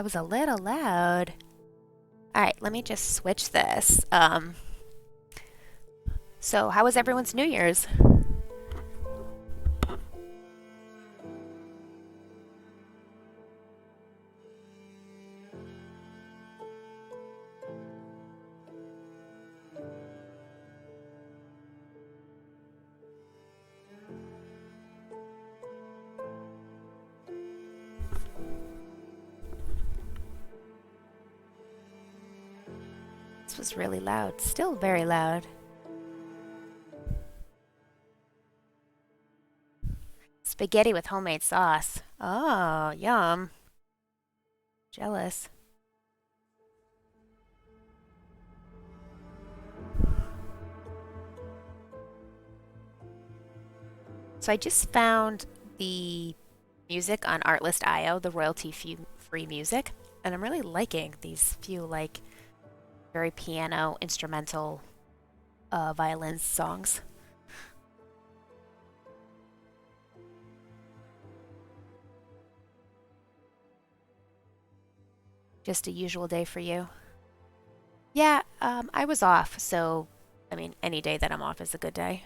That was a little loud. All right, let me just switch this. So how was everyone's New Year's? This was really loud. Still very loud. Spaghetti with homemade sauce. Oh, yum. Jealous. So I just found the music on Artlist.io, the royalty-free music, and I'm really liking these few like very piano, instrumental, violin songs. Just a usual day for you. Yeah, I was off, so I mean, any day that I'm off is a good day.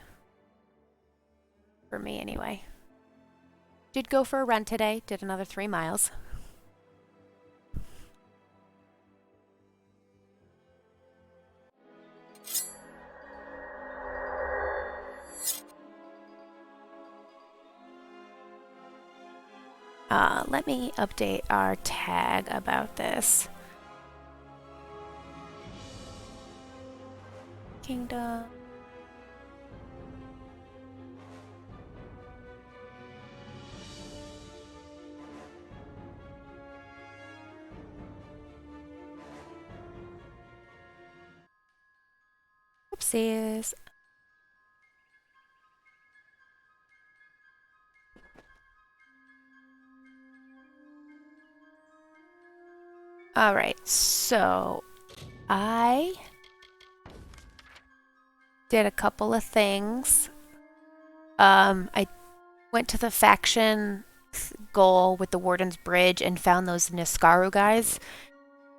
For me, anyway. Did go for a run today, did another 3 miles. Let me update our tag about this. Kingdom. Oopsies. All right, so I did a couple of things. I went to the faction goal with the Warden's Bridge and found those Niskaru guys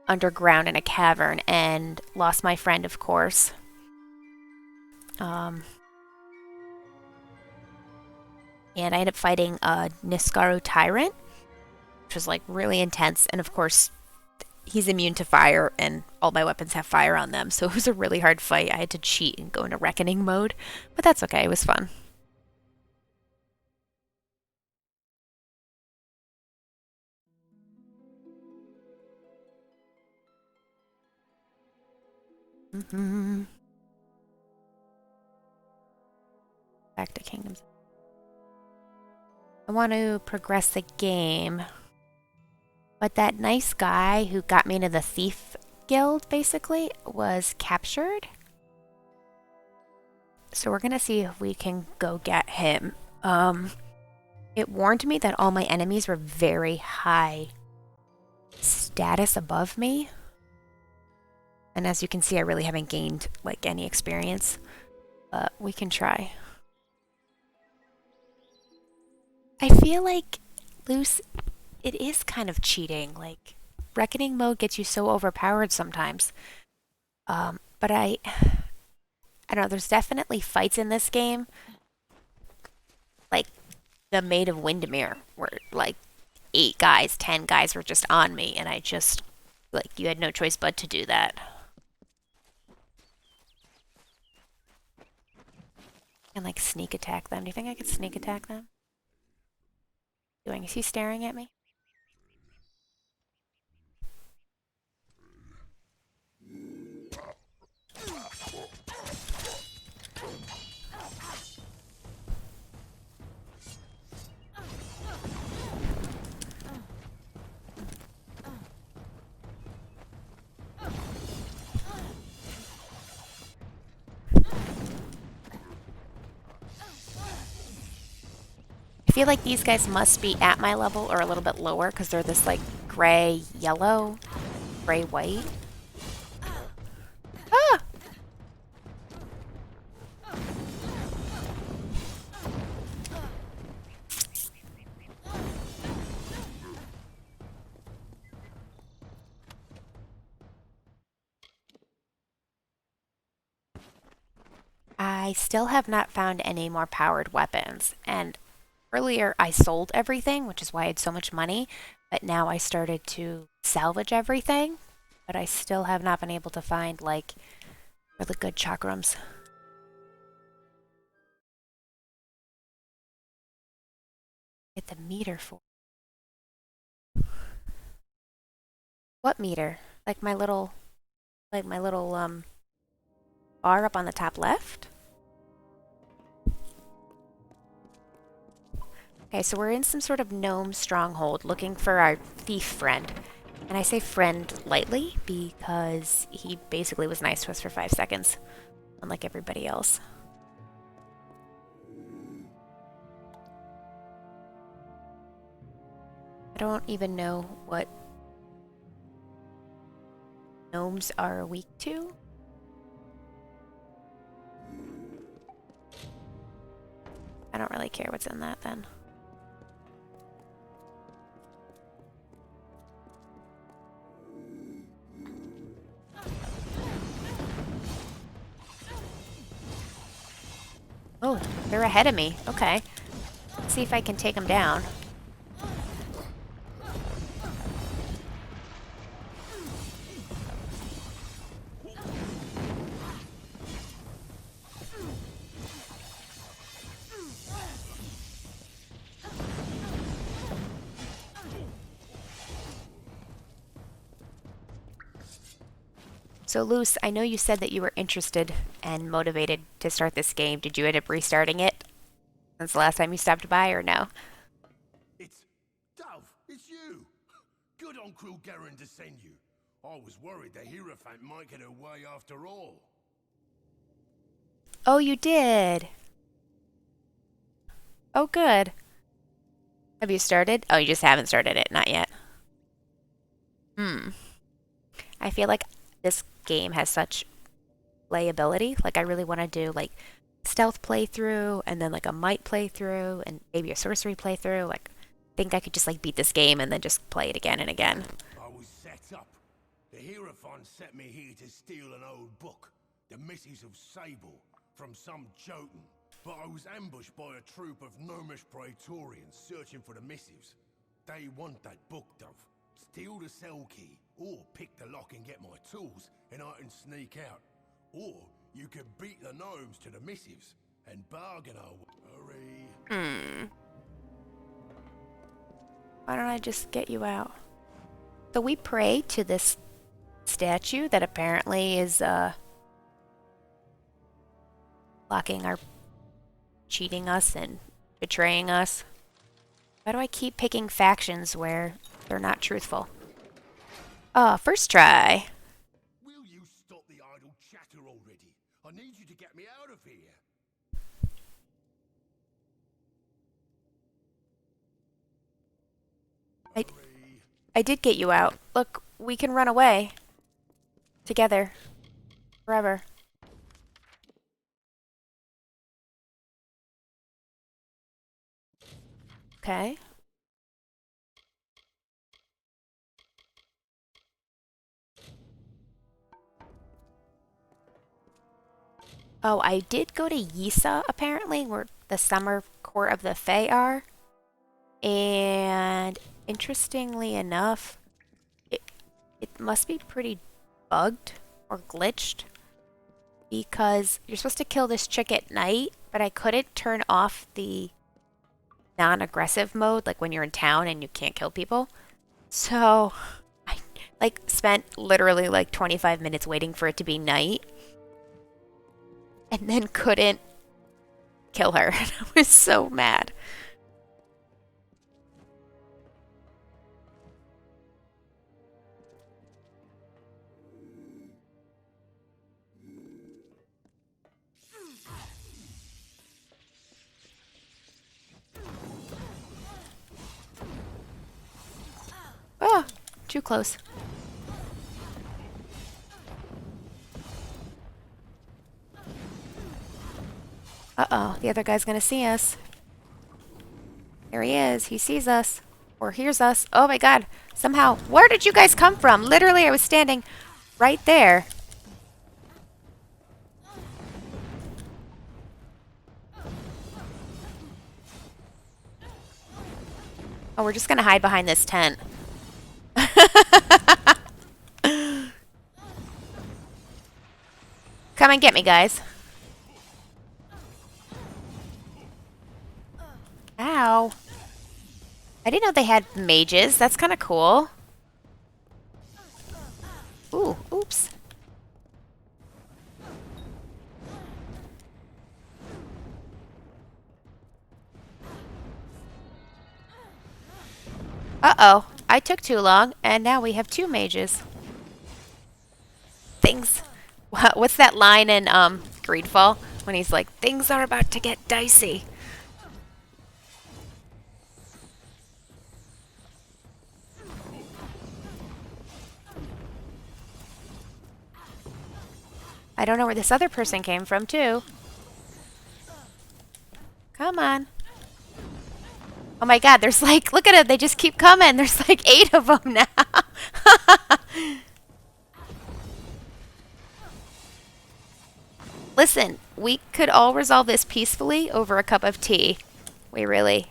underground in a cavern and lost my friend, of course. And I ended up fighting a Niskaru tyrant, which was like really intense. And of course, he's immune to fire, and all my weapons have fire on them. So it was a really hard fight. I had to cheat and go into reckoning mode, but that's okay. It was fun. Back to Kingdoms. I want to progress the game. But that nice guy who got me into the thief guild, basically, was captured. So we're going to see if we can go get him. It warned me that all my enemies were very high status above me. And as you can see, I really haven't gained, like, any experience. But we can try. I feel like loose, it is kind of cheating. Like, reckoning mode gets you so overpowered sometimes. But I don't know, there's definitely fights in this game. Like the Maid of Windermere, where like 8 guys, 10 guys were just on me, and I just, like, you had no choice but to do that. And like sneak attack them. Do you think I could sneak attack them? Doing? Is he staring at me? I feel like these guys must be at my level or a little bit lower because they're this like gray yellow, gray white. Ah! I still have not found any more powered weapons. And earlier I sold everything, which is why I had so much money. But now I started to salvage everything. But I still have not been able to find, like, really good chakrams. Get the meter for. What meter? Like my little bar up on the top left? Okay, so we're in some sort of gnome stronghold looking for our thief friend. And I say friend lightly because he basically was nice to us for 5 seconds, unlike everybody else. I don't even know what gnomes are weak to. I don't really care what's in that then. Oh, they're ahead of me. Okay. Let's see if I can take them down. So, Luce, I know you said that you were interested and motivated to start this game. Did you end up restarting it since the last time you stopped by, or no? It's Dove, it's you. Good on Cruel Garen to send you. I was worried the Hierophant might get away after all. Oh, you did. Oh, good. Have you started? Oh, you just haven't started it. Not yet. Hmm. I feel like this game has such playability. Like, I really want to do, like, stealth playthrough and then, like, a might playthrough and maybe a sorcery playthrough. Like, I think I could just, like, beat this game and then just play it again and again. I was set up. The Hierophant sent me here to steal an old book, The Missives of Sable, from some Jotun. But I was ambushed by a troop of gnomish praetorians searching for the missives. They want that book, Dove. Steal the cell key, or pick the lock and get my tools, and I can sneak out. Or you could beat the gnomes to the missives and bargain our way. Hurry. Why don't I just get you out? So we pray to this statue that apparently is, blocking our... cheating us and betraying us. Why do I keep picking factions where they're not truthful? First try. Will you stop the idle chatter already? I need you to get me out of here. Hurry. I did get you out. Look, we can run away. Together. Forever. Okay. Oh, I did go to Yisa, apparently, where the summer court of the Fae are. And interestingly enough, it must be pretty bugged or glitched because you're supposed to kill this chick at night, but I couldn't turn off the non-aggressive mode, like when you're in town and you can't kill people. So I like spent literally like 25 minutes waiting for it to be night and then couldn't kill her. I was so mad. Oh, too close. Uh-oh, the other guy's gonna see us. There he is. He sees us. Or hears us. Oh my god. Somehow. Where did you guys come from? Literally, I was standing right there. Oh, we're just gonna hide behind this tent. Come and get me, guys. Ow. I didn't know they had mages. That's kind of cool. Ooh, oops. Uh-oh. I took too long, and now we have two mages. Things. What's that line in Greedfall when he's like, things are about to get dicey? I don't know where this other person came from, too. Come on. Oh my god, there's like, look at it, they just keep coming. There's like 8 of them now. Listen, we could all resolve this peacefully over a cup of tea. We really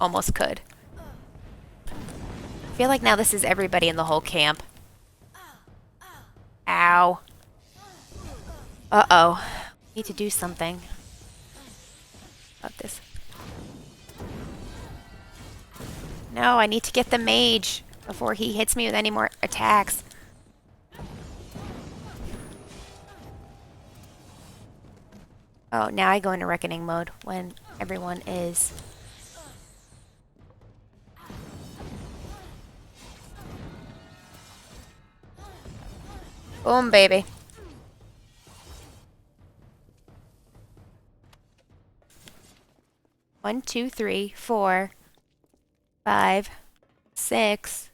almost could. I feel like now this is everybody in the whole camp. Ow. Uh-oh. Need to do something about this. No, I need to get the mage before he hits me with any more attacks. Oh, now I go into reckoning mode when everyone is... Boom, baby. One, two, three, 4, 5, 6,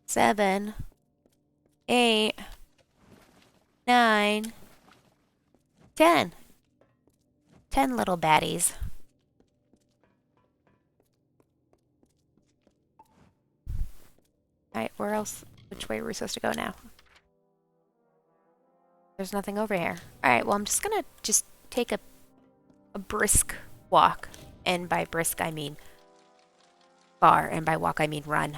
7, 8, 9, 10. 10 little baddies. Alright, where else? Which way are we supposed to go now? There's nothing over here. Alright, well, I'm just gonna take a brisk walk. And by brisk, I mean bar. And by walk, I mean run.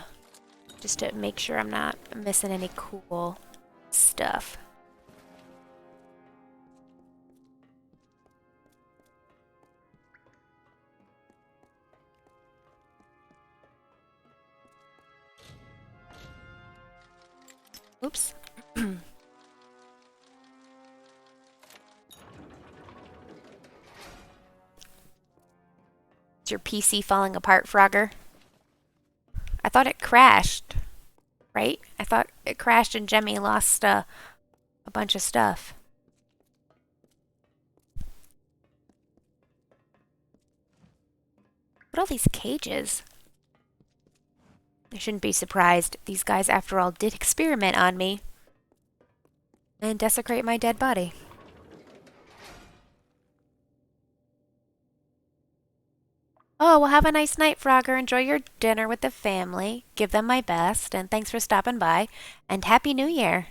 Just to make sure I'm not missing any cool stuff. Oops. Is your PC falling apart, Frogger? I thought it crashed, right? I thought it crashed and Jemmy lost a bunch of stuff. What are all these cages? I shouldn't be surprised. These guys, after all, did experiment on me and desecrate my dead body. Oh, well, have a nice night, Frogger. Enjoy your dinner with the family. Give them my best, and thanks for stopping by. And Happy New Year.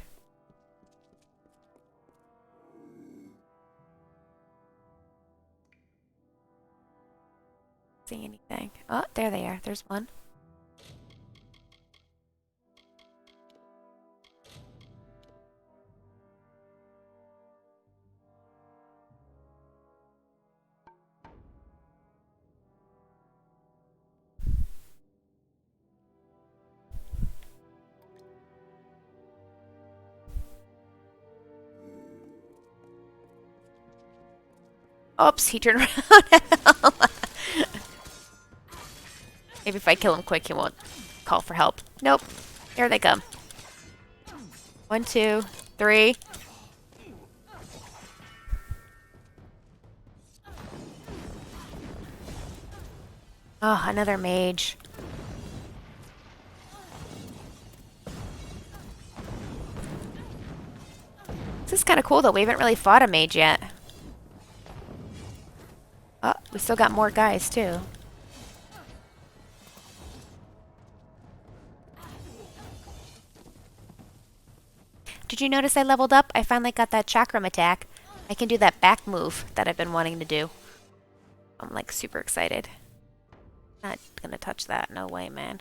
See anything? Oh, there they are. There's one. Oops, he turned around. Maybe if I kill him quick, he won't call for help. Nope. Here they come. 1, 2, 3. Oh, another mage. This is kind of cool, though. We haven't really fought a mage yet. Oh, we still got more guys, too. Did you notice I leveled up? I finally got that chakram attack. I can do that back move that I've been wanting to do. I'm like super excited. Not gonna touch that. No way, man.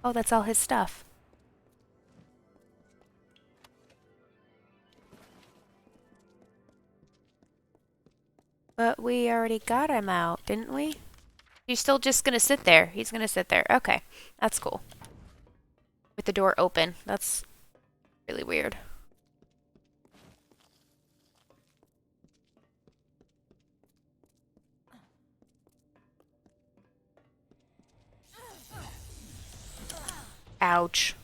Oh, that's all his stuff. But we already got him out, didn't we? He's still just gonna sit there. He's gonna sit there. Okay, that's cool. With the door open. That's really weird. Ouch.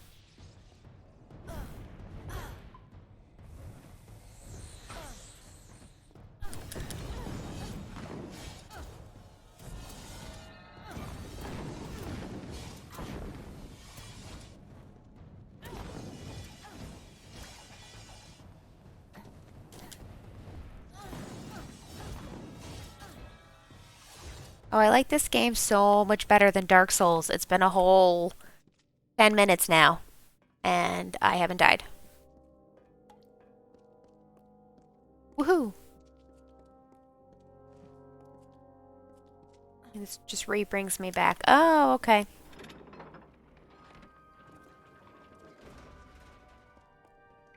Oh, I like this game so much better than Dark Souls. It's been a whole 10 minutes now, and I haven't died. Woohoo! This just re-brings me back. Oh, okay.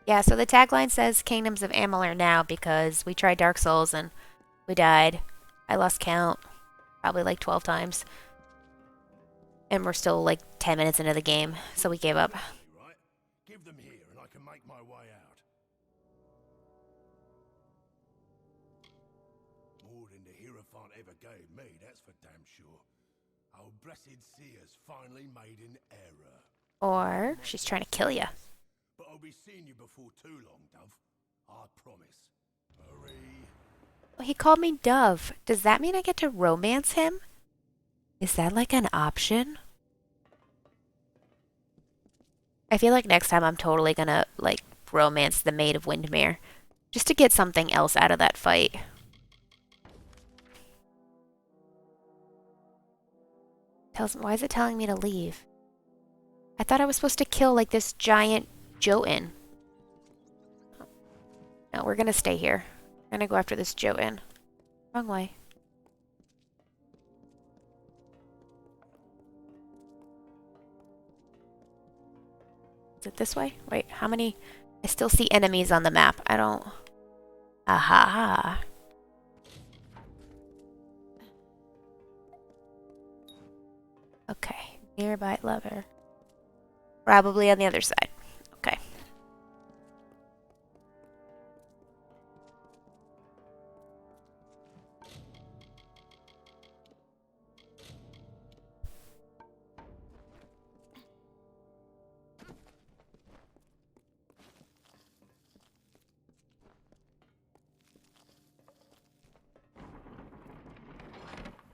Yeah, so the tagline says Kingdoms of Amalur now because we tried Dark Souls and we died. I lost count, probably like 12 times. And we're still like 10 minutes into the game, so we gave up. Right? Give them here and I can make my way out. More than the Hierophant ever gave me, that's for damn sure. Our blessed seer's finally made an error. Or she's trying to kill you. But I'll be seeing you before too long, Dove. I promise. Hurry. Well, he called me Dove. Does that mean I get to romance him? Is that like an option? I feel like next time I'm totally gonna like romance the Maid of Windmere. Just to get something else out of that fight. Why is it telling me to leave? I thought I was supposed to kill like this giant Jotun. No, we're gonna stay here. We're gonna go after this Jotun. Wrong way. Is it this way? Wait, how many? I still see enemies on the map. I don't... Aha. Okay, nearby lever. Probably on the other side. Okay.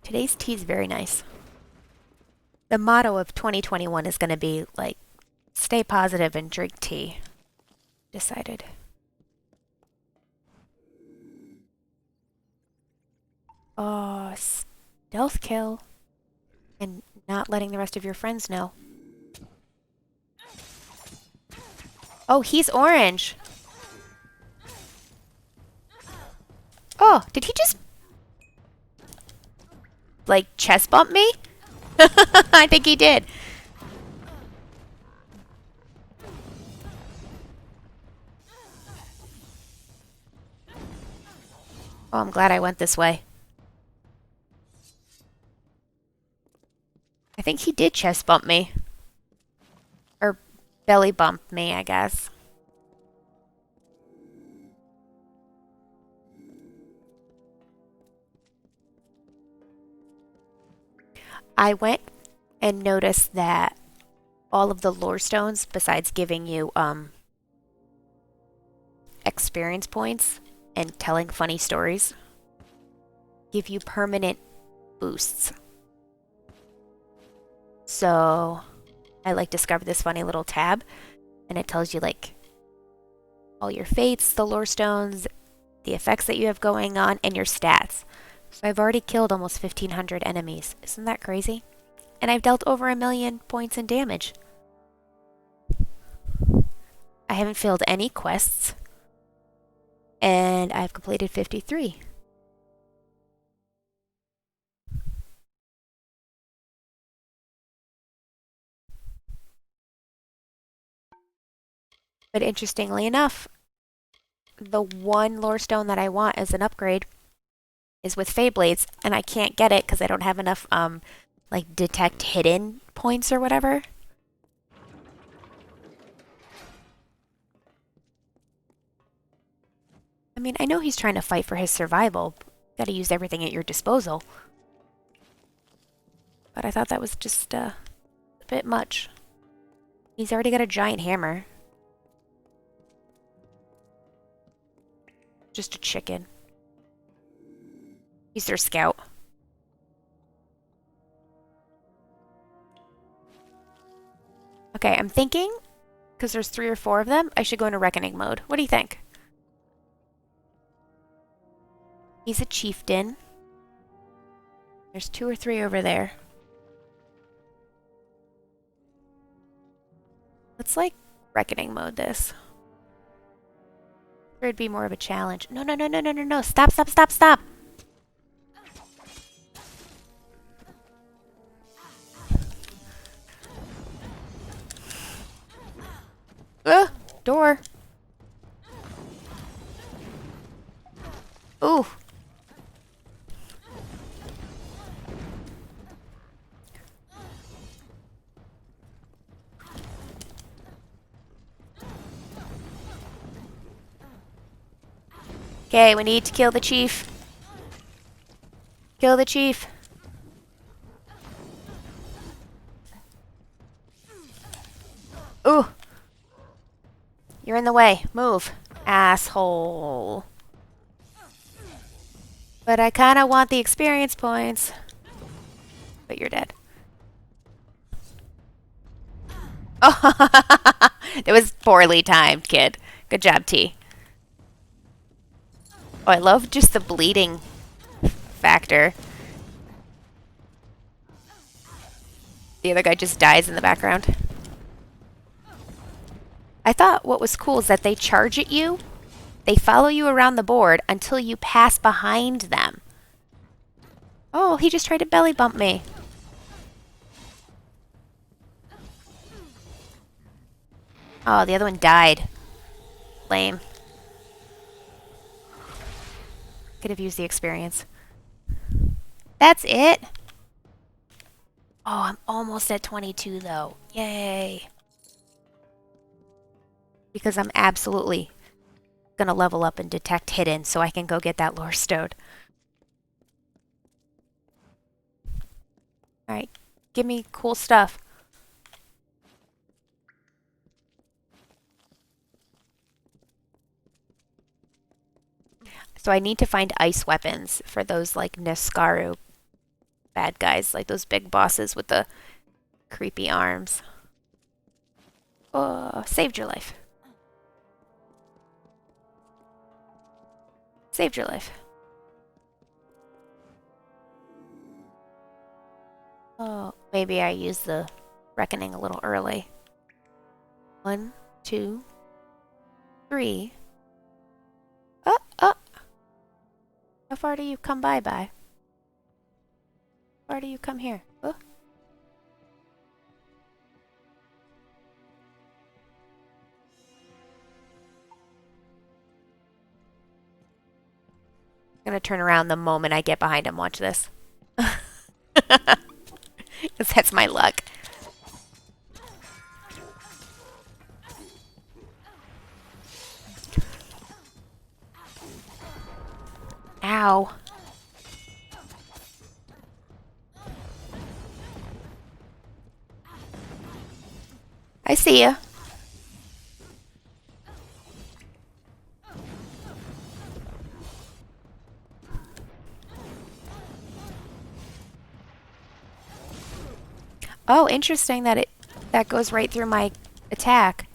Today's tea is very nice. The motto of 2021 is going to be like, stay positive and drink tea. Decided. Oh, stealth kill. And not letting the rest of your friends know. Oh, he's orange. Oh, did he just like chest bump me? I think he did. Oh, I'm glad I went this way. I think he did chest bump me. Or belly bump me, I guess. I went and noticed that all of the lore stones, besides giving you experience points and telling funny stories, give you permanent boosts. So I like discovered this funny little tab, and it tells you like all your fates, the lore stones, the effects that you have going on, and your stats. So I've already killed almost 1,500 enemies. Isn't that crazy? And I've dealt over 1,000,000 points in damage. I haven't failed any quests. And I've completed 53. But interestingly enough, the one lore stone that I want as an upgrade is with Feyblades, and I can't get it because I don't have enough like detect hidden points or whatever. I mean, I know he's trying to fight for his survival. Got to use everything at your disposal. But I thought that was just a bit much. He's already got a giant hammer. Just a chicken. He's their scout. Okay, I'm thinking, because there's 3 or 4 of them, I should go into reckoning mode. What do you think? He's a chieftain. There's 2 or 3 over there. Let's, like, reckoning mode this. Or it'd be more of a challenge. No, no, no, no, no, no, no. Stop, stop, stop, stop. Door. Ooh. Okay, we need to kill the chief. Kill the chief. Ooh. You're in the way. Move. Asshole. But I kind of want the experience points. But you're dead. Oh, it was poorly timed, kid. Good job, T. Oh, I love just the bleeding factor. The other guy just dies in the background. I thought what was cool is that they charge at you. They follow you around the board until you pass behind them. Oh, he just tried to belly bump me. Oh, the other one died. Lame. Could have used the experience. That's it? Oh, I'm almost at 22 though. Yay. Because I'm absolutely gonna level up and detect hidden so I can go get that lore stone. Alright, give me cool stuff. So I need to find ice weapons for those like Niskaru bad guys, like those big bosses with the creepy arms. Oh, saved your life. Saved your life. Oh, maybe I used the reckoning a little early. 1, 2, 3. Oh, oh. How far do you come by? How far do you come here? Oh. I'm gonna turn around the moment I get behind him. Watch this. Because that's my luck. Ow. I see ya. Oh, interesting that goes right through my attack.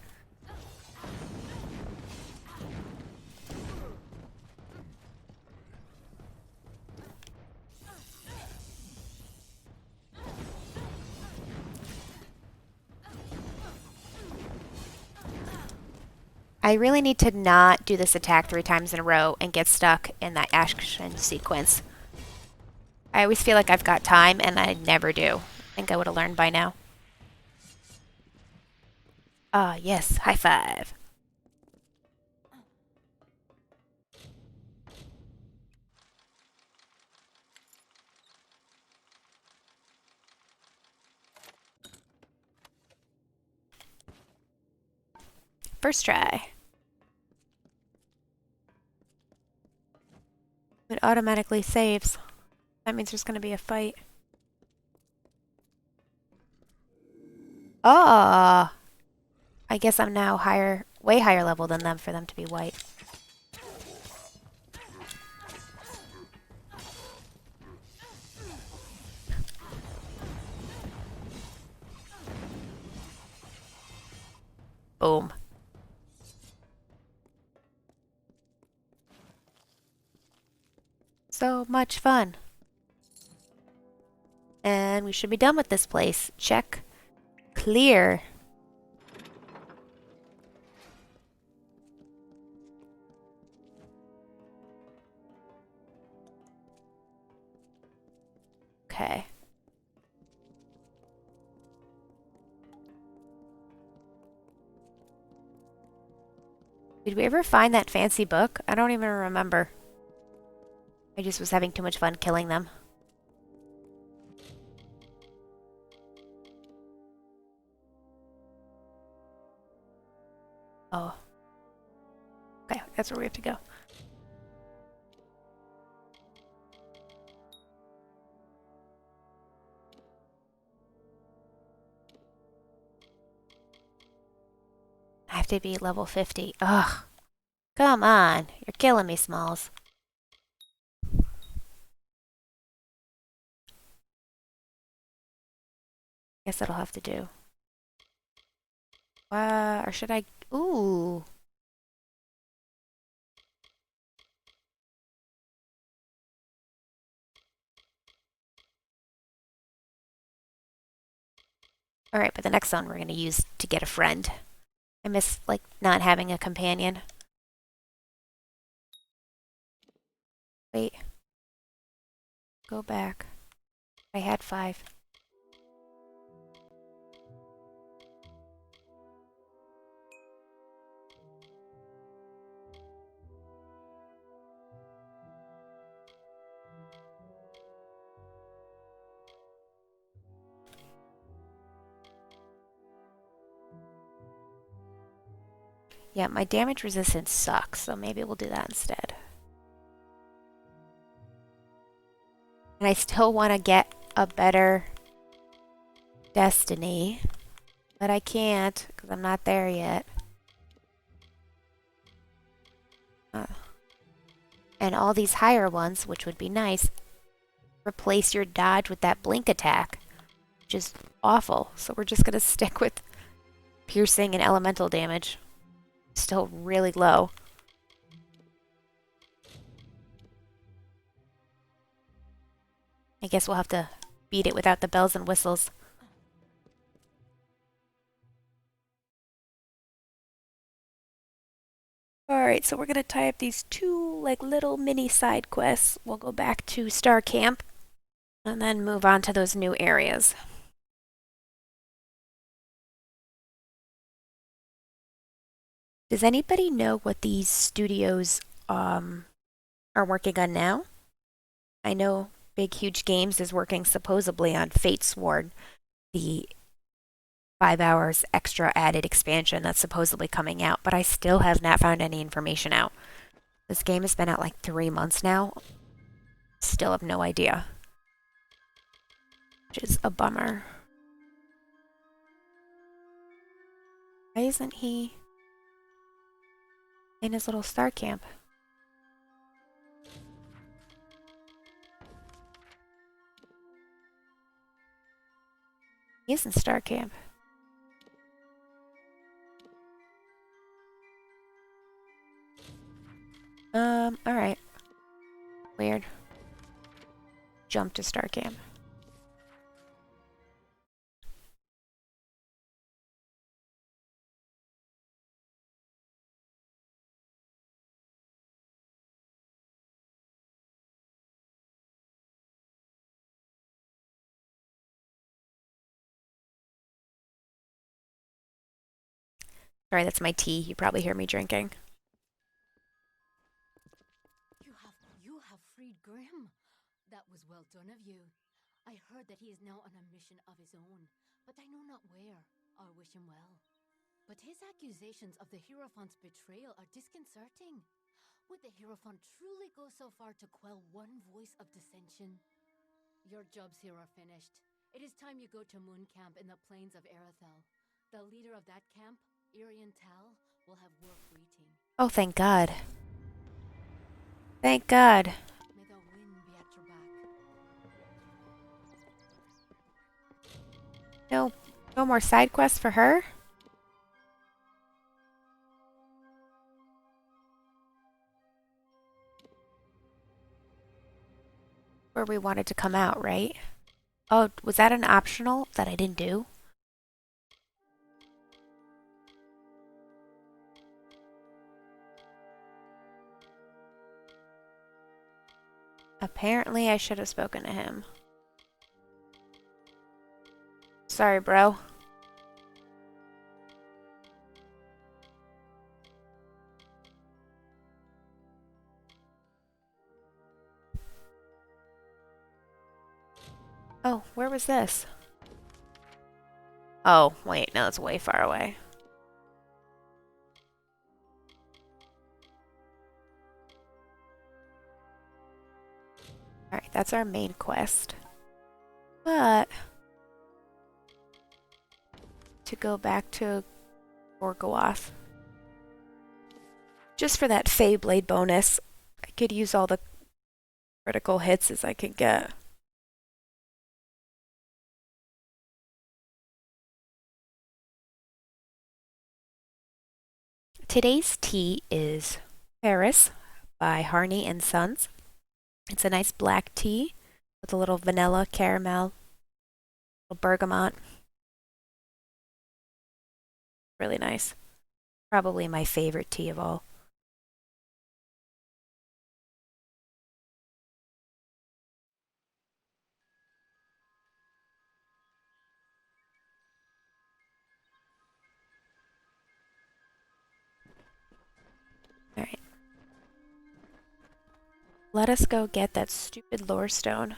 I really need to not do this attack 3 times in a row and get stuck in that action sequence. I always feel like I've got time, and I never do. I think I would have learned by now. Ah, yes. High five. First try. It automatically saves. That means there's gonna be a fight. Oh! I guess I'm now higher, way higher level than them for them to be white. Boom. So much fun. And we should be done with this place. Check. Clear. Okay. Did we ever find that fancy book? I don't even remember. I just was having too much fun killing them. Oh. Okay, that's where we have to go. I have to be level 50. Ugh. Come on. You're killing me, Smalls. Guess that'll have to do. Or should I... Ooh. Alright, but the next one we're going to use to get a friend. I miss, like, not having a companion. Wait. Go back. I had 5. Yeah, my damage resistance sucks, so maybe we'll do that instead. And I still want to get a better destiny, but I can't because I'm not there yet. And all these higher ones, which would be nice, replace your dodge with that blink attack, which is awful. So we're just going to stick with piercing and elemental damage. Still really low. I guess we'll have to beat it without the bells and whistles. Alright, so we're gonna tie up these 2 like little mini side quests. We'll go back to Star Camp and then move on to those new areas. Does anybody know what these studios are working on now? I know Big Huge Games is working supposedly on Fate Sword, the 5 hours extra added expansion that's supposedly coming out, but I still have not found any information out. This game has been out like 3 months now. Still have no idea. Which is a bummer. Why isn't he in his little star camp? He is in star camp. Alright. Weird. Jump to star camp. Sorry, that's my tea. You probably hear me drinking. You have freed Grim. That was well done of you. I heard that he is now on a mission of his own, but I know not where. I wish him well. But his accusations of the Hierophant's betrayal are disconcerting. Would the Hierophant truly go so far to quell one voice of dissension? Your jobs here are finished. It is time you go to Moon Camp in the plains of Arathel. The leader of that camp, Irian Tal, will have work waiting. Oh, thank God. Thank God. May the wind be at your back. No, no more side quests for her? Where we wanted to come out, right? Oh, was that an optional that I didn't do? Apparently I should have spoken to him. Sorry, bro. Oh, where was this? Oh, wait, no, it's way far away. Alright, that's our main quest. But to go back to Gorgoth, just for that Fey Blade bonus, I could use all the critical hits as I could get. Today's tea is Paris by Harney and Sons. It's a nice black tea with a little vanilla, caramel, little bergamot. Really nice. Probably my favorite tea of all. Alright. Let us go get that stupid lore stone.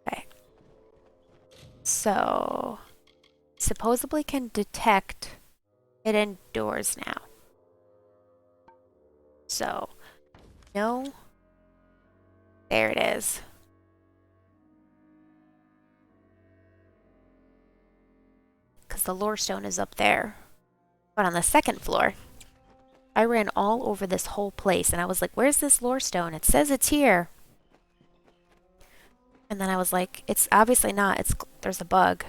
Okay. So, supposedly can detect hidden doors now. So, no. There it is. Because the lore stone is up there. But on the second floor, I ran all over this whole place and I was like, where's this lore stone? It says it's here. And then I was like, it's obviously not. There's a bug.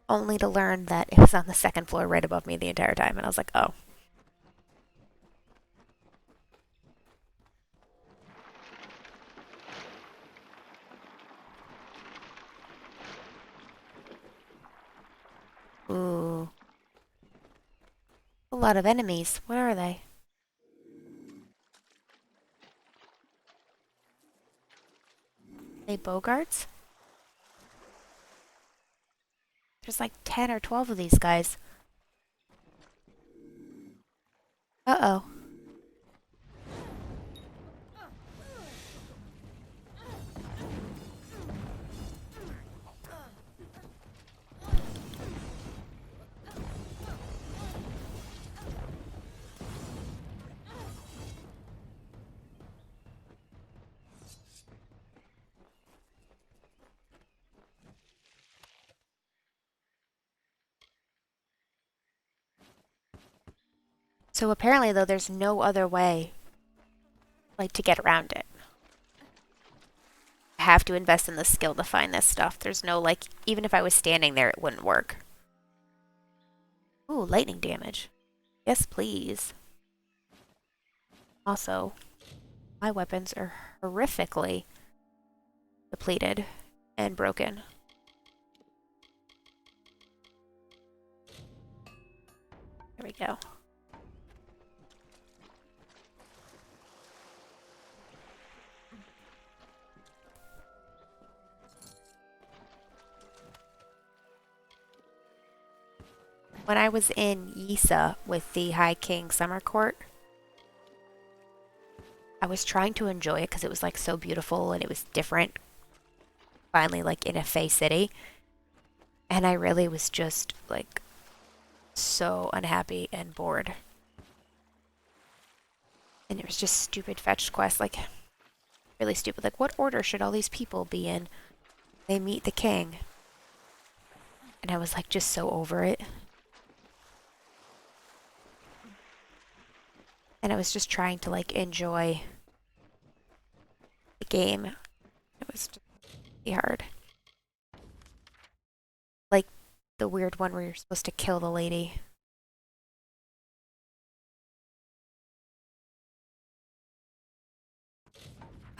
Only to learn that it was on the second floor right above me the entire time. And I was like, oh. Ooh. A lot of enemies. Where are they? They Bogarts? There's like 10 or 12 of these guys. Uh-oh. So apparently, though, there's no other way, like, to get around it. I have to invest in the skill to find this stuff. There's no, like, even if I was standing there, it wouldn't work. Ooh, lightning damage. Yes, please. Also, my weapons are horrifically depleted and broken. There we go. When I was in Yisa with the High King Summer Court, I was trying to enjoy it because it was like so beautiful and it was different, finally, like in a Fey city. And I really was just like so unhappy and bored. And it was just stupid fetch quests, like really stupid. Like, what order should all these people be in? They meet the king. And I was like just so over it. And I was just trying to like enjoy the game. It was just really hard. Like the weird one where you're supposed to kill the lady.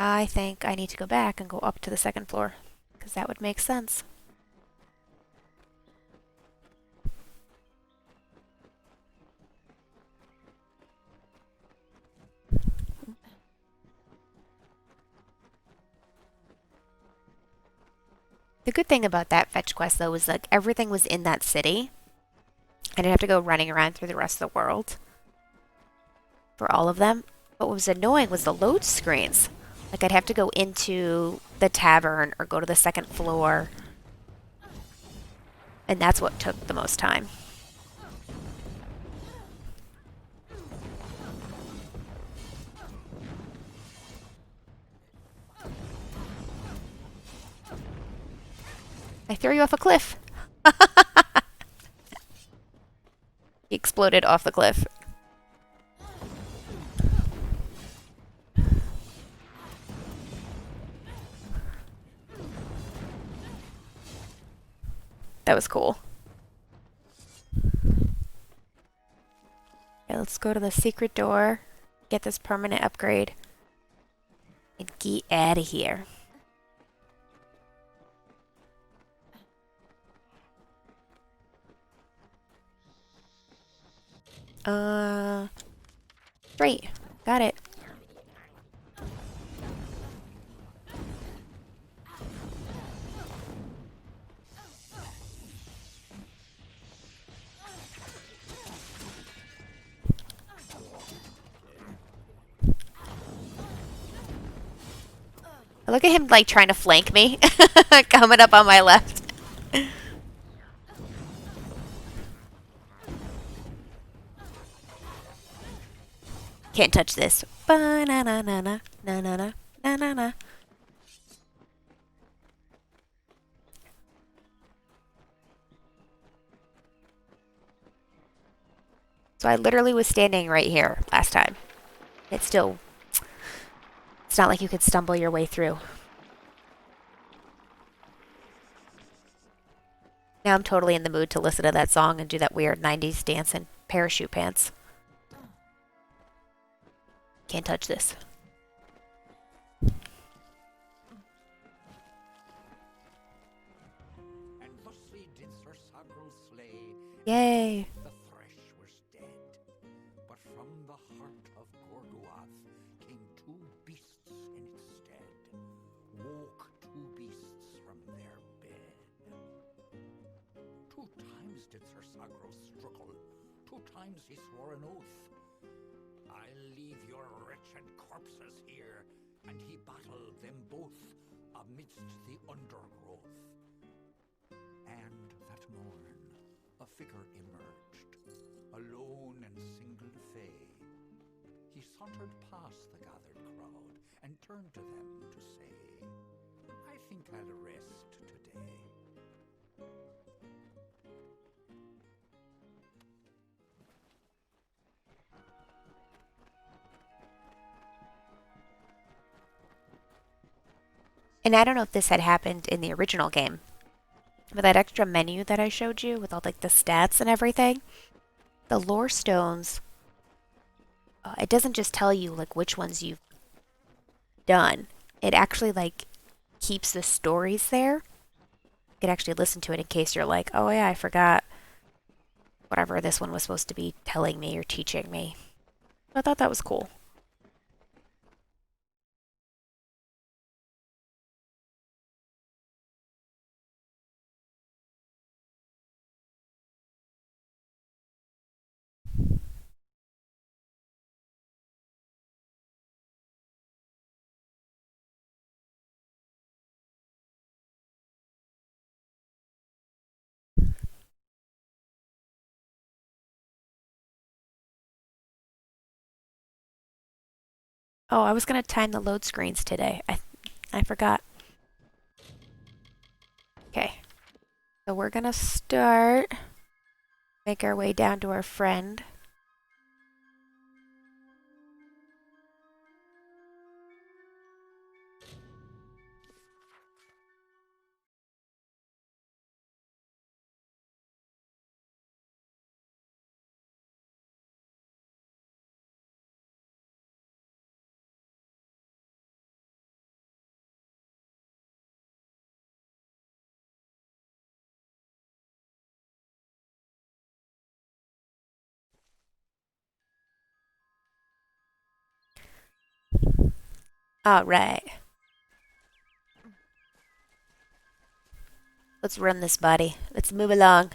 I think I need to go back and go up to the second floor, because that would make sense. The good thing about that fetch quest, though, was like everything was in that city. I didn't have to go running around through the rest of the world for all of them. But what was annoying was the load screens. Like I'd have to go into the tavern or go to the second floor, and that's what took the most time. I threw you off a cliff. He exploded off the cliff. That was cool. Okay, let's go to the secret door, get this permanent upgrade, and get out of here. Uh, Great. Got it. Look at him like trying to flank me, coming up on my left. Can't touch this. Ba na na na na na na na na na na. So I literally was standing right here last time. It's still, it's not like you could stumble your way through. Now I'm totally in the mood to listen to that song and do that weird 90s dance in parachute pants. Can't touch this. And thusly did Sir Sagrel slay, Yay. the thresh was dead. But from the heart of Gorguath came two beasts in its stead. Woke two beasts from their bed. 2 times did Sir Sagrel struggle, 2 times he swore an oath. I'll leave your wretched corpses here, and he battled them both amidst the undergrowth. And that morn a figure emerged, alone and single fay. He sauntered past the gathered crowd and turned to them to say, I think I'll rest today. And I don't know if this had happened in the original game, but that extra menu that I showed you with all like the stats and everything, the lore stones, it doesn't just tell you like which ones you've done. It actually like keeps the stories there. You can actually listen to it in case you're like, oh yeah, I forgot whatever this one was supposed to be telling me or teaching me. I thought that was cool. Oh, I was gonna time the load screens today. I forgot. Okay. So we're gonna start. Make our way down to our friend. All right. Let's run this body. Let's move along.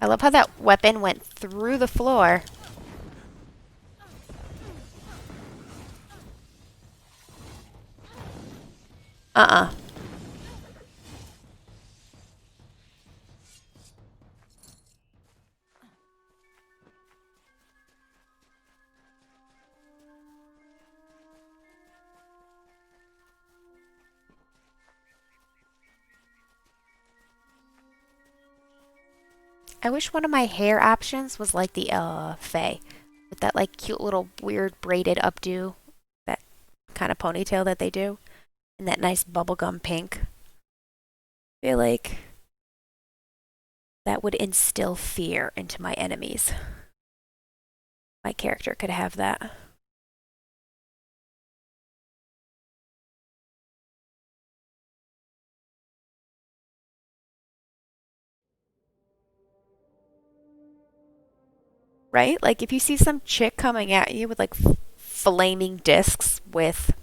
I love how that weapon went through the floor. Uh-uh. I wish one of my hair options was like the Fae. With that like cute little weird braided updo. That kind of ponytail that they do. And that nice bubblegum pink. I feel like that would instill fear into my enemies. My character could have that. Right? Like if you see some chick coming at you with like flaming discs with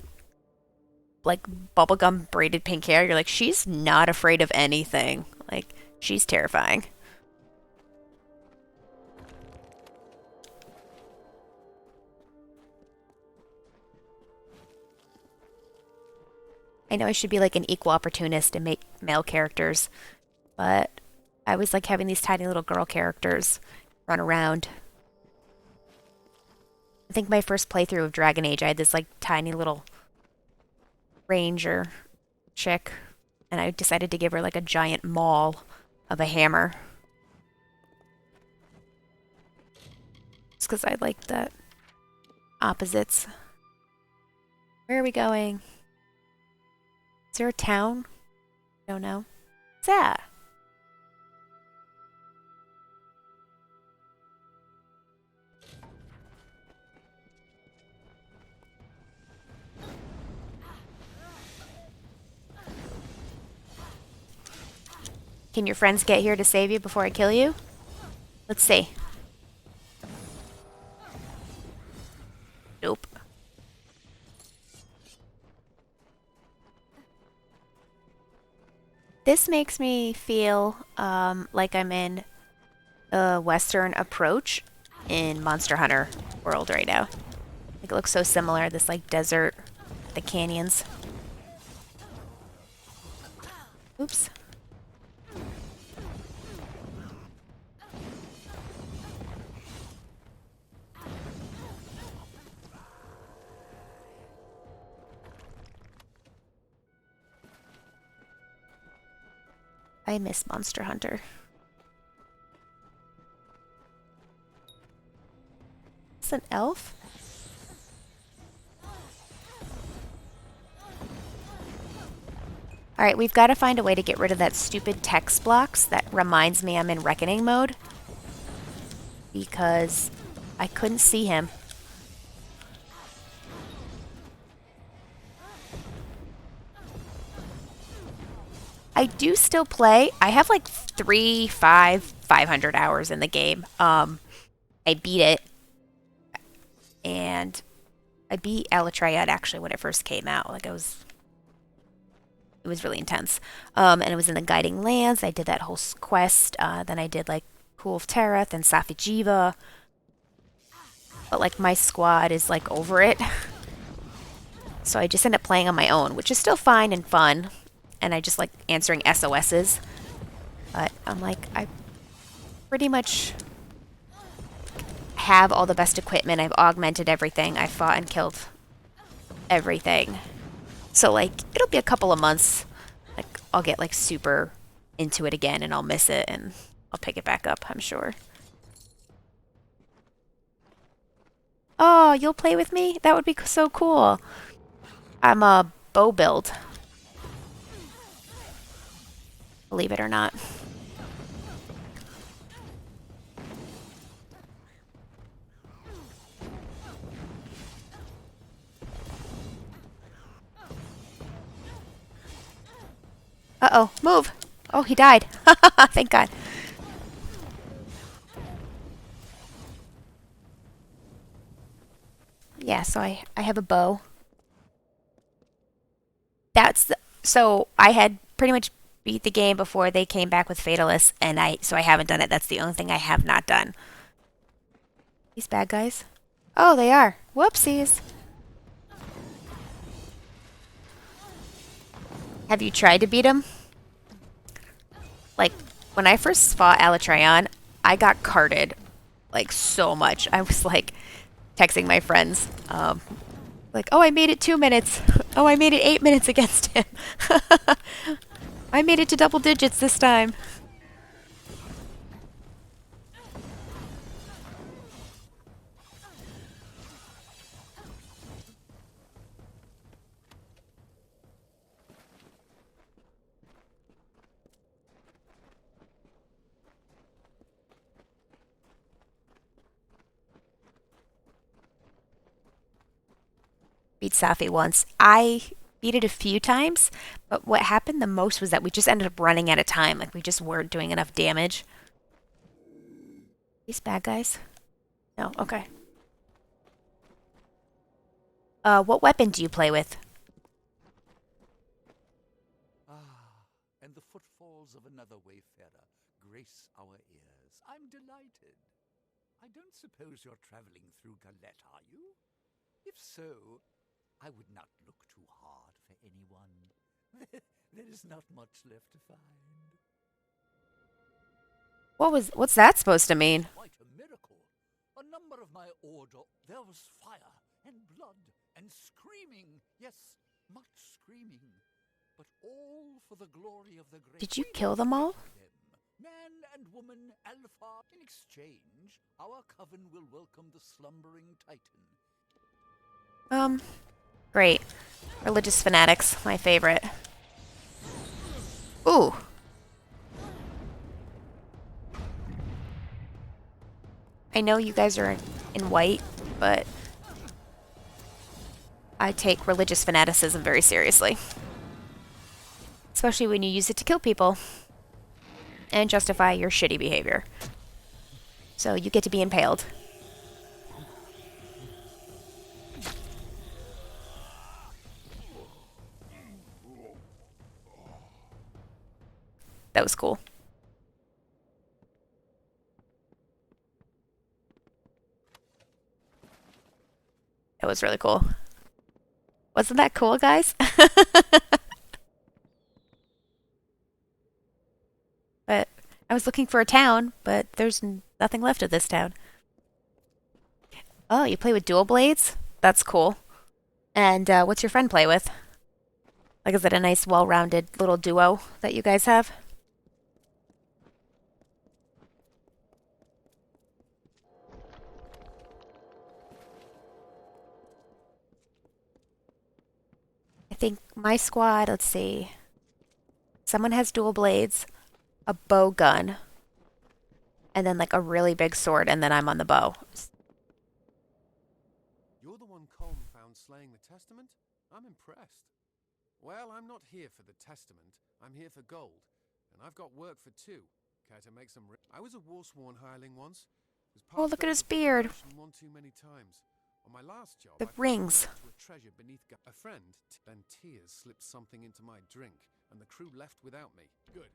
like bubblegum braided pink hair, you're like, she's not afraid of anything. Like, she's terrifying. I know I should be like an equal opportunist and make male characters, but I always like having these tiny little girl characters run around. I think my first playthrough of Dragon Age, I had this like tiny little ranger chick, and I decided to give her like a giant maul of a hammer. Just because I like that opposites. Where are we going? Is there a town? I don't know. What's that? Can your friends get here to save you before I kill you? Let's see. Nope. This makes me feel like I'm in a Western approach in Monster Hunter world right now. Like it looks so similar, this like desert, the canyons. Oops. I miss Monster Hunter. It's an elf? Alright, we've got to find a way to get rid of that stupid text blocks that reminds me I'm in Reckoning mode. Because I couldn't see him. I do still play. I have like 500 hours in the game. I beat it. And I beat Elytriad actually when it first came out. Like it was really intense. And it was in the Guiding Lands. I did that whole quest. Then I did like Cool of Tereth and Safi'jiiva. But like my squad is like over it. So I just end up playing on my own, which is still fine and fun. and I just like answering SOSs. But I'm like, I pretty much have all the best equipment. I've augmented everything. I fought and killed everything. So like it'll be a couple of months. Like I'll get like super into it again and I'll miss it and I'll pick it back up, I'm sure. Oh, you'll play with me? That would be so cool. I'm a bow build. Believe it or not. Uh-oh, move. Oh, he died. Thank God. Yeah, so I have a bow. So I had pretty much beat the game before they came back with Fatalists, and so I haven't done it. That's the only thing I have not done. These bad guys? Oh, they are. Whoopsies. Have you tried to beat them? Like, when I first fought Alatraon, I got carded, like, so much. I was, like, texting my friends, like, oh, I made it 2 minutes. Oh, I made it 8 minutes against him. I made it to double digits this time. Beat Safi once. I beat it a few times, but what happened the most was that we just ended up running out of time. Like, we just weren't doing enough damage. These bad guys? No, okay. What weapon do you play with? Ah, and the footfalls of another wayfarer grace our ears. I'm delighted. I don't suppose you're traveling through Galette, are you? If so, I would not look too hard for anyone. There is not much left to find. What's that supposed to mean? Quite a miracle. A number of my order. There was fire and blood and screaming. Yes, much screaming. But all for the glory of the great. Did you kill them all? Man and woman, Alpha. In exchange, our coven will welcome the slumbering Titan. Great. Religious fanatics, my favorite. Ooh. I know you guys are in white, but I take religious fanaticism very seriously. Especially when you use it to kill people and justify your shitty behavior. So you get to be impaled. That was cool. That was really cool. Wasn't that cool, guys? But I was looking for a town, but there's nothing left of this town. Oh, you play with dual blades? That's cool. And what's your friend play with? Like, is it a nice, well-rounded little duo that you guys have? I think my squad, let's see. Someone has dual blades, a bow gun, and then like a really big sword, and then I'm on the bow. You're the one Colm found slaying the Testament? I'm impressed. Well, I'm not here for the Testament. I'm here for gold. And I've got work for two. Care to make some I was a warsworn hireling once. Oh, look at his beard. One too many times. On my last job, The I rings. to a treasure beneath a friend. Then tears slipped something into my drink, and the crew left without me. Good.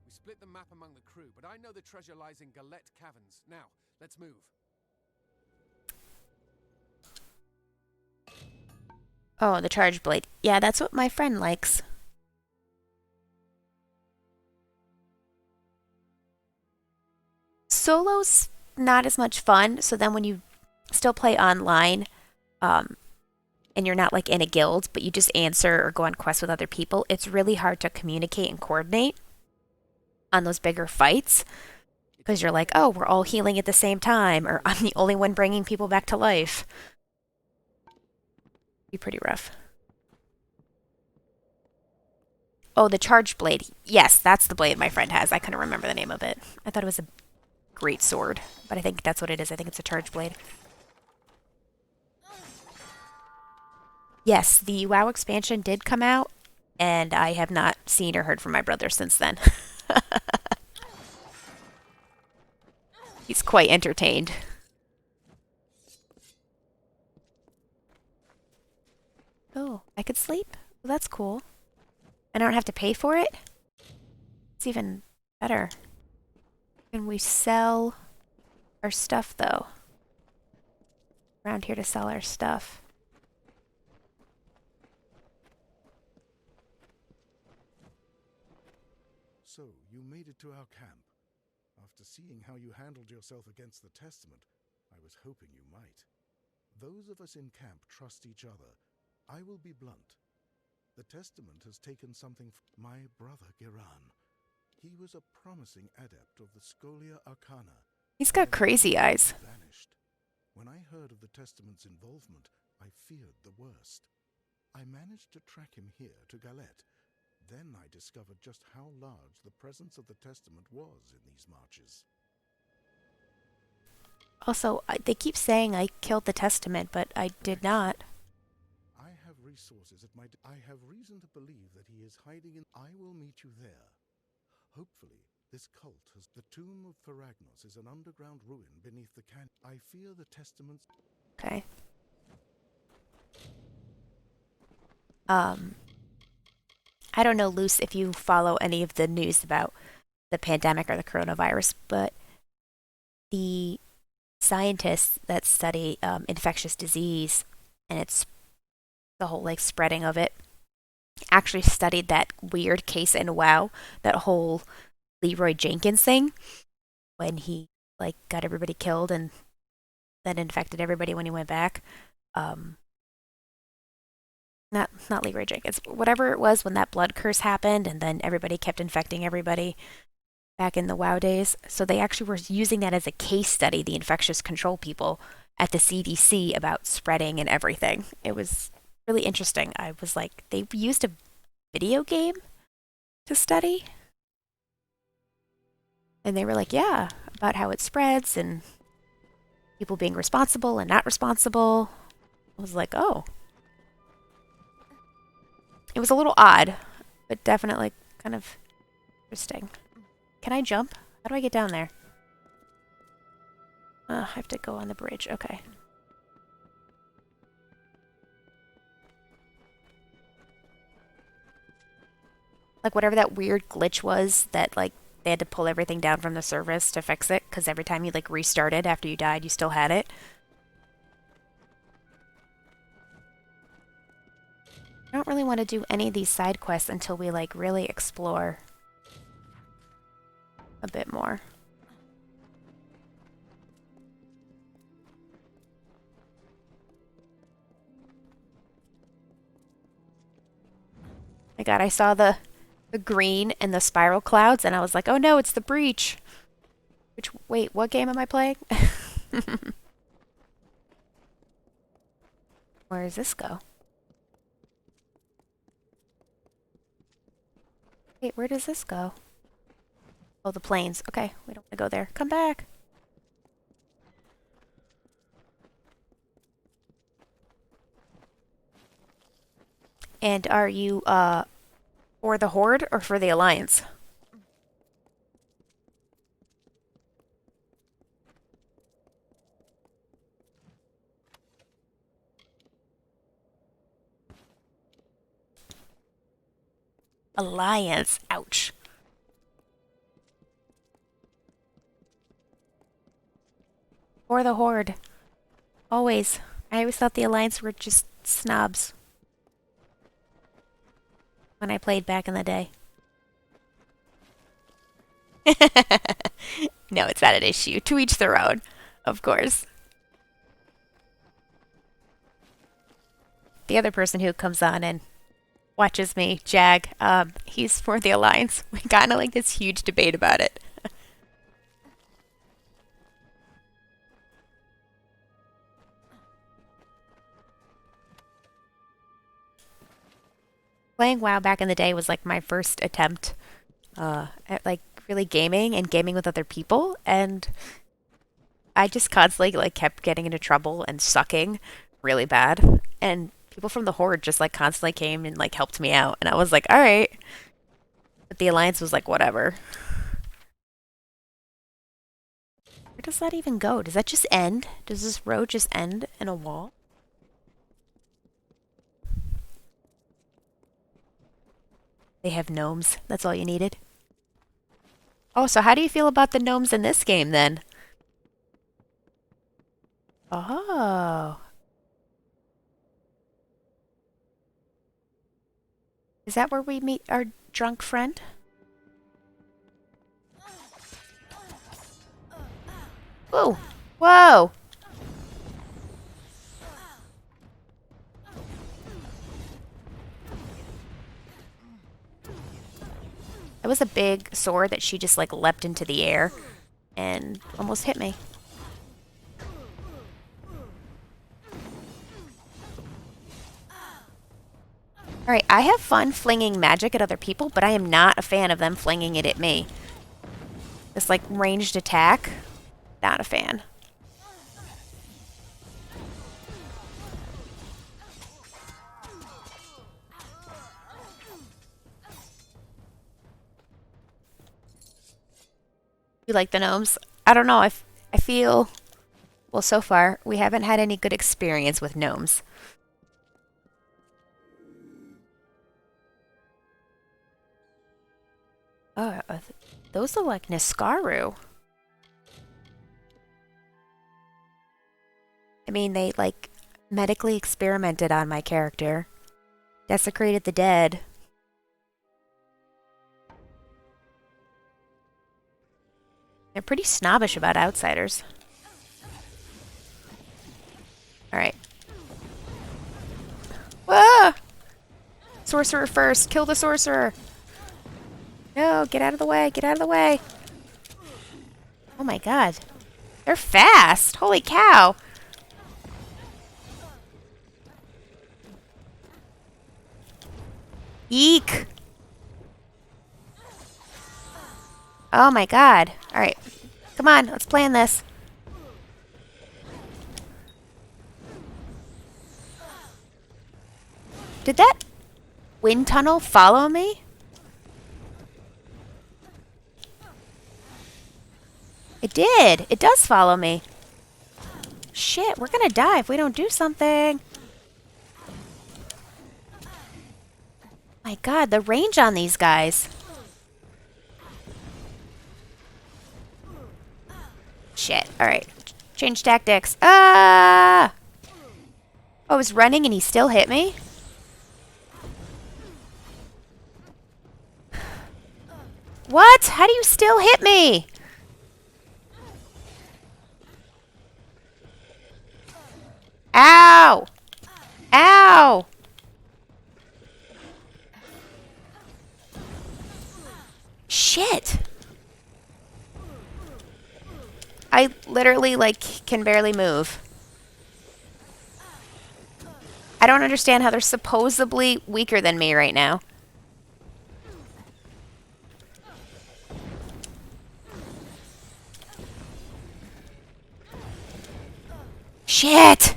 We split the map among the crew, but I know the treasure lies in Galette Caverns. Now, let's move. Oh, the charge blade. Yeah, that's what my friend likes. Solo's not as much fun, so then when you still play online, um, and you're not like in a guild, but you just answer or go on quests with other people, it's really hard to communicate and coordinate on those bigger fights because you're like, oh, we're all healing at the same time, or I'm the only one bringing people back to life. Be pretty rough. Oh, the charged blade. Yes, that's the blade my friend has. I couldn't remember the name of it. I thought it was a great sword, but I think that's what it is. I think it's a charged blade. Yes, the WoW expansion did come out, and I have not seen or heard from my brother since then. He's quite entertained. Oh, I could sleep? Well, that's cool. And I don't have to pay for it? It's even better. Can we sell our stuff, though? Around here to sell our stuff. So, you made it to our camp. After seeing how you handled yourself against the Testament, I was hoping you might. Those of us in camp trust each other. I will be blunt. The Testament has taken something from my brother Giran. He was a promising adept of the Scholia Arcana. He's got crazy eyes. Vanished. When I heard of the Testament's involvement, I feared the worst. I managed to track him here to Galette. Then I discovered just how large the presence of the Testament was in these marches. Also, they keep saying I killed the Testament, but I did not. I have resources at my... I have reason to believe that he is hiding in... I will meet you there. Hopefully, this cult has... The tomb of Feragnos is an underground ruin beneath the canyon. I fear the Testament's... Okay. I don't know, Luce, if you follow any of the news about the pandemic or the coronavirus, but the scientists that study infectious disease and it's the whole like spreading of it actually studied that weird case in WoW, that whole Leroy Jenkins thing when he like got everybody killed and then infected everybody when he went back. Not Leroy Jenkins, whatever it was when that blood curse happened, and then everybody kept infecting everybody back in the WoW days. So they actually were using that as a case study, the infectious control people at the CDC about spreading and everything. It was really interesting. I was like, they used a video game to study, and they were like, yeah, about how it spreads and people being responsible and not responsible. I was like, oh. It was a little odd, but definitely kind of interesting. Can I jump? How do I get down there? I have to go on the bridge. Okay. Like whatever that weird glitch was that like they had to pull everything down from the service to fix it because every time you like restarted after you died, you still had it. I don't really want to do any of these side quests until we like really explore a bit more. My God, I saw the green and the spiral clouds and I was like, oh no, it's the breach. Which, wait, what game am I playing? Where does this go? Wait, where does this go? Oh, the plains. Okay, we don't want to go there. Come back. And are you, for the Horde or for the Alliance? Alliance. Ouch. Or the Horde. Always. I always thought the Alliance were just snobs. When I played back in the day. No, it's not an issue. To each their own, of course. The other person who comes on and watches me jag, he's for the Alliance. We got into like this huge debate about it. Playing WoW back in the day was like my first attempt at like really gaming and gaming with other people, and I just constantly like kept getting into trouble and sucking really bad, and people from the Horde just like constantly came and like helped me out, and I was like, all right. But the Alliance was like, whatever. Where does that even go? Does that just end? Does this road just end in a wall? They have gnomes. That's all you needed. Oh, so how do you feel about the gnomes in this game then? Oh. Is that where we meet our drunk friend? Whoa. Whoa. It was a big sword that she just like leapt into the air and almost hit me. Alright, I have fun flinging magic at other people, but I am not a fan of them flinging it at me. This like ranged attack, not a fan. You like the gnomes? I don't know. I feel, well, so far we haven't had any good experience with gnomes. Oh, those look like Niskaru. I mean, they like medically experimented on my character, desecrated the dead. They're pretty snobbish about outsiders. Alright. Ah! Sorcerer first. Kill the sorcerer. No, get out of the way. Get out of the way. Oh my god. They're fast. Holy cow. Eek. Oh my god. Alright. Come on, let's plan this. Did that wind tunnel follow me? It did. It does follow me. Shit, we're gonna die if we don't do something. My god, the range on these guys. Shit. Alright. Change tactics. Ah! Oh, I was running and he still hit me? What? How do you still hit me? Ow! Ow! Shit! I literally, like, can barely move. I don't understand how they're supposedly weaker than me right now. Shit!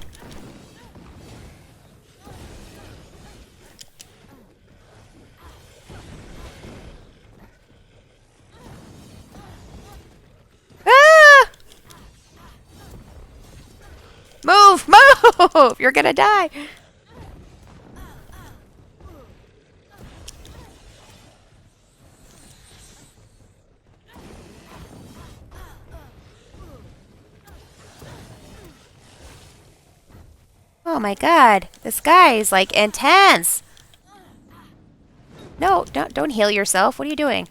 Ah! Move! Move! You're gonna die! Oh my god, this guy is like intense. No, don't heal yourself. What are you doing?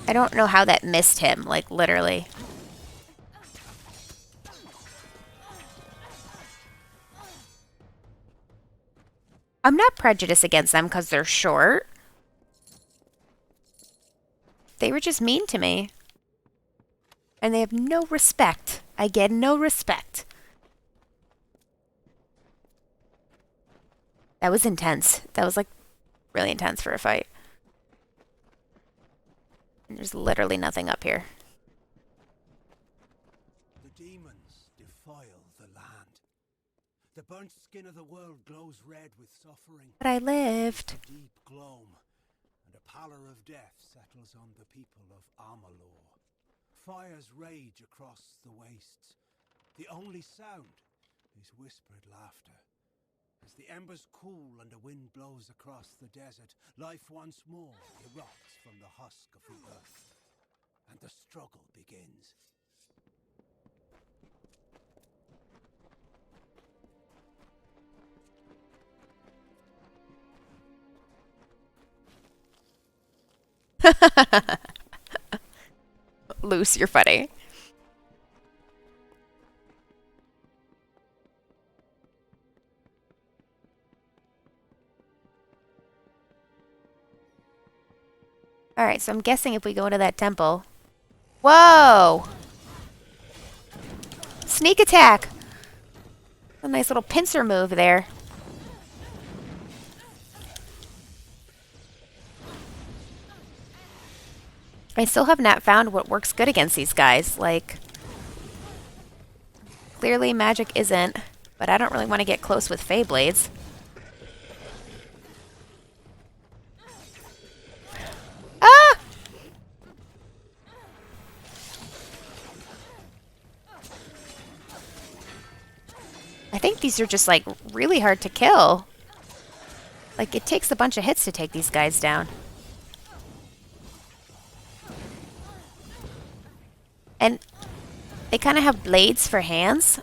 I don't know how that missed him, like literally. I'm not prejudiced against them because they're short. They were just mean to me. And they have no respect. I get no respect. That was intense. That was like really intense for a fight. And there's literally nothing up here. The demons defile the land. The burnt skin of the world glows red with suffering. But I lived. A deep gloam, and a pallor of death settles on the people of Amalur. Fires rage across the wastes. The only sound is whispered laughter. As the embers cool and a wind blows across the desert, life once more erupts from the husk of the earth, and the struggle begins. Luce, you're funny. Alright, so I'm guessing if we go into that temple... Whoa! Sneak attack! A nice little pincer move there. I still have not found what works good against these guys. Like, clearly magic isn't, but I don't really want to get close with Fey Blades. Ah! I think these are just, like, really hard to kill. Like, it takes a bunch of hits to take these guys down. And they kind of have blades for hands.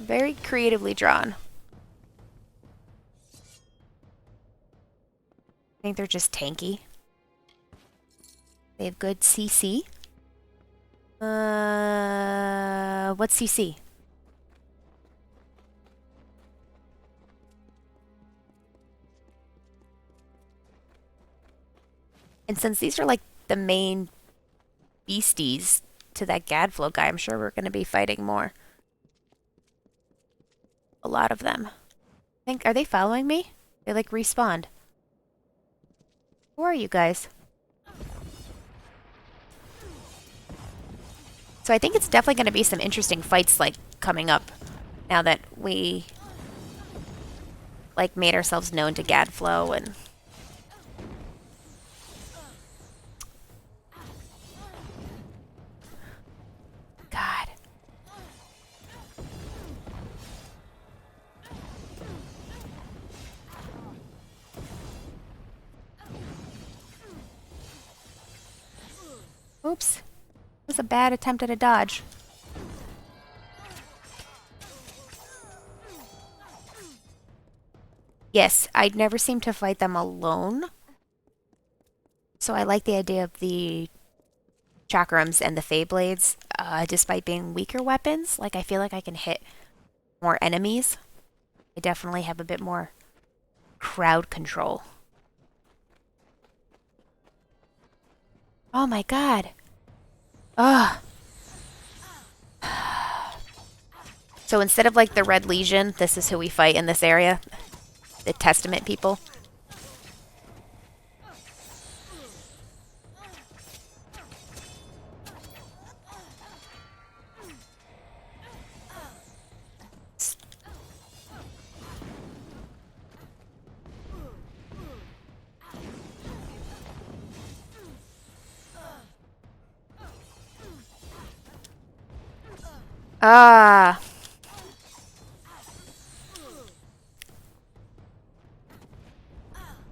Very creatively drawn. I think they're just tanky. They have good CC. What's CC? And since these are like the main beasties to that Gadflow guy, I'm sure we're going to be fighting more. A lot of them. Are they following me? They like respawned. Who are you guys? So I think it's definitely going to be some interesting fights like coming up now that we like made ourselves known to Gadflow and God. Oops. That was a bad attempt at a dodge. Yes, I'd never seem to fight them alone. So I like the idea of the chakrams and the Fey Blades, despite being weaker weapons. Like, I feel like I can hit more enemies. I definitely have a bit more crowd control. Oh my god. Ugh. So instead of like the Red Legion, this is who we fight in this area. The Testament people. Ah.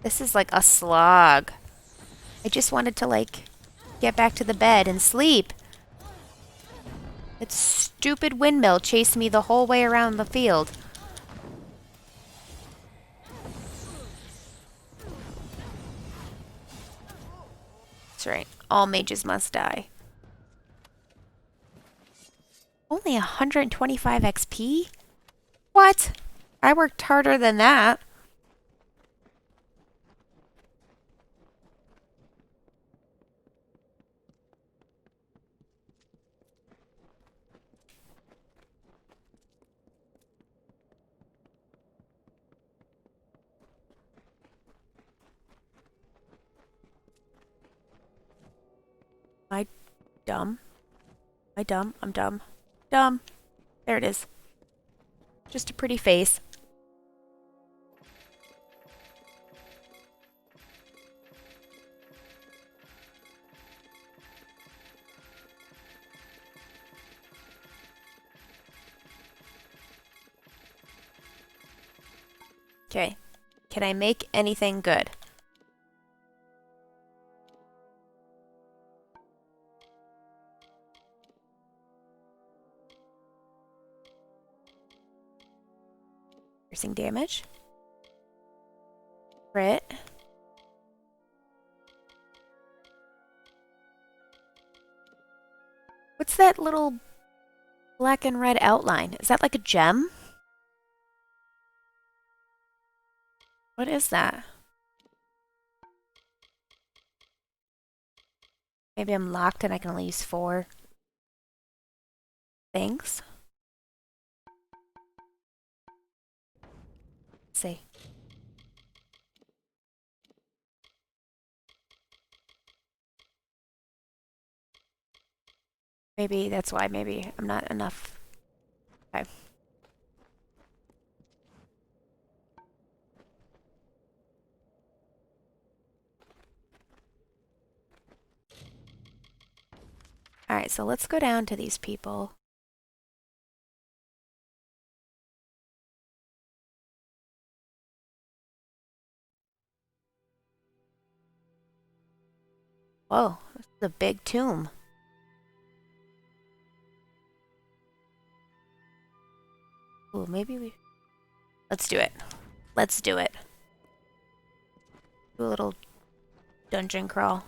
This is like a slog. I just wanted to like get back to the bed and sleep. That stupid windmill chased me the whole way around the field. That's right. All mages must die. Only 125 XP? What? I worked harder than that. Am I dumb? Am I dumb? I'm dumb. Dumb. There it is. Just a pretty face. Okay. Can I make anything good? Piercing damage. Crit. What's that little black and red outline? Is that like a gem? What is that? Maybe I'm locked and I can only use 4 things. Let's see. Maybe that's why. Maybe I'm not enough. Okay. Alright, so let's go down to these people. Whoa, this is a big tomb. Ooh, maybe we... Let's do it. Let's do it. Do a little dungeon crawl.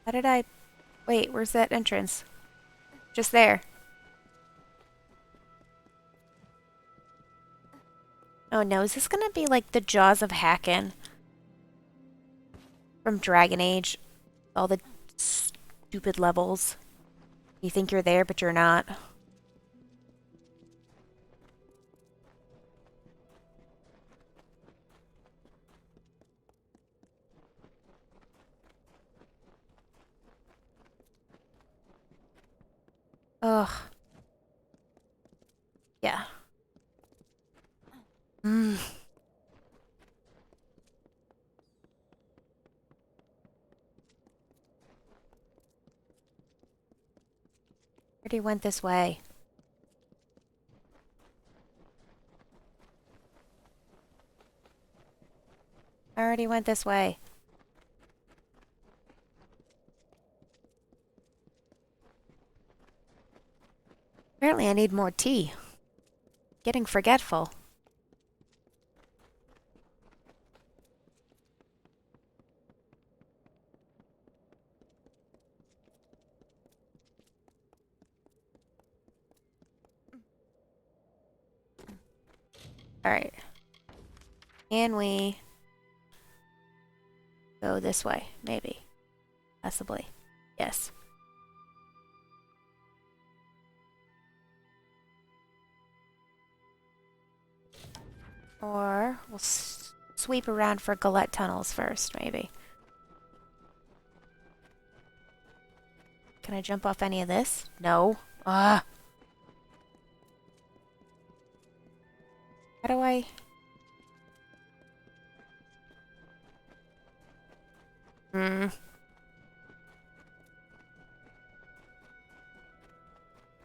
How did I... Wait, where's that entrance? Just there. Oh no, is this gonna be like the Jaws of Hacken from Dragon Age? All the stupid levels. You think you're there, but you're not. Ugh. Yeah. Mm. Already went this way. I already went this way. Apparently I need more tea. Getting forgetful. Alright. Can we go this way? Maybe. Possibly. Yes. Or we'll sweep around for Galette tunnels first, maybe. Can I jump off any of this? No. Ah. How do I... Hmm.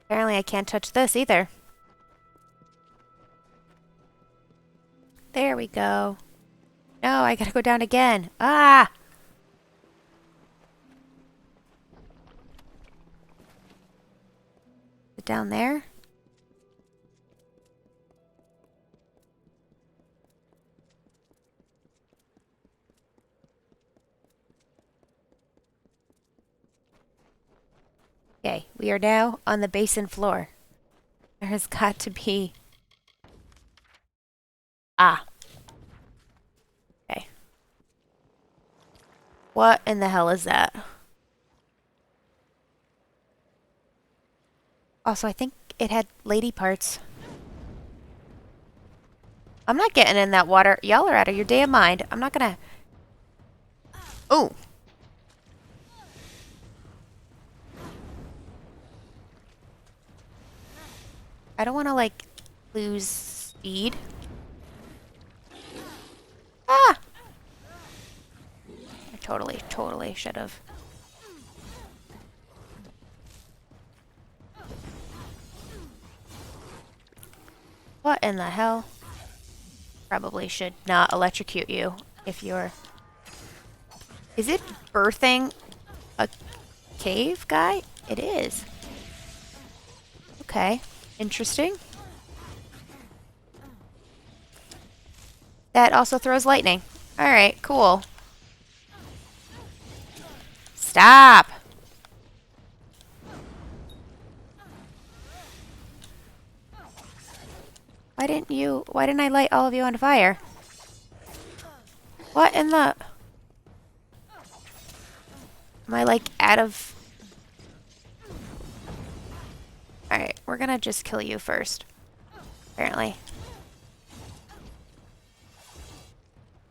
Apparently I can't touch this either. There we go. No, I gotta go down again. Ah! Is it down there? Okay, we are now on the basin floor. There has got to be... Ah. Okay. What in the hell is that? Also, I think it had lady parts. I'm not getting in that water. Y'all are out of your damn mind. I'm not gonna... Oh! I don't want to, like, lose speed. Ah! I totally should have. What in the hell? Probably should not electrocute you if you're... Is it birthing a cave guy? It is. Okay. Interesting. That also throws lightning. Alright, cool. Stop! Why didn't I light all of you on fire? What in the... Am I, like, out of... Alright, we're gonna just kill you first. Apparently.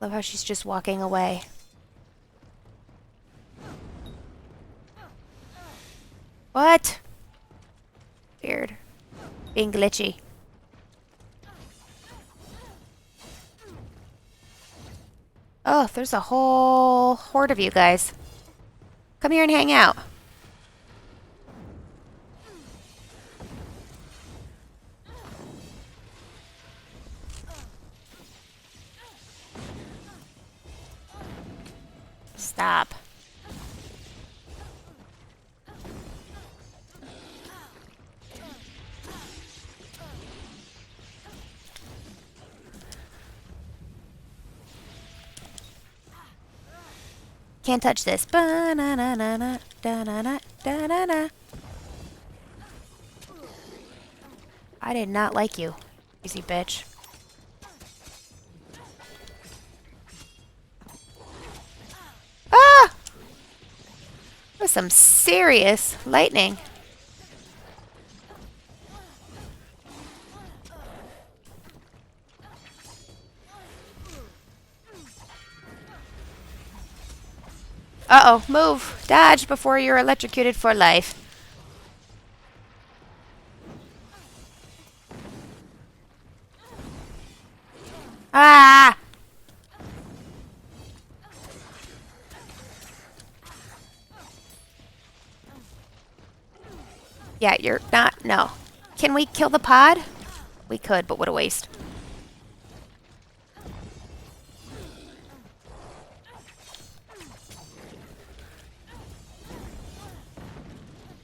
Love how she's just walking away. What? Weird. Being glitchy. Oh, there's a whole horde of you guys. Come here and hang out. Stop. Can't touch this. Ba-na-na-na-na, da-na-na, da-na-na. I did not like you, easy bitch. Ah! That was some serious lightning. Uh-oh, move. Dodge before you're electrocuted for life. Ah! Yeah, you're not... No. Can we kill the pod? We could, but what a waste.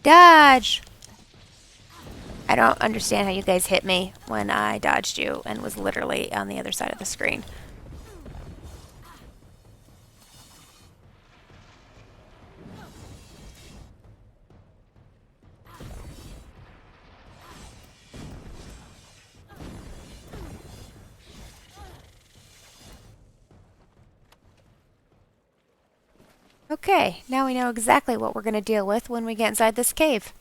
Dodge! I don't understand how you guys hit me when I dodged you and was literally on the other side of the screen. Okay, now we know exactly what we're going to deal with when we get inside this cave.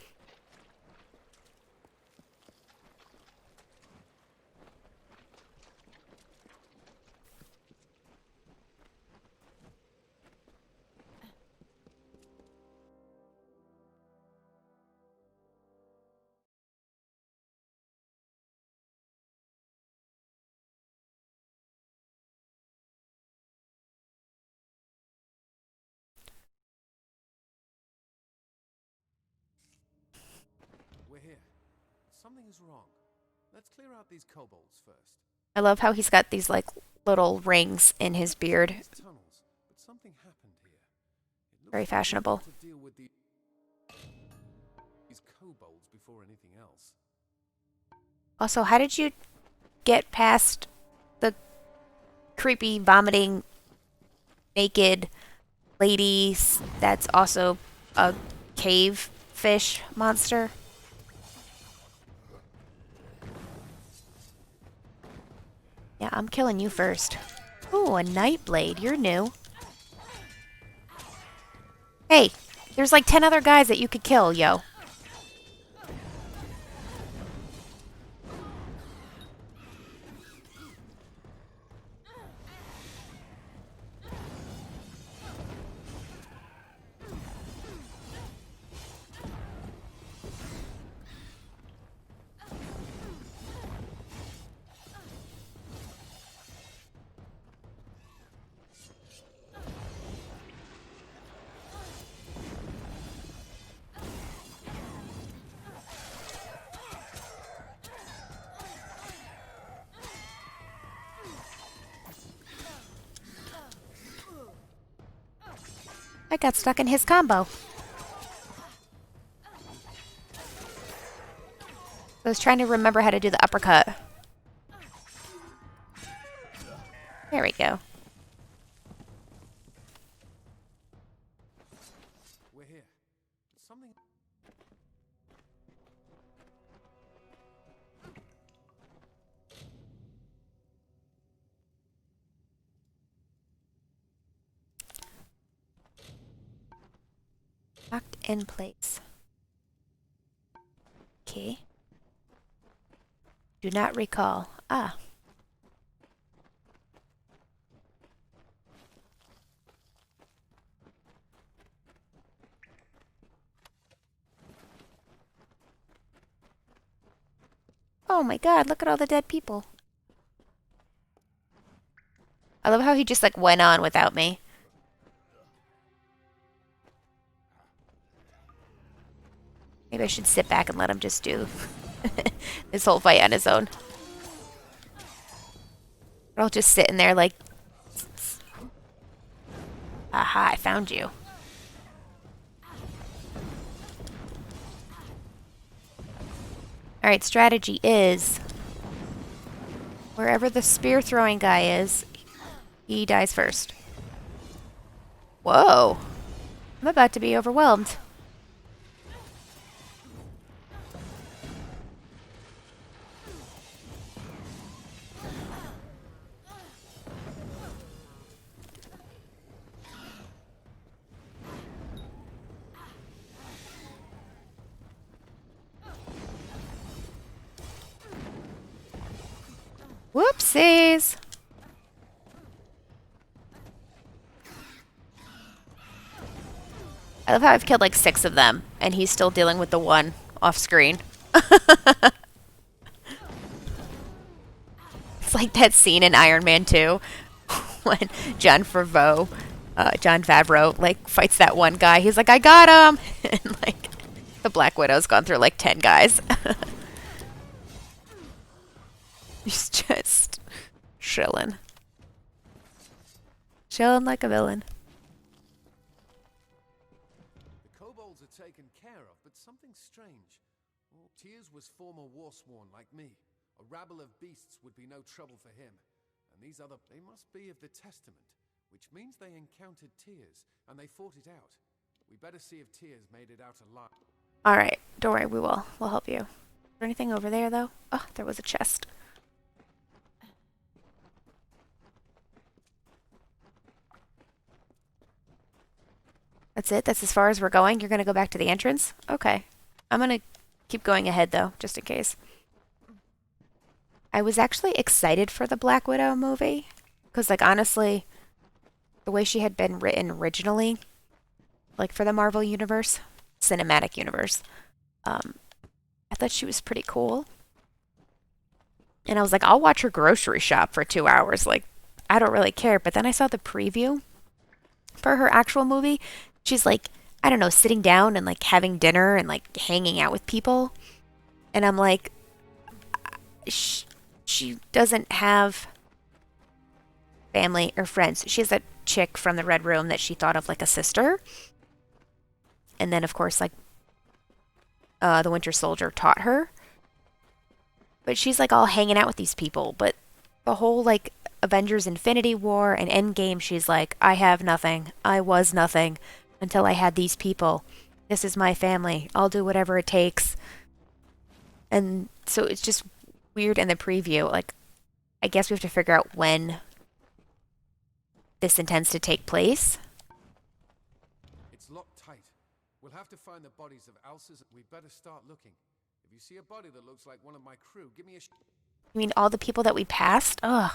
We're here. Something is wrong. Let's clear out these kobolds first. I love how he's got these like little rings in his beard. These tunnels, but something happened here. It Very looks like we fashionable. had to deal with these kobolds before anything else. Also, how did you get past the creepy, vomiting, naked lady that's also a cave fish monster? Yeah, I'm killing you first. Ooh, a Nightblade. You're new. Hey, there's like 10 other guys that you could kill, yo. I got stuck in his combo. I was trying to remember how to do the uppercut. There we go. We're here. Something. Locked in place. Okay. Do not recall. Ah. Oh my god, look at all the dead people. I love how he just like went on without me. Maybe I should sit back and let him just do this whole fight on his own. We're all just sitting there like, aha, I found you. Alright, strategy is wherever the spear throwing guy is, he dies first. Whoa. I'm about to be overwhelmed. Whoopsies! I love how I've killed like 6 of them, and he's still dealing with the one off screen. It's like that scene in Iron Man 2 when John Favreau, like fights that one guy. He's like, I got him! And like, the Black Widow's gone through like 10 guys. He's just chilling. Chilling like a villain. The kobolds are taken care of, but something strange. Well, Tyrs was former warsworn like me. A rabble of beasts would be no trouble for him. And these other, they must be of the Testament, which means they encountered Tyrs, and they fought it out. We better see if Tyrs made it out alive. Alright, don't worry, we will. We'll help you. Is there anything over there, though? Oh, there was a chest. That's it? That's as far as we're going? You're gonna go back to the entrance? Okay. I'm gonna keep going ahead, though, just in case. I was actually excited for the Black Widow movie. Because, like, honestly, the way she had been written originally, like, for the Marvel Universe, Cinematic Universe, I thought she was pretty cool. And I was like, I'll watch her grocery shop for 2 hours. Like, I don't really care. But then I saw the preview for her actual movie. She's like, I don't know, sitting down and like having dinner and like hanging out with people. And I'm like, she doesn't have family or friends. She has that chick from the Red Room that she thought of like a sister. And then, of course, like the Winter Soldier taught her. But she's like all hanging out with these people. But the whole like Avengers Infinity War and Endgame, she's like, I have nothing. I was nothing until I had these people. This is my family. I'll do whatever it takes. And so it's just weird in the preview. Like, I guess we have to figure out when this intends to take place. It's locked tight. We'll have to find the bodies of Alsa's. We'd better start looking. If you see a body that looks like one of my crew, give me a You mean all the people that we passed? Ugh.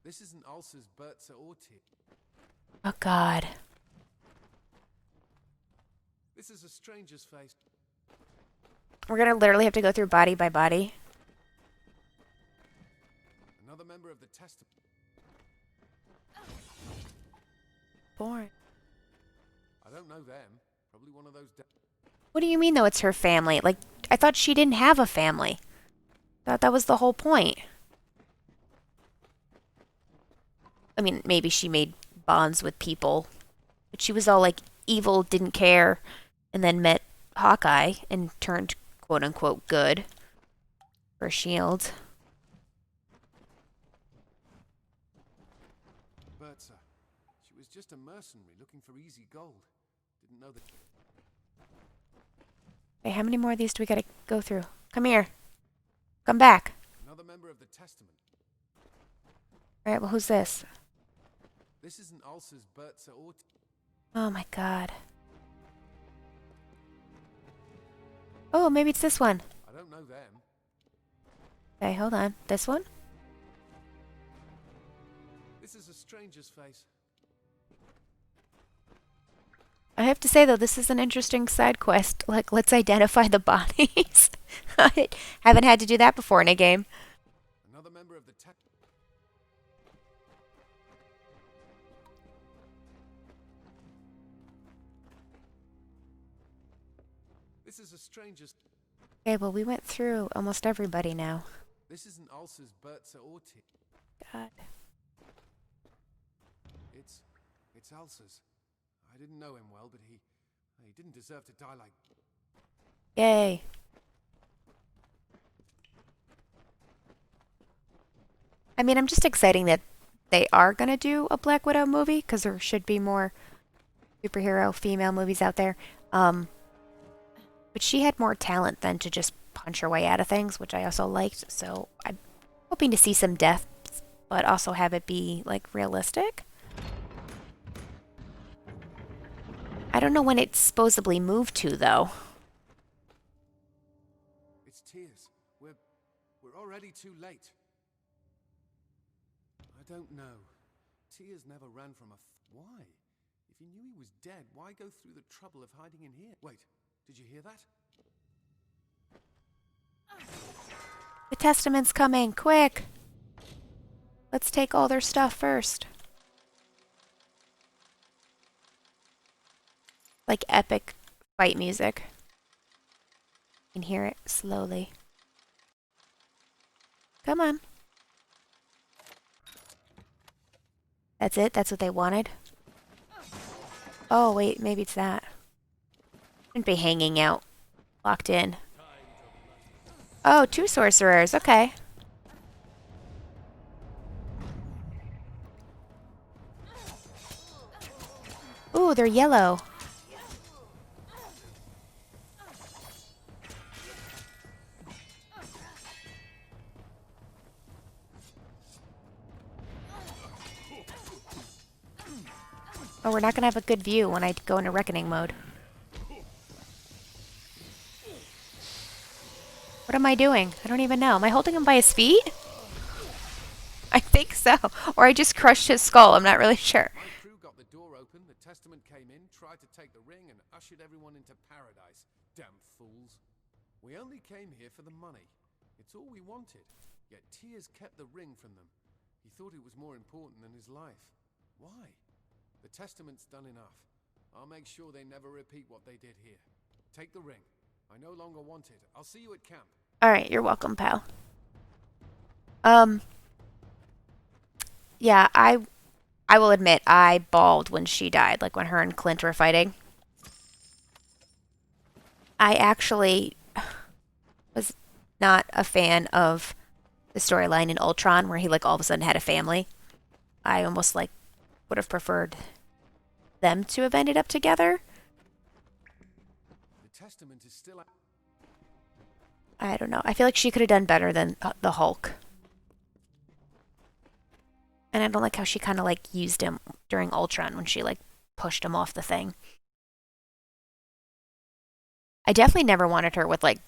This isn't Alsa's Bertza or Tia. Oh, God. This is a stranger's face. We're gonna literally have to go through body by body. Another member of the Testament. Boring. I don't know them. Probably one of those. What do you mean, though, it's her family? Like, I thought she didn't have a family. I thought that was the whole point. I mean, maybe she made bonds with people. But she was all, like, evil, didn't care, and then met Hawkeye and turned, quote-unquote, good for S.H.I.E.L.D. Bertza. She was just a mercenary looking for easy gold. Didn't know that. Hey, how many more of these do we gotta go through? Come here. Come back. Another member of the Testament. Alright, well, who's this? This isn't Alsa's Bertza or. Oh, my God. Oh, maybe it's this one. I don't know them. Okay, hold on. This one? This is a stranger's face. I have to say, though, this is an interesting side quest. Like, let's identify the bodies. I haven't had to do that before in a game. Another member of the This is a stranger's. Okay, well, we went through almost everybody now. This isn't Alsa's Bertza or Tia. God. It's Alsa's. I didn't know him well, but he didn't deserve to die like. Yay. I mean, I'm just excited that they are going to do a Black Widow movie, because there should be more superhero female movies out there. But she had more talent than to just punch her way out of things, which I also liked. So I'm hoping to see some deaths, but also have it be, like, realistic. I don't know when it's supposedly moved to, though. It's Tia's. We're already too late. I don't know. Tia's never ran from a. Why? If you knew he was dead, why go through the trouble of hiding in here? Wait, did you hear that? The Testament's coming, quick! Let's take all their stuff first. Like epic fight music. You can hear it slowly. Come on. That's it? That's what they wanted? Oh, wait, maybe it's that. Shouldn't be hanging out. Locked in. Oh, 2 sorcerers, okay. Ooh, they're yellow. Oh, we're not gonna have a good view when I go into reckoning mode. What am I doing? I don't even know. Am I holding him by his feet? I think so. Or I just crushed his skull. I'm not really sure. My crew got the door open, the Testament came in, tried to take the ring, and ushered everyone into paradise. Damn fools. We only came here for the money. It's all we wanted. Yet Tia's kept the ring from them. He thought it was more important than his life. Why? The Testament's done enough. I'll make sure they never repeat what they did here. Take the ring. I no longer want it. I'll see you at camp. All right, you're welcome, pal. Um, yeah, I will admit I bawled when she died, like when her and Clint were fighting. I actually was not a fan of the storyline in Ultron where he like all of a sudden had a family. I almost like would have preferred them to have ended up together. The testament is still. I don't know. I feel like she could have done better than the Hulk. And I don't like how she kind of like used him during Ultron when she like pushed him off the thing. I definitely never wanted her with like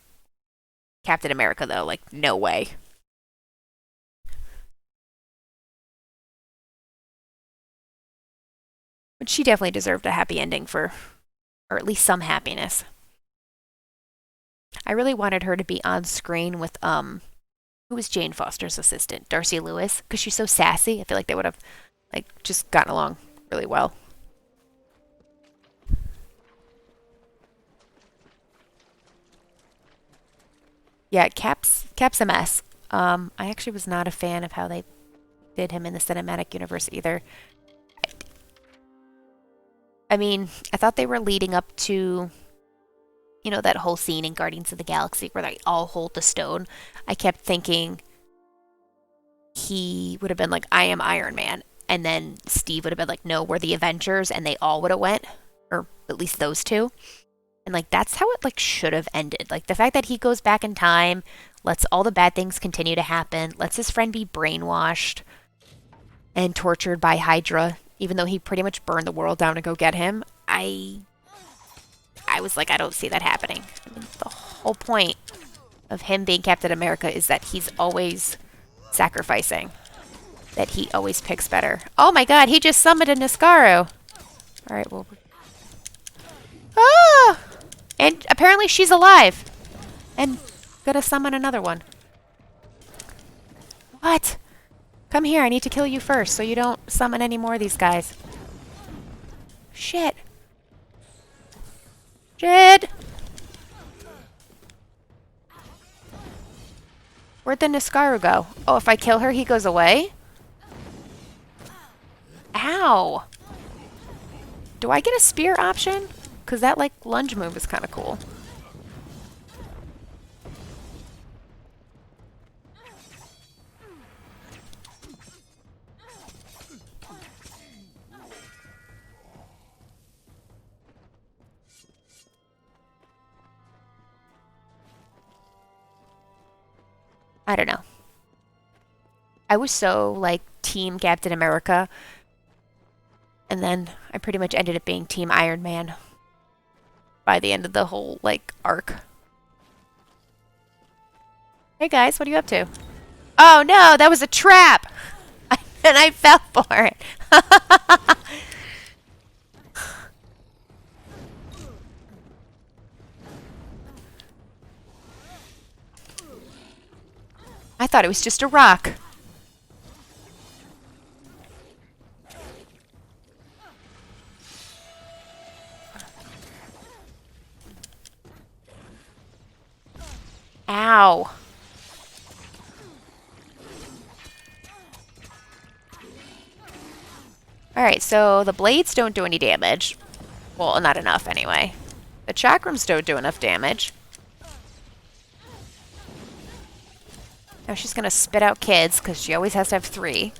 Captain America though. Like no way. But she definitely deserved a happy ending for, or at least some happiness. I really wanted her to be on screen with who was Jane Foster's assistant, Darcy Lewis, because she's so sassy. I feel like they would have like just gotten along really well. Yeah, Cap's a mess. I actually was not a fan of how they did him in the cinematic universe either. I mean, I thought they were leading up to, you know, that whole scene in Guardians of the Galaxy where they all hold the stone. I kept thinking he would have been like, I am Iron Man. And then Steve would have been like, no, we're the Avengers. And they all would have went, or at least those two. And like, that's how it like should have ended. Like the fact that he goes back in time, lets all the bad things continue to happen, lets his friend be brainwashed and tortured by Hydra, even though he pretty much burned the world down to go get him. I was like, I don't see that happening. I mean, the whole point of him being Captain America is that he's always sacrificing. That he always picks better. Oh my god, he just summoned a Niskaro. Alright, well. Ah! And apparently she's alive. And gonna summon another one. What? Come here, I need to kill you first so you don't summon any more of these guys. Shit. Shit! Where'd the Niskaru go? Oh, if I kill her, he goes away? Ow! Do I get a spear option? Because that, like, lunge move is kind of cool. I don't know. I was so, like, Team Captain America. And then I pretty much ended up being Team Iron Man by the end of the whole, like, arc. Hey guys, what are you up to? Oh no, that was a trap! And I fell for it. I thought it was just a rock. Ow. Alright, so the blades don't do any damage. Well, not enough anyway. The chakrams don't do enough damage. Now she's gonna spit out kids, because she always has to have 3.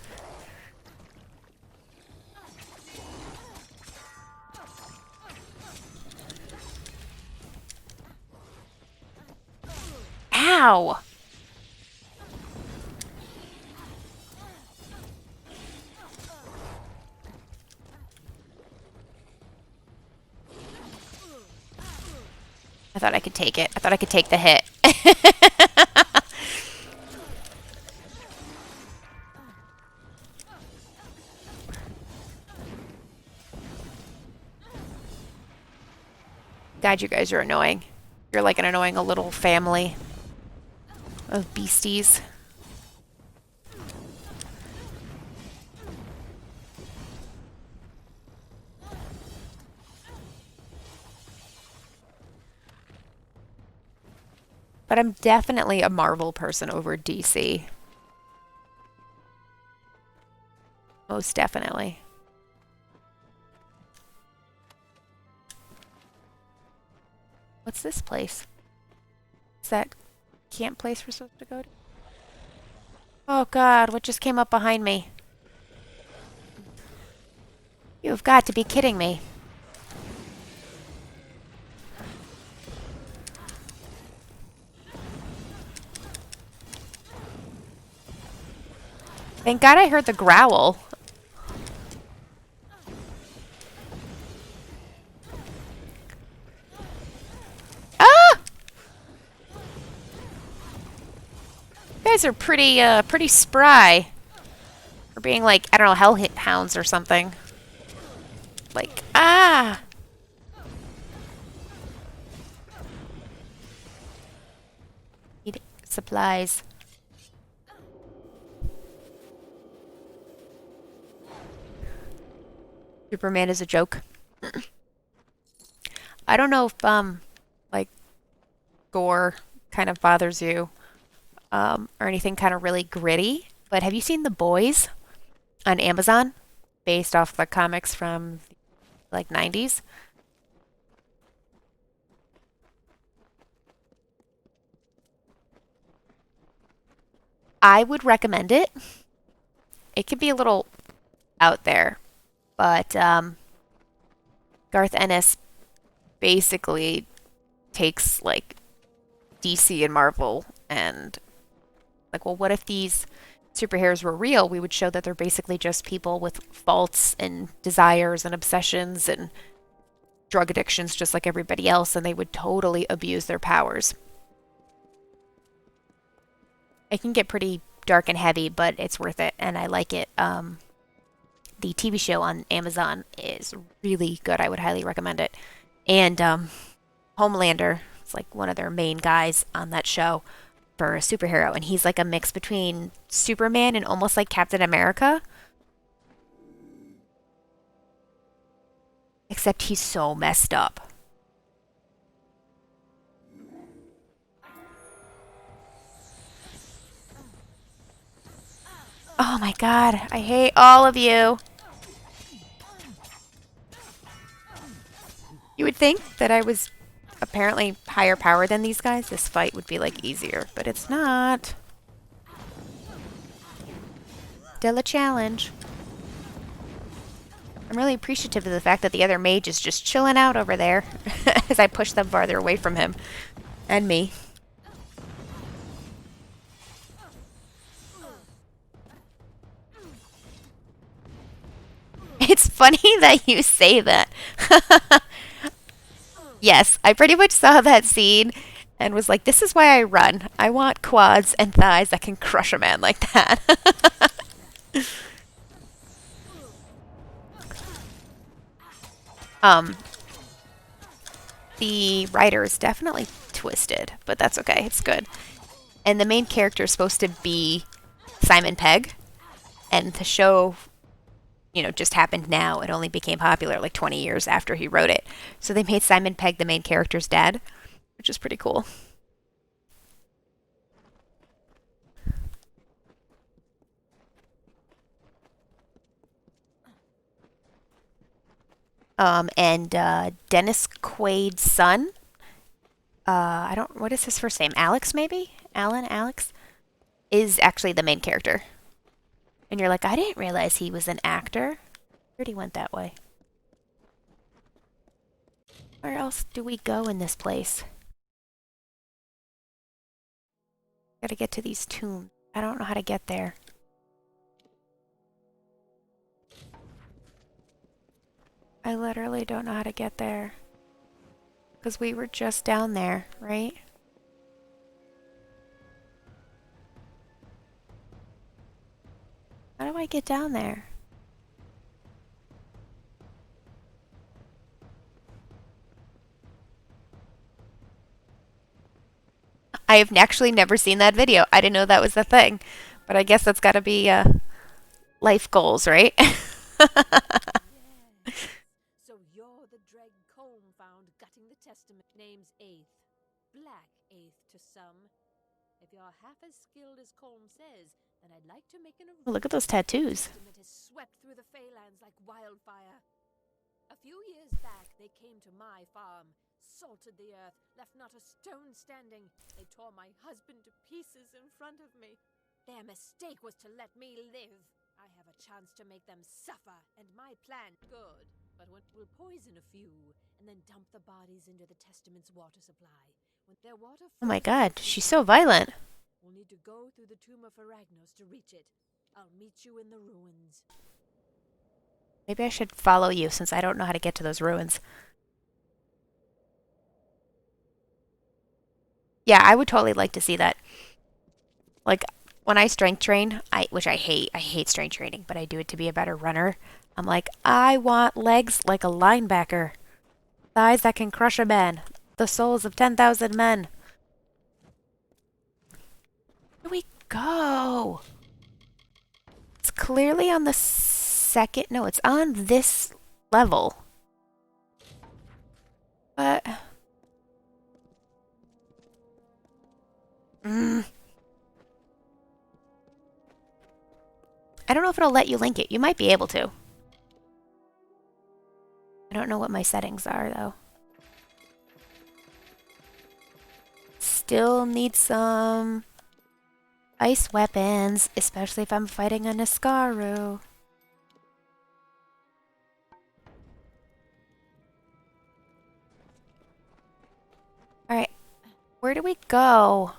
Ow! I thought I could take it. I thought I could take the hit. God, you guys are annoying. You're like an annoying little family of beasties. But I'm definitely a Marvel person over DC. Most definitely. What's this place? Is that camp place we're supposed to go to? Oh god, what just came up behind me? You've got to be kidding me. Thank God I heard the growl. Ah! You guys are pretty spry. For being like, I don't know, hellhounds or something. Like, ah! Need supplies. Superman is a joke. I don't know if, like, gore kind of bothers you, or anything kind of really gritty, but have you seen The Boys on Amazon? Based off the comics from, like, 90s? I would recommend it. It could be a little out there, but, Garth Ennis basically takes, like, DC and Marvel and like, well, what if these superheroes were real? We would show that they're basically just people with faults and desires and obsessions and drug addictions just like everybody else, and they would totally abuse their powers. It can get pretty dark and heavy, but it's worth it, and I like it. The TV show on Amazon is really good. I would highly recommend it. And Homelander is like one of their main guys on that show for a superhero, and he's like a mix between Superman and almost like Captain America. Except he's so messed up. Oh my god, I hate all of you. You would think that I was apparently higher power than these guys. This fight would be like easier, but it's not. Still a challenge. I'm really appreciative of the fact that the other mage is just chilling out over there as I push them farther away from him and me. It's funny that you say that. Yes, I pretty much saw that scene and was like, this is why I run. I want quads and thighs that can crush a man like that. um, the writer is definitely twisted, but that's okay. It's good. And the main character is supposed to be Simon Pegg, and the show, just happened now. It only became popular like 20 years after he wrote it. So they made Simon Pegg the main character's dad, which is pretty cool. And Dennis Quaid's son, what is his first name? Alex, maybe? Alan, Alex? Is actually the main character. And you're like, I didn't realize he was an actor. I heard he went that way. Where else do we go in this place? Gotta get to these tombs. I don't know how to get there. I literally don't know how to get there. Because we were just down there, right? How do I get down there? I have actually never seen that video. I didn't know that was the thing. But I guess that's gotta be life goals, right? So you're the dread comb found gutting the testament. Name's Eighth. black eighth to some. If you're half as skilled as Colm says, then I'd like to make an Oh, look at those tattoos. Testament has swept through the Feylands like wildfire. A few years back, they came to my farm, salted the earth, left not a stone standing. They tore my husband to pieces in front of me. Their mistake was to let me live. I have a chance to make them suffer, and my plan good. But we'll poison a few, and then dump the bodies into the Testament's water supply. When their water Oh my flows god, she's so violent. we'll need to go through the tomb of Aragnos to reach it. I'll meet you in the ruins. Maybe I should follow you since I don't know how to get to those ruins. Yeah, I would totally like to see that. Like, when I strength train, which I hate strength training, but I do it to be a better runner. I'm like, I want legs like a linebacker. Thighs that can crush a man. The souls of 10,000 men. Where do we go? It's clearly on the second... No, it's on this level. But... I don't know if it'll let you link it. You might be able to. I don't know what my settings are, though. Still need some ice weapons, especially if I'm fighting a Niskaru. Alright, where do we go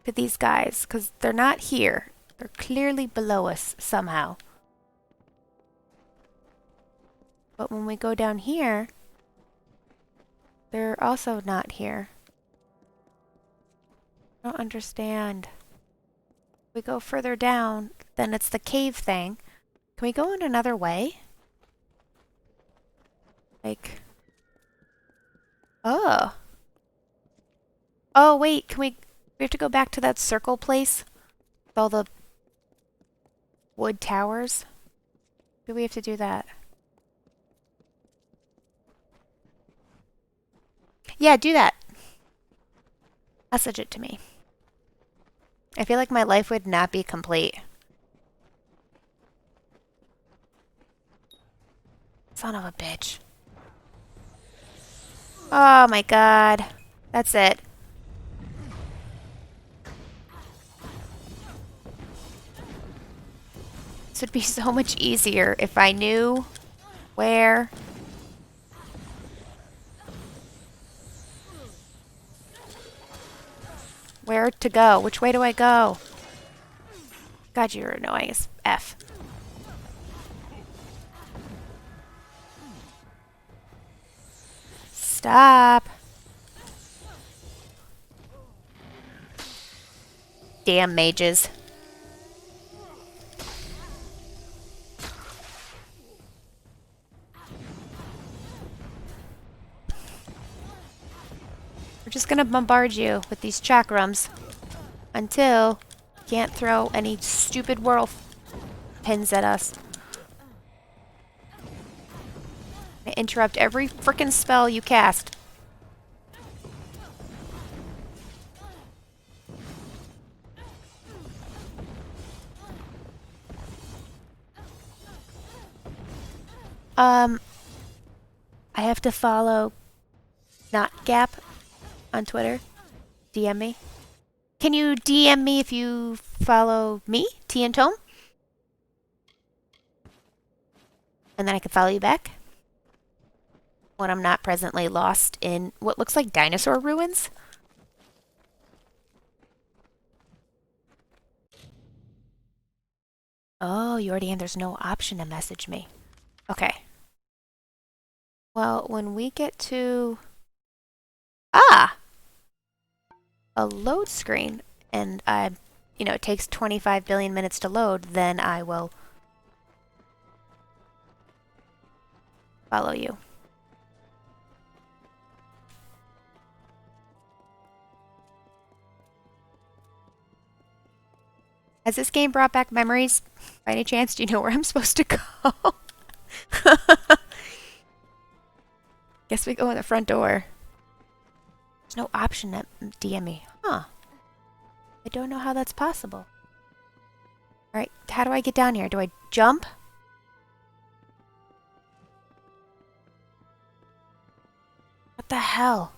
to these guys? Because they're not here. They're clearly below us somehow. But when we go down here, they're also not here. I don't understand. If we go further down, then it's the cave thing. Can we go in another way? Like... Oh. Oh, wait, can we have to go back to that circle place? With all the wood towers? Do we have to do that? Yeah, do that. Message it to me. I feel like my life would not be complete. Son of a bitch. Oh my god. That's it. This would be so much easier if I knew where... Where to go? Which way do I go? God, you're annoying as F. Stop. Damn mages. We're just gonna bombard you with these chakrams until you can't throw any stupid whirl pins at us. I interrupt every frickin' spell you cast. I have to follow Not Gap on Twitter. DM me. Can you DM me if you follow me, T and Tome? And then I can follow you back when I'm not presently lost in what looks like dinosaur ruins. Oh, you already there's no option to message me. Okay. Well, when we get to... Ah! A load screen, and it takes 25 billion minutes to load, then I will follow you. Has this game brought back memories? By any chance, do you know where I'm supposed to go? Guess we go in the front door. There's no option to DM me. Huh. I don't know how that's possible. Alright, how do I get down here? Do I jump? What the hell?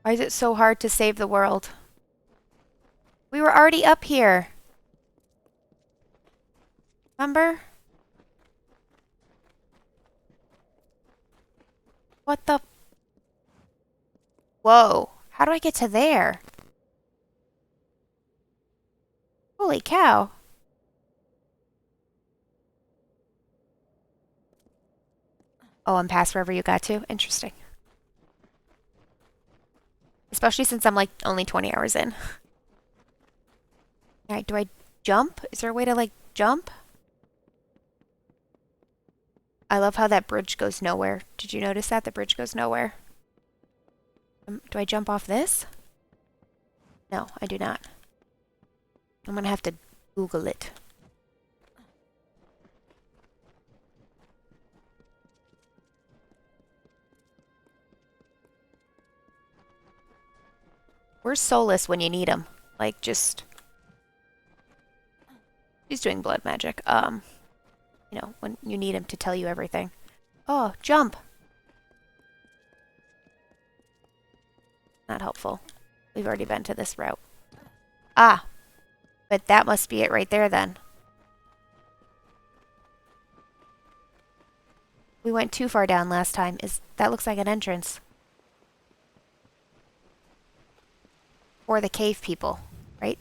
Why is it so hard to save the world? We were already up here. Remember? What the? Whoa. How do I get to there? Holy cow. Oh, I'm past wherever you got to? Interesting. Especially since I'm like only 20 hours in. Alright, do I jump? Is there a way to like jump? I love how that bridge goes nowhere. Did you notice that? The bridge goes nowhere. Do I jump off this? No, I do not. I'm gonna have to Google it. Where's Solus when you need him? Like, just... He's doing blood magic. You know, when you need him to tell you everything. Oh, jump! Not helpful. We've already been to this route. Ah! But that must be it right there, then. We went too far down last time. That looks like an entrance. Or the cave people, right?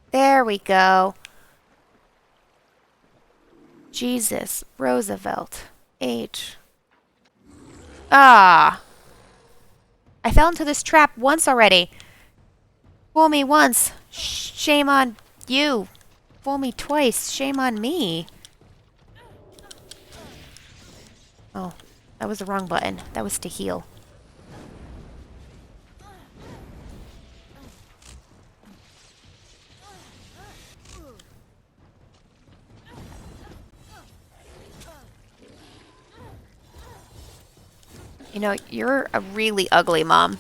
There we go. Jesus. Roosevelt. H. Ah! I fell into this trap once already. Fool me once. Shame on you. Fool me twice. Shame on me. Oh, that was the wrong button. That was to heal. You know, you're a really ugly mom.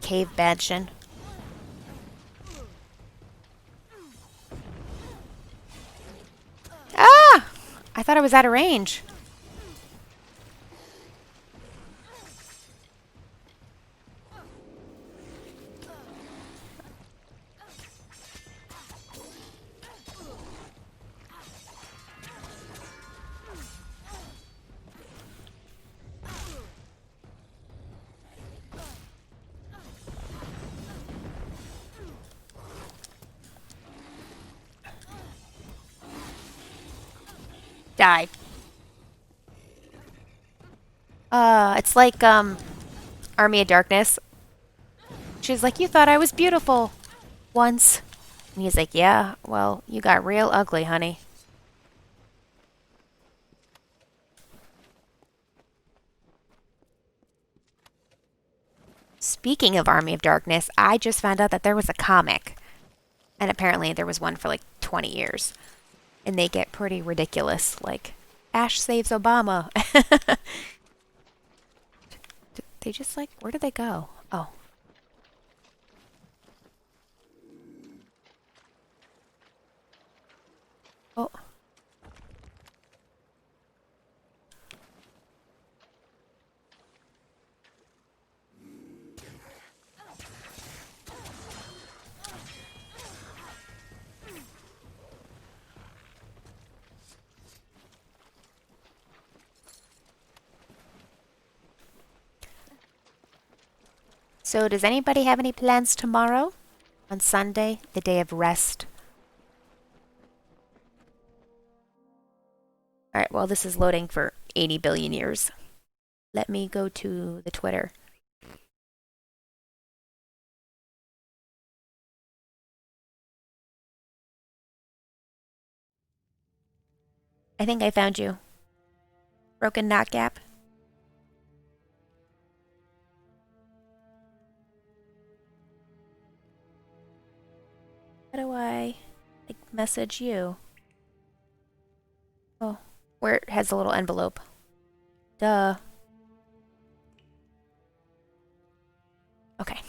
Cave mansion. Ah! I thought I was out of range. Die. It's like, Army of Darkness. She's like, you thought I was beautiful once. And he's like, yeah, well, you got real ugly, honey. Speaking of Army of Darkness, I just found out that there was a comic. And apparently there was one for like 20 years. And they get pretty ridiculous. Like, Ash saves Obama. They just like, where did they go? Oh. Oh. So does anybody have any plans tomorrow? On Sunday, the day of rest? Alright, well this is loading for 80 billion years. Let me go to the Twitter. I think I found you. Broken Knot Gap. How do I... message you? Oh, where it has a little envelope. Duh. Okay.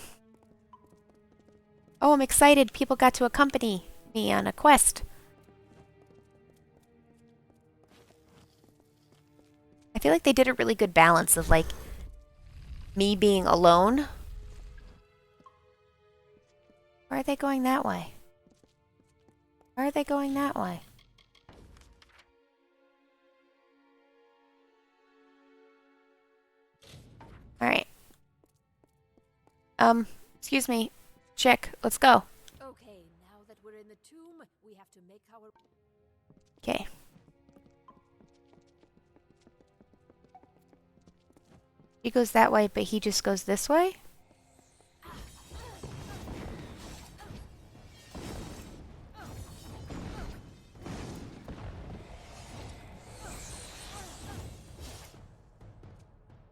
Oh, I'm excited. People got to accompany me on a quest. I feel like they did a really good balance of like me being alone. Why are they going that way? Why are they going that way? Alright. Excuse me. Chick, let's go. Okay, now that we're in the tomb, we have to make our... Okay. He goes that way, but he just goes this way?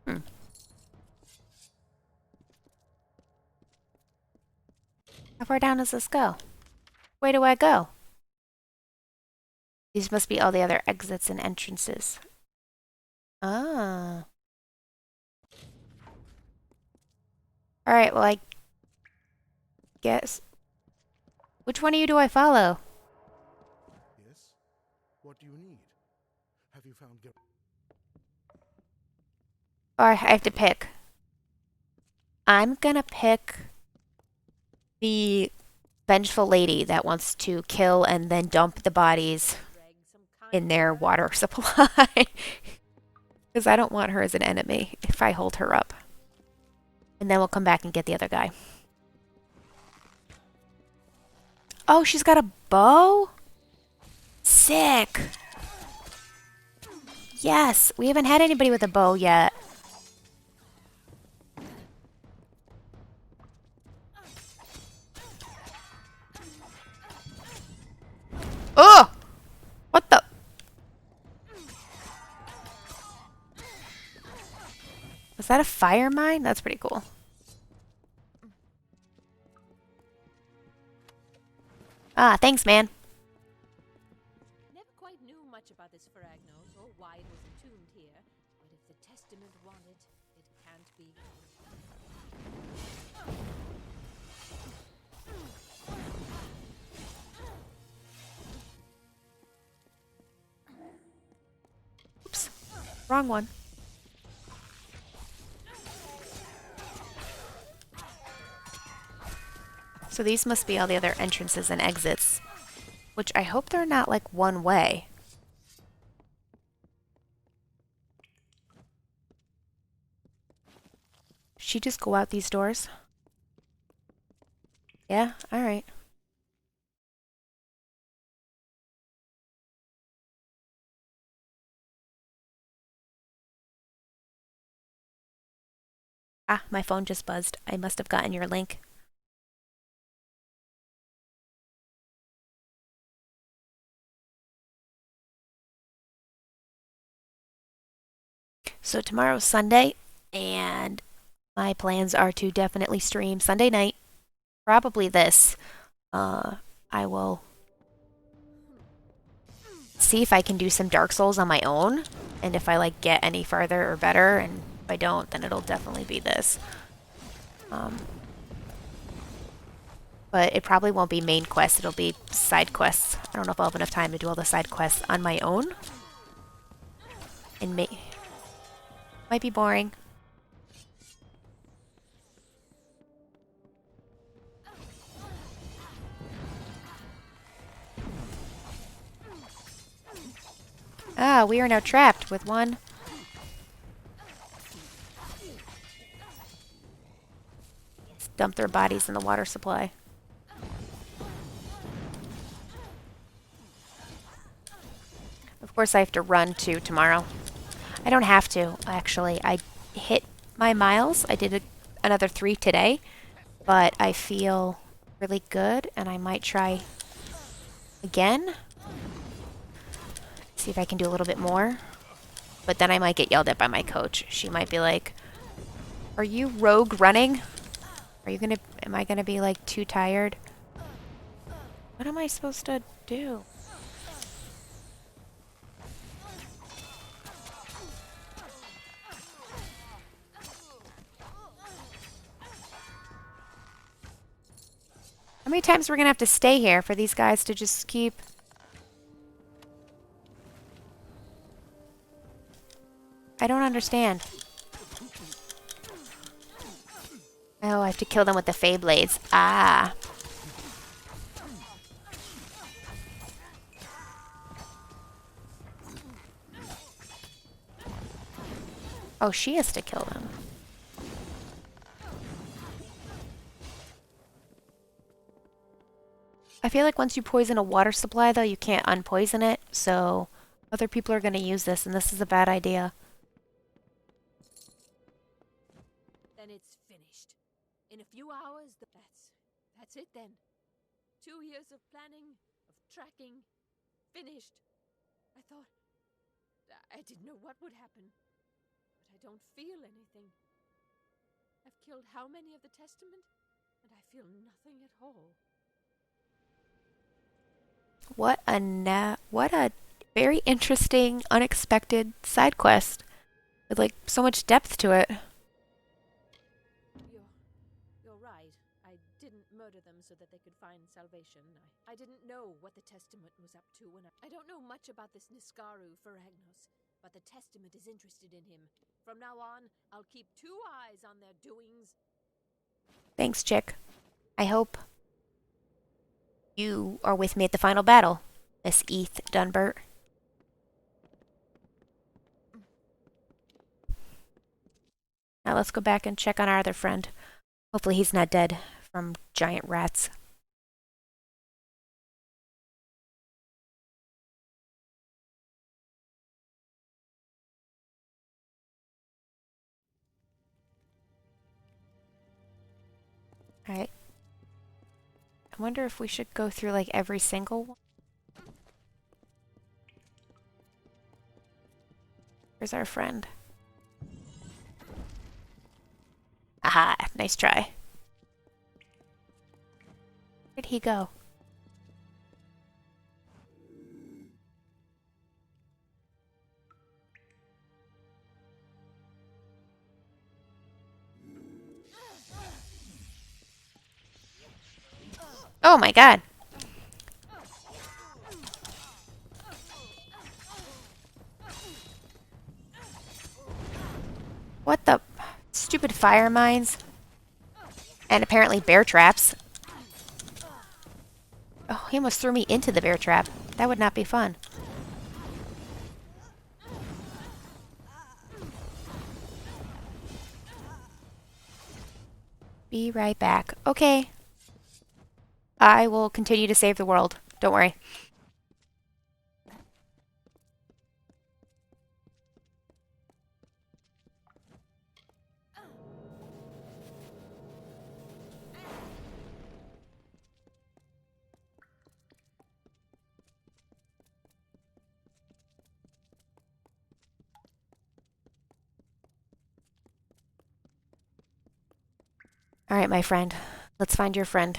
Hmm. How far down does this go? Where do I go? These must be all the other exits and entrances. Ah. Alright, well, I guess. Which one of you do I follow? Yes? What do you need? Have you found Or I have to pick. I'm gonna pick the vengeful lady that wants to kill and then dump the bodies in their water supply. Because I don't want her as an enemy if I hold her up. And then we'll come back and get the other guy. Oh, she's got a bow? Sick. Yes, we haven't had anybody with a bow yet. Oh! What the? Was that a fire mine? That's pretty cool. Ah, thanks, man. Never quite knew much about this Feragnos or why it was entombed here, but if the testament wanted, it can't be. Oops. Wrong one. So these must be all the other entrances and exits. Which I hope they're not like one way. She just go out these doors? Yeah? Alright. Ah, my phone just buzzed. I must have gotten your link. So tomorrow's Sunday, and my plans are to definitely stream Sunday night. Probably this. I will see if I can do some Dark Souls on my own, and if I like get any farther or better, and if I don't, then it'll definitely be this. But it probably won't be main quests, it'll be side quests. I don't know if I'll have enough time to do all the side quests on my own. And might be boring. Ah, we are now trapped with one. Let's dump their bodies in the water supply. Of course, I have to run too tomorrow. I don't have to, actually. I hit my miles. I did another 3 today, but I feel really good, and I might try again. See if I can do a little bit more. But then I might get yelled at by my coach. She might be like, "Are you rogue running? Am I gonna be like too tired? What am I supposed to do? How many times we're gonna have to stay here for these guys to just keep... I don't understand. Oh, I have to kill them with the Fey Blades. Ah. Oh, she has to kill them. I feel like once you poison a water supply, though, you can't unpoison it, so other people are going to use this, and this is a bad idea. Then it's finished. In a few hours, that's it then. 2 years of planning, of tracking, finished. I thought... I didn't know what would happen. But I don't feel anything. I've killed how many of the Testament? And I feel nothing at all. What a very interesting, unexpected side quest with like so much depth to it. You're right. I didn't murder them so that they could find salvation. I didn't know what the Testament was up to, and I don't know much about this Niskaru Feragnos, but the Testament is interested in him. From now on, I'll keep 2 eyes on their doings. Thanks, chick. I hope you are with me at the final battle, Miss Eth Dunbert. Now let's go back and check on our other friend. Hopefully he's not dead from giant rats. Alright. I wonder if we should go through like every single one. Where's our friend? Aha, nice try. Where'd he go? Oh my god. What the... Stupid fire mines. And apparently bear traps. Oh, he almost threw me into the bear trap. That would not be fun. Be right back. Okay. I will continue to save the world. Don't worry. All right, my friend. Let's find your friend.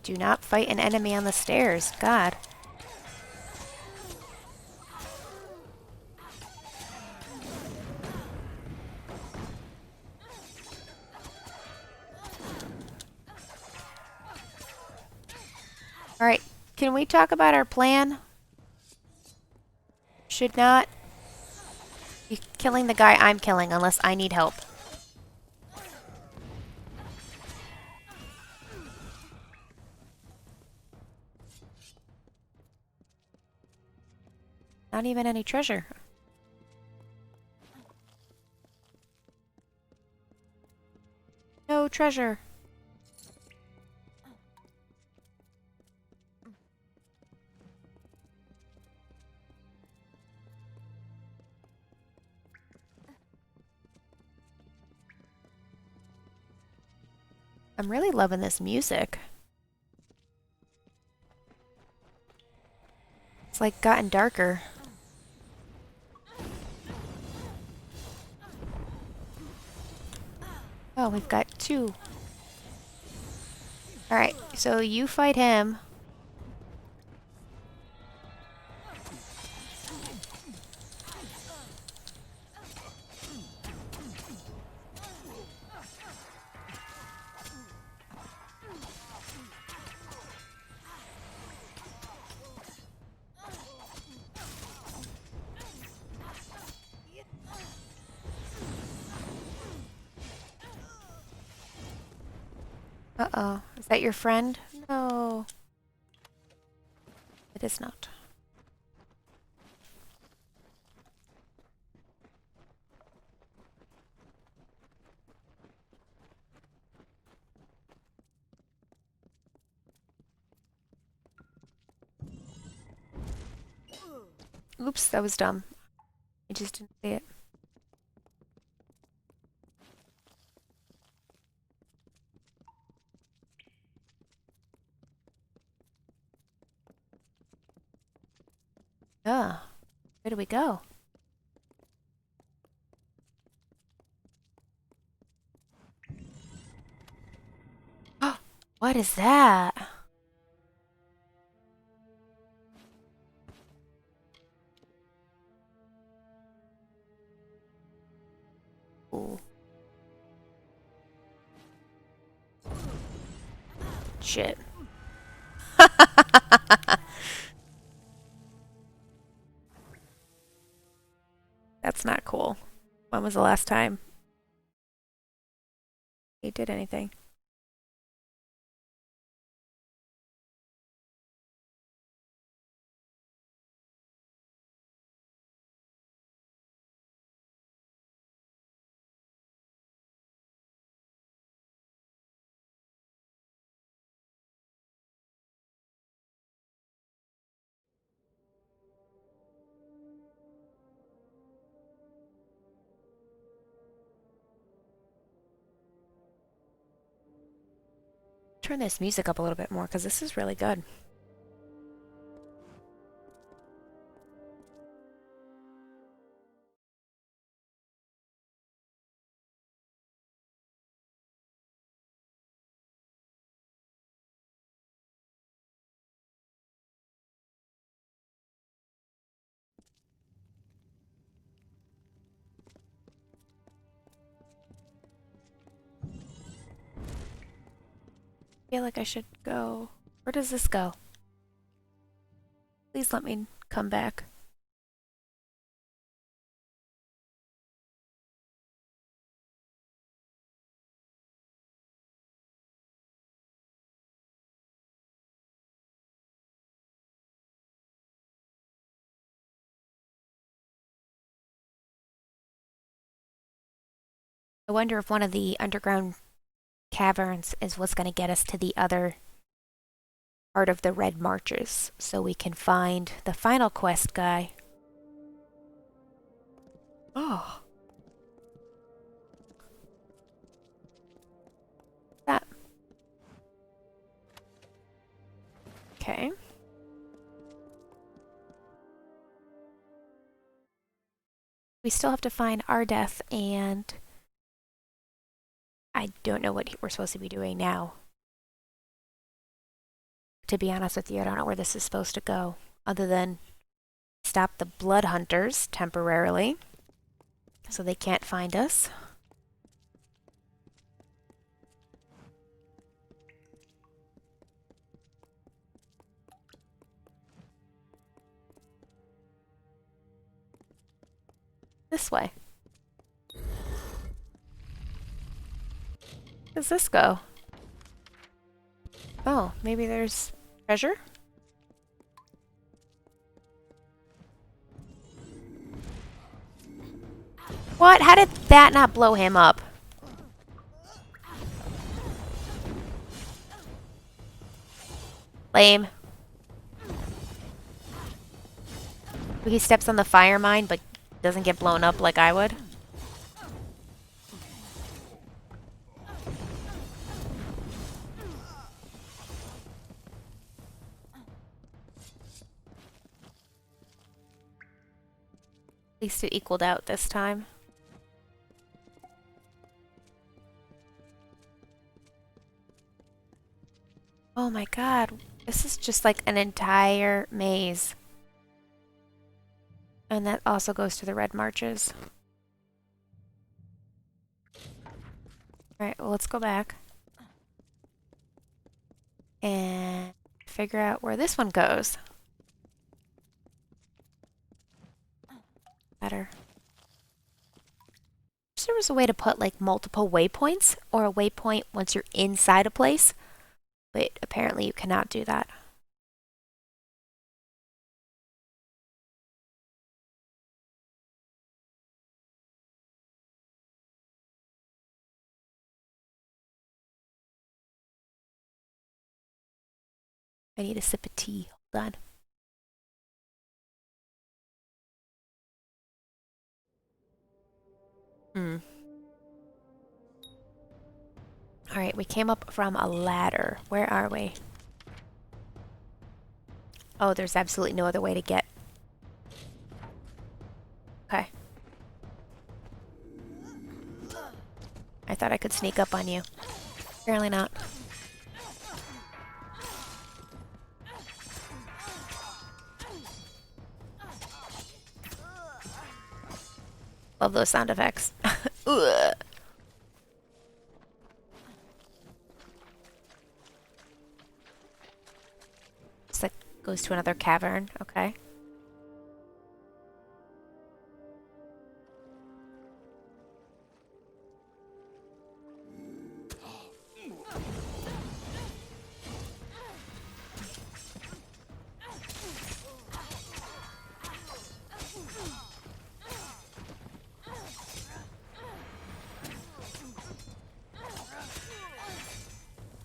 Do not fight an enemy on the stairs. God. Alright, can we talk about our plan? Should not be killing the guy I'm killing unless I need help. Not even any treasure. No treasure. I'm really loving this music. It's like gotten darker. Oh, we've got two. Alright, so you fight him. Uh-oh. Is that your friend? No. It is not. Oops, that was dumb. I just didn't see it. Ah, where do we go? Oh, what is that? Ooh. Shit. That's not cool. When was the last time he did anything? Turn this music up a little bit more because this is really good. I feel like I should go. Where does this go? Please let me come back. I wonder if one of the underground caverns is what's going to get us to the other part of the Red Marches, so we can find the final quest guy. Oh. That. Okay. We still have to find Ardeth, and I don't know what we're supposed to be doing now. To be honest with you, I don't know where this is supposed to go, other than stop the blood hunters temporarily, so they can't find us. This way. Where does this go? Oh, maybe there's treasure? What? How did that not blow him up? Lame. He steps on the fire mine, but doesn't get blown up like I would. At least it equaled out this time. Oh my god, this is just like an entire maze. And that also goes to the red marches. Alright, well, let's go back. And figure out where this one goes. Better. Wish there was a way to put like multiple waypoints or a waypoint once you're inside a place, but apparently you cannot do that. I need a sip of tea. Hold on. Alright, we came up from a ladder. Where are we? Oh, there's absolutely no other way to get. Okay. I thought I could sneak up on you. Apparently not. Love those sound effects. Ugh. It's like goes to another cavern. Okay.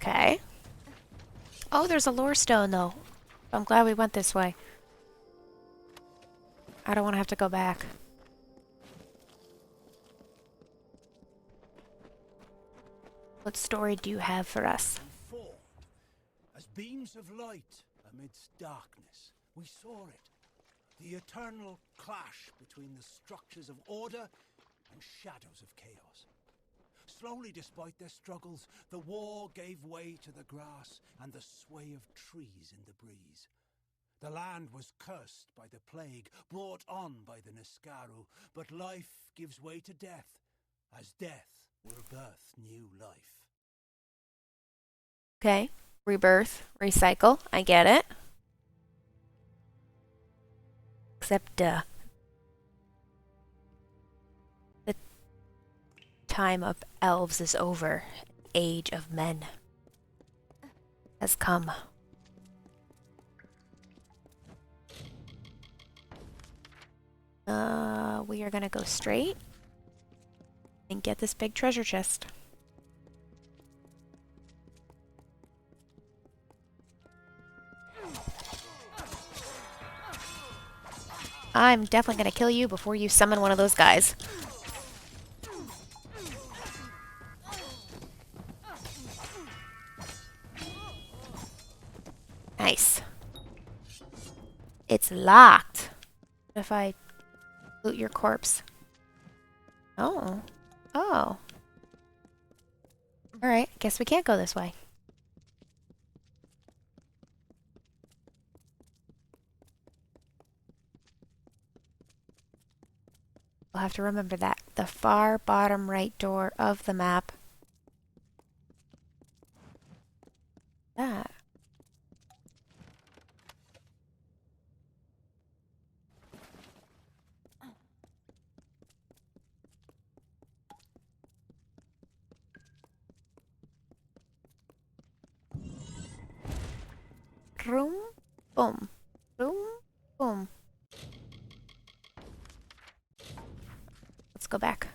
Okay. Oh, there's a lore stone though. I'm glad we went this way. I don't want to have to go back. What story do you have for us? Formed as beams of light amidst darkness. We saw it. The eternal clash between the structures of order and shadows of chaos. Slowly, despite their struggles, the war gave way to the grass and the sway of trees in the breeze. The land was cursed by the plague brought on by the Niskaru, but life gives way to death, as death will birth new life. Okay. Rebirth, recycle. I get it. Except, the time of elves is over. Age of men has come. We are gonna go straight and get this big treasure chest. I'm definitely gonna kill you before you summon one of those guys. Nice. It's locked. What if I loot your corpse? Oh. Oh. Alright, guess we can't go this way. We'll have to remember that. The far bottom right door of the map. That. Boom, boom, boom, boom. Let's go back.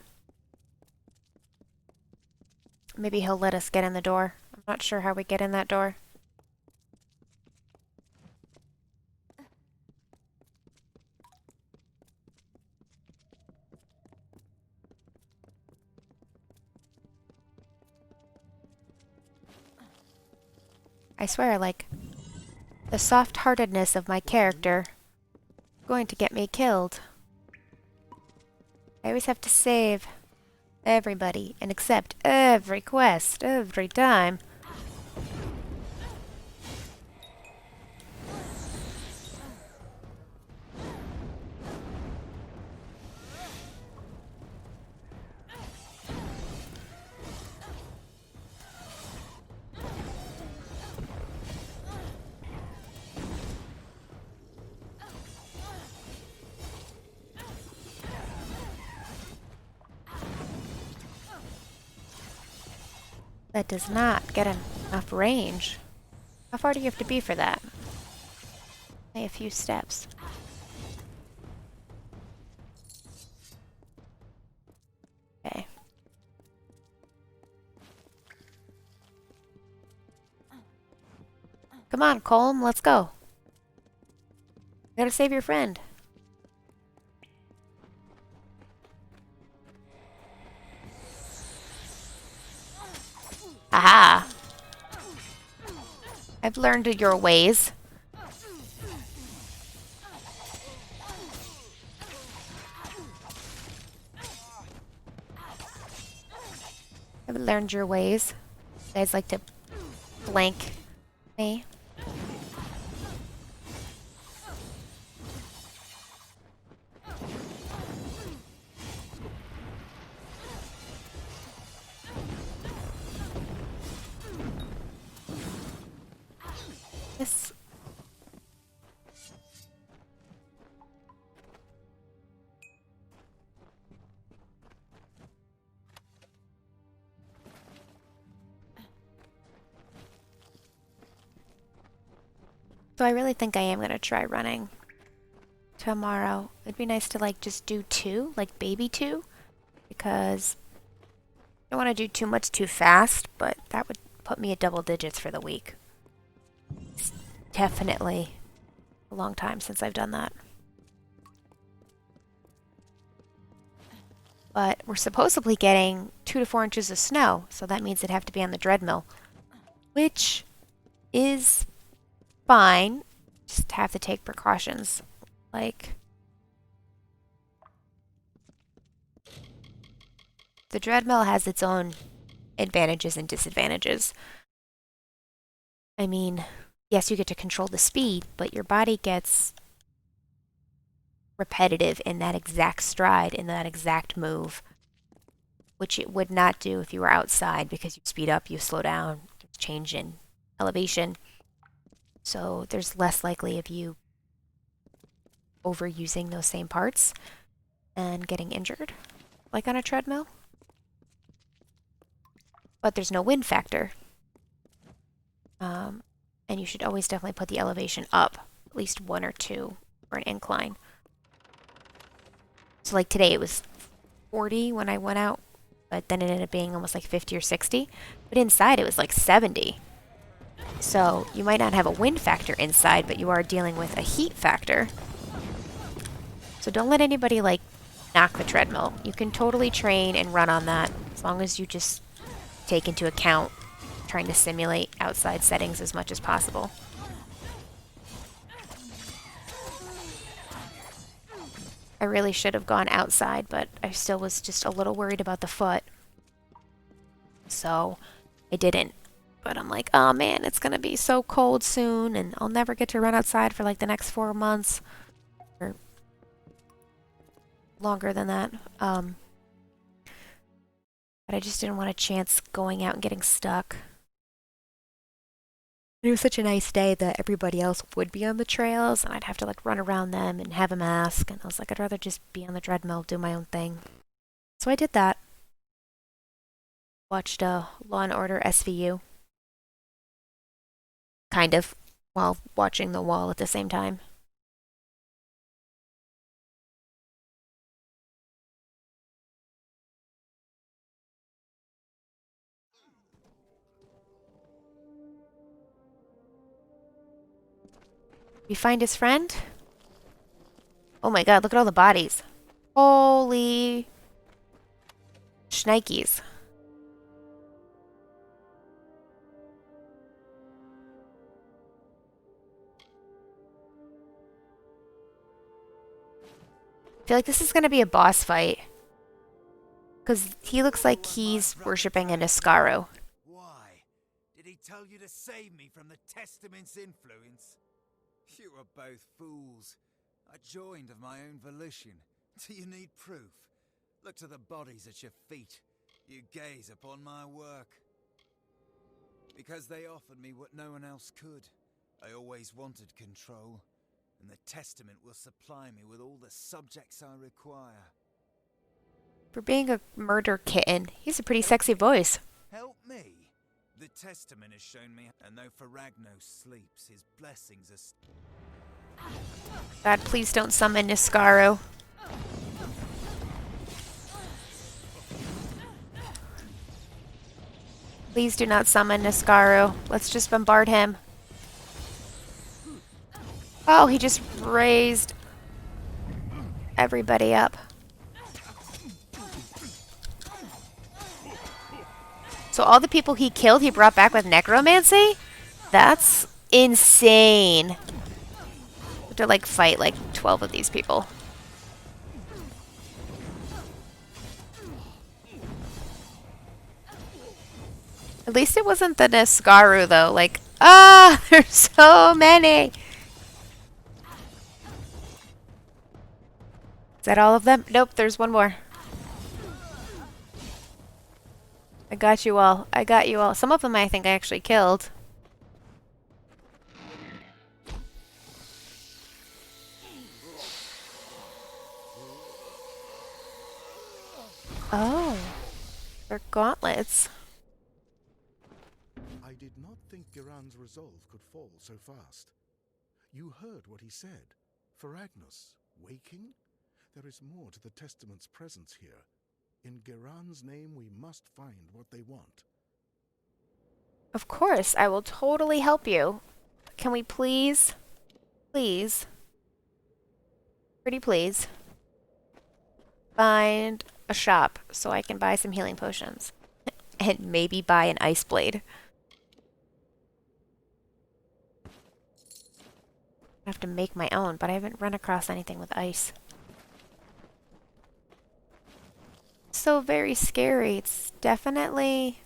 Maybe he'll let us get in the door. I'm not sure how we get in that door. I swear, like, the soft-heartedness of my character is going to get me killed. I always have to save everybody and accept every quest every time. That does not get enough range. How far do you have to be for that? Only a few steps. Okay. Come on, Colm, let's go. You gotta save your friend. Aha! I've learned your ways. I've learned your ways. You guys like to blank me. This. So I really think I am gonna try running tomorrow. It'd be nice to like just do 2, like baby 2, because I don't want to do too much too fast, but that would put me at double digits for the week. It's definitely a long time since I've done that. But we're supposedly getting 2 to 4 inches of snow, so that means it'd have to be on the treadmill, which is fine. Just have to take precautions. Like, the treadmill has its own advantages and disadvantages. I mean, yes, you get to control the speed, but your body gets repetitive in that exact stride, in that exact move, which it would not do if you were outside, because you speed up, you slow down, change in elevation. So there's less likely of you overusing those same parts and getting injured, like on a treadmill. But there's no wind factor. And you should always definitely put the elevation up, at least 1 or 2 for an incline. So like today it was 40 when I went out, but then it ended up being almost like 50 or 60. But inside it was like 70. So you might not have a wind factor inside, but you are dealing with a heat factor. So don't let anybody like knock the treadmill. You can totally train and run on that as long as you just take into account trying to simulate outside settings as much as possible. I really should have gone outside, but I still was just a little worried about the foot. So I didn't. But I'm like, oh man, it's going to be so cold soon, and I'll never get to run outside for like the next 4 months. Or longer than that. But I just didn't want a chance going out and getting stuck. It was such a nice day that everybody else would be on the trails, and I'd have to like run around them and have a mask. And I was like, I'd rather just be on the treadmill, do my own thing. So I did that. Watched Law and Order SVU. Kind of, while watching The Wall at the same time. We find his friend? Oh my god, look at all the bodies. Holy shnikes. I feel like this is going to be a boss fight. Because he looks like he's worshipping a Niscaro. Why? Did he tell you to save me from the Testament's influence? You are both fools. I joined of my own volition. Do you need proof? Look to the bodies at your feet. You gaze upon my work. Because they offered me what no one else could. I always wanted control, and the Testament will supply me with all the subjects I require. For being a murder kitten, he's a pretty sexy voice. Help me? The Testament has shown me, and though Faragnos sleeps, his blessings are... God, please don't summon Niscaro. Please do not summon Niscaro. Let's just bombard him. Oh, he just raised everybody up. So all the people he killed, he brought back with necromancy? That's insane. To like fight like 12 of these people. At least it wasn't the Niscaru though. Like, there's so many. Is that all of them? Nope, there's one more. I got you all. I got you all. Some of them I think I actually killed. Oh, they're gauntlets. I did not think Giran's resolve could fall so fast. You heard what he said. Faragnos, waking? There is more to the Testament's presence here. In Giran's name, we must find what they want. Of course, I will totally help you. Can we please, pretty please, find a shop so I can buy some healing potions and maybe buy an ice blade. I have to make my own, but I haven't run across anything with ice. So very scary. It's definitely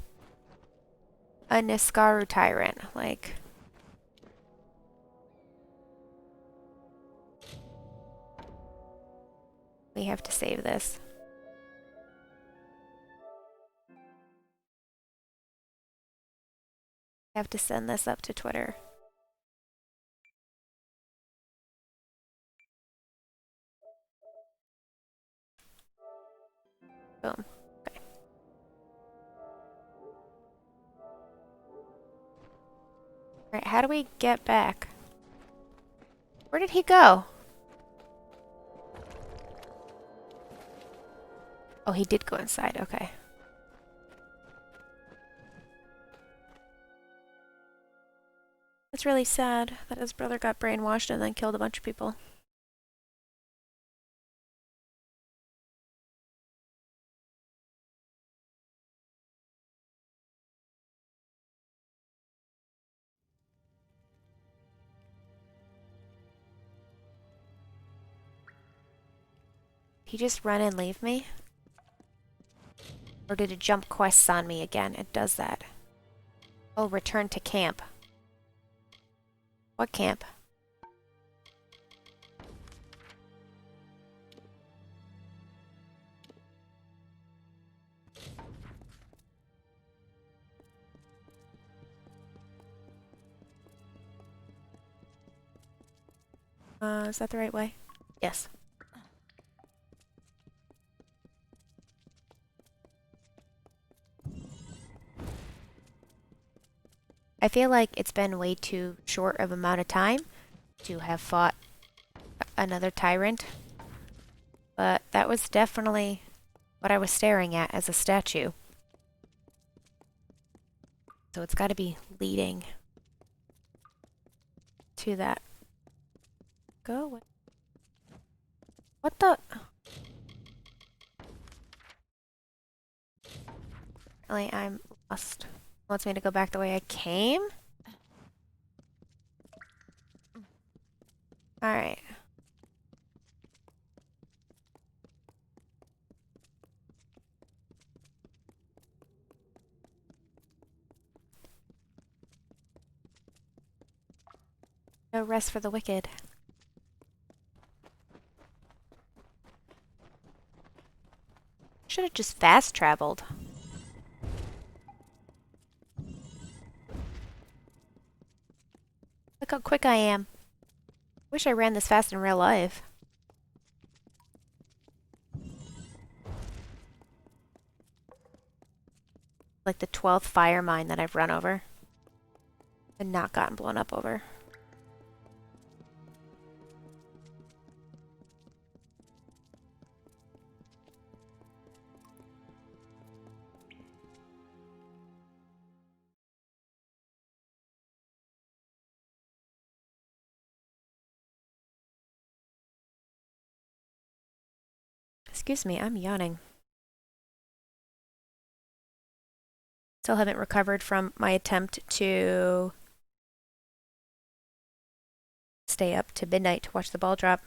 a Niscaru tyrant. Like, we have to save this. I have to send this up to Twitter. Boom. Okay. Alright, how do we get back? Where did he go? Oh, he did go inside. Okay. It's really sad that his brother got brainwashed and then killed a bunch of people. Did he just run and leave me? Or did it jump quests on me again? It does that. Oh, return to camp. What camp? Is that the right way? Yes. I feel like it's been way too short of amount of time to have fought another tyrant. But that was definitely what I was staring at as a statue. So it's got to be leading to that. Go away. What the? Really, I'm lost. Wants me to go back the way I came? Alright. No rest for the wicked. Should have just fast traveled. Look how quick I am. Wish I ran this fast in real life. Like the 12th fire mine that I've run over and not gotten blown up over. Excuse me, I'm yawning. Still haven't recovered from my attempt to stay up to midnight to watch the ball drop.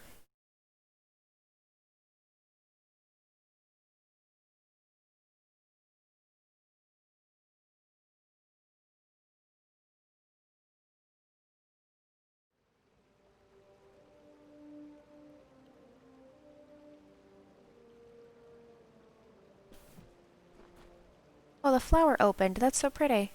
Oh, the flower opened. That's so pretty.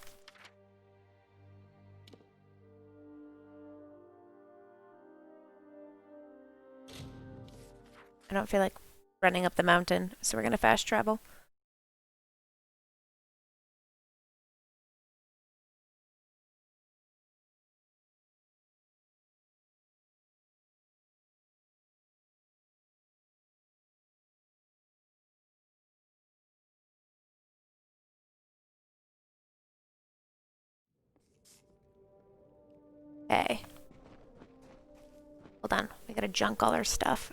I don't feel like running up the mountain, so we're gonna fast travel. Okay. Hold on. We gotta junk all our stuff.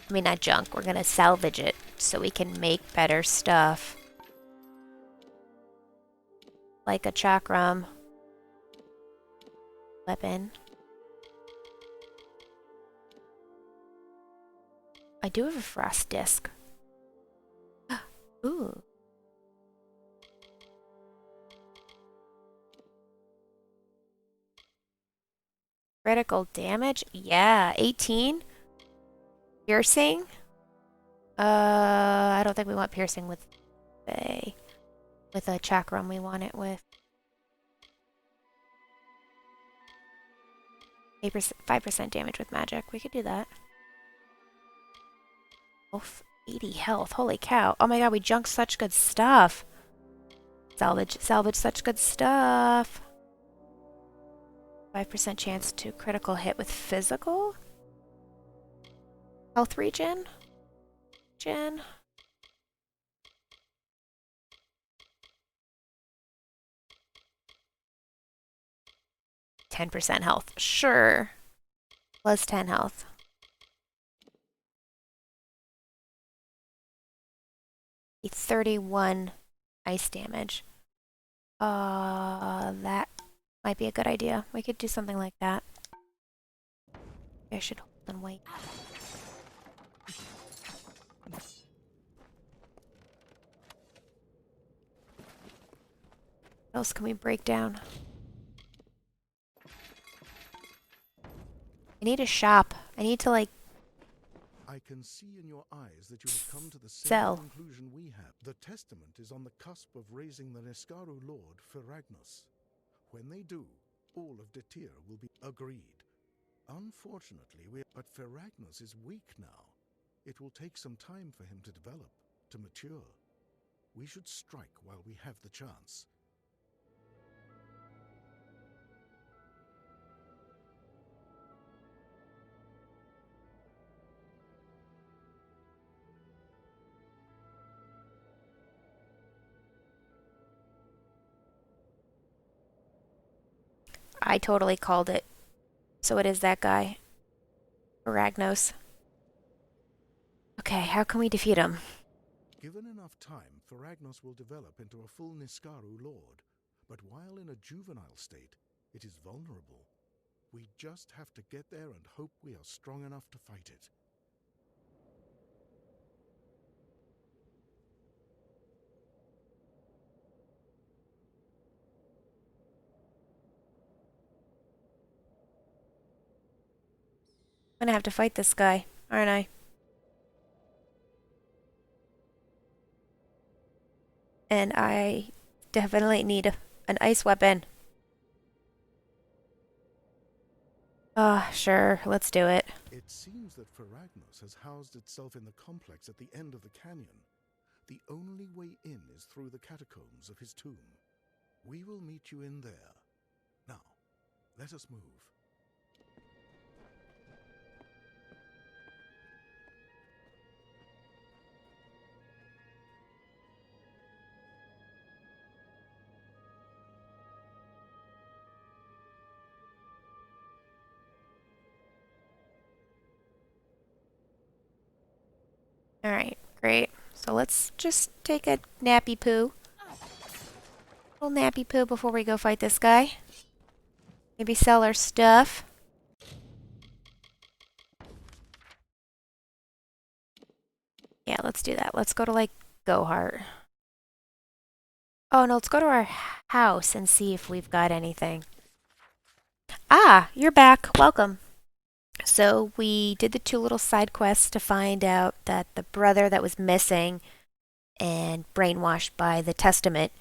I mean, not junk. We're gonna salvage it so we can make better stuff. Like a chakram weapon. I do have a frost disc. Ooh. Critical damage? Yeah, 18. Piercing? I don't think we want piercing with a chakram. We want it with 5% damage with magic. We could do that. Oh, 80 health. Holy cow. Oh my god, we junked such good stuff. Salvage such good stuff. 5% chance to critical hit with physical. Health regen. 10% health. Sure. Plus 10 health. A 31 ice damage. That might be a good idea. We could do something like that. I should hold and wait. What else can we break down? I need a shop. I need to, like, I can see in your eyes that you have come to the same sell. conclusion we have. The Testament is on the cusp of raising the Niskaru Lord, Feragnos. When they do, all of Detir will be agreed. Unfortunately, but Feragnos is weak now. It will take some time for him to develop, to mature. We should strike while we have the chance. I totally called it. So it is that guy. Aragnos. Okay, how can we defeat him? Given enough time, Feragnos will develop into a full Niskaru Lord. But while in a juvenile state, it is vulnerable. We just have to get there and hope we are strong enough to fight it. gonna have to fight this guy, aren't I? And I definitely need an ice weapon. Sure, let's do it. It seems that Feragnos has housed itself in the complex at the end of the canyon. The only way in is through the catacombs of his tomb. We will meet you in there. Now, let us move. Alright, great. So let's just take a nappy poo. A little nappy poo before we go fight this guy. Maybe sell our stuff. Yeah, let's do that. Let's go to, like, Gohart. Oh, no, let's go to our house and see if we've got anything. Ah, you're back. Welcome. So we did the 2 little side quests to find out that the brother that was missing and brainwashed by the Testament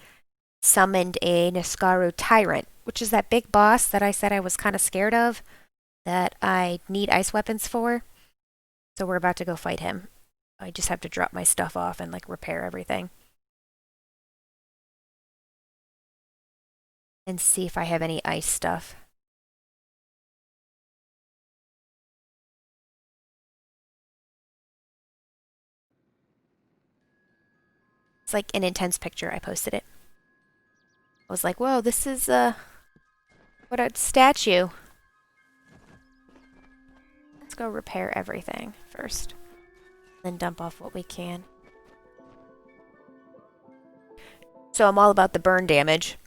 summoned a Niskaru tyrant, which is that big boss that I said I was kind of scared of, that I need ice weapons for. So we're about to go fight him. I just have to drop my stuff off and like repair everything. And see if I have any ice stuff. It's like an intense picture. I posted it. I was like, whoa, this is what a statue. Let's go repair everything first. Then dump off what we can. So I'm all about the burn damage,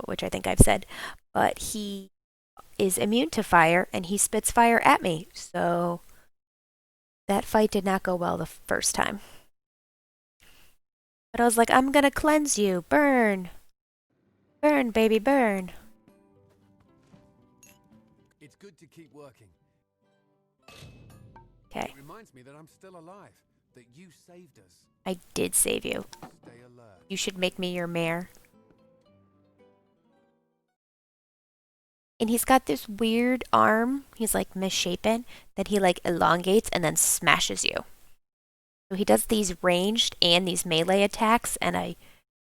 which I think I've said. But he is immune to fire, and he spits fire at me. So that fight did not go well the first time. But I was like, I'm gonna cleanse you. Burn. Burn, baby, burn. It's good to keep working. Okay. It reminds me that I'm still alive, that you saved us. I did save you. Stay alert. You should make me your mayor. And he's got this weird arm, he's like misshapen, that he like elongates and then smashes you. So he does these ranged and these melee attacks, and I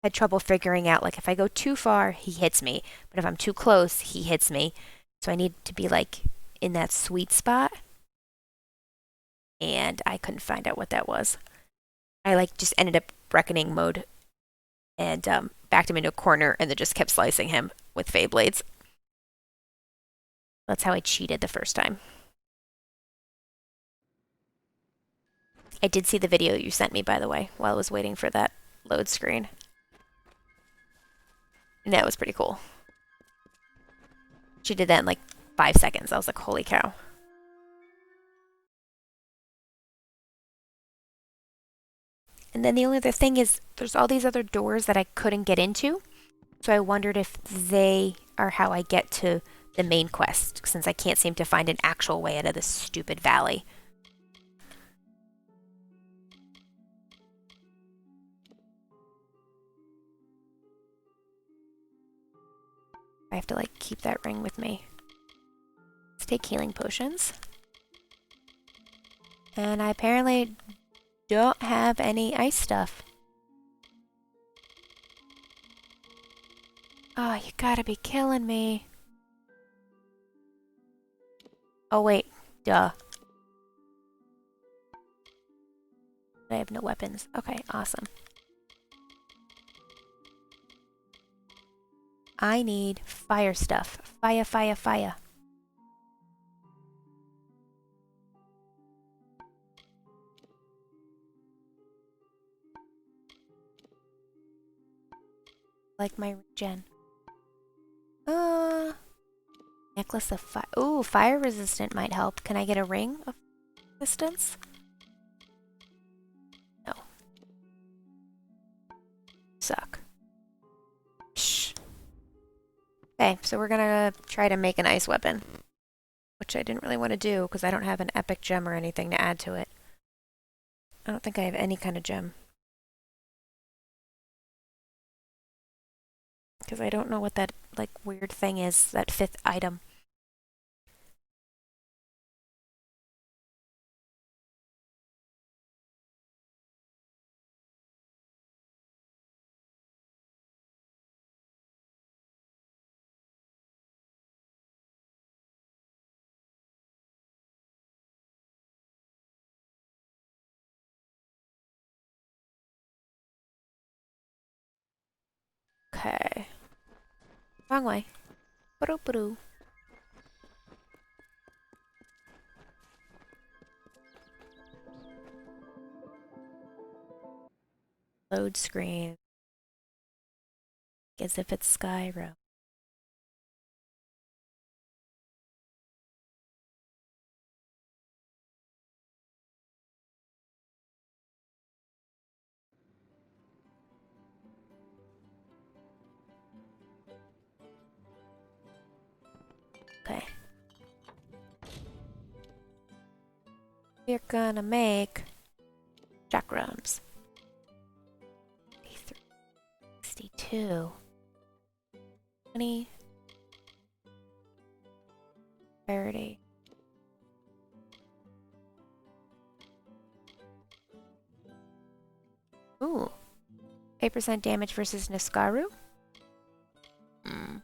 had trouble figuring out, like, if I go too far, he hits me. But if I'm too close, he hits me. So I need to be like in that sweet spot. And I couldn't find out what that was. I like just ended up reckoning mode and backed him into a corner and then just kept slicing him with Fey Blades. That's how I cheated the first time. I did see the video you sent me, by the way, while I was waiting for that load screen. And that was pretty cool. She did that in like 5 seconds. I was like, holy cow. And then the only other thing is there's all these other doors that I couldn't get into. So I wondered if they are how I get to the main quest, since I can't seem to find an actual way out of this stupid valley. I have to like keep that ring with me. Let's take healing potions. And I apparently don't have any ice stuff. Oh, you gotta be killing me. Oh wait, duh. I have no weapons. Okay, awesome. I need fire stuff. Fire, fire, fire. Like my regen. Necklace of fire. Ooh, fire resistant might help. Can I get a ring of resistance? No. Suck. Shh. Okay, so we're gonna try to make an ice weapon. which I didn't really want to do because I don't have an epic gem or anything to add to it. I don't think I have any kind of gem. Because I don't know what that, like, weird thing is, that 5th item. Okay. Wrong way. Ba-doo. Load screen. As if it's Skyrim. Okay. We're gonna make chakrams. 62. 20. 30. Ooh. 8% damage versus Niskaru? Hmm.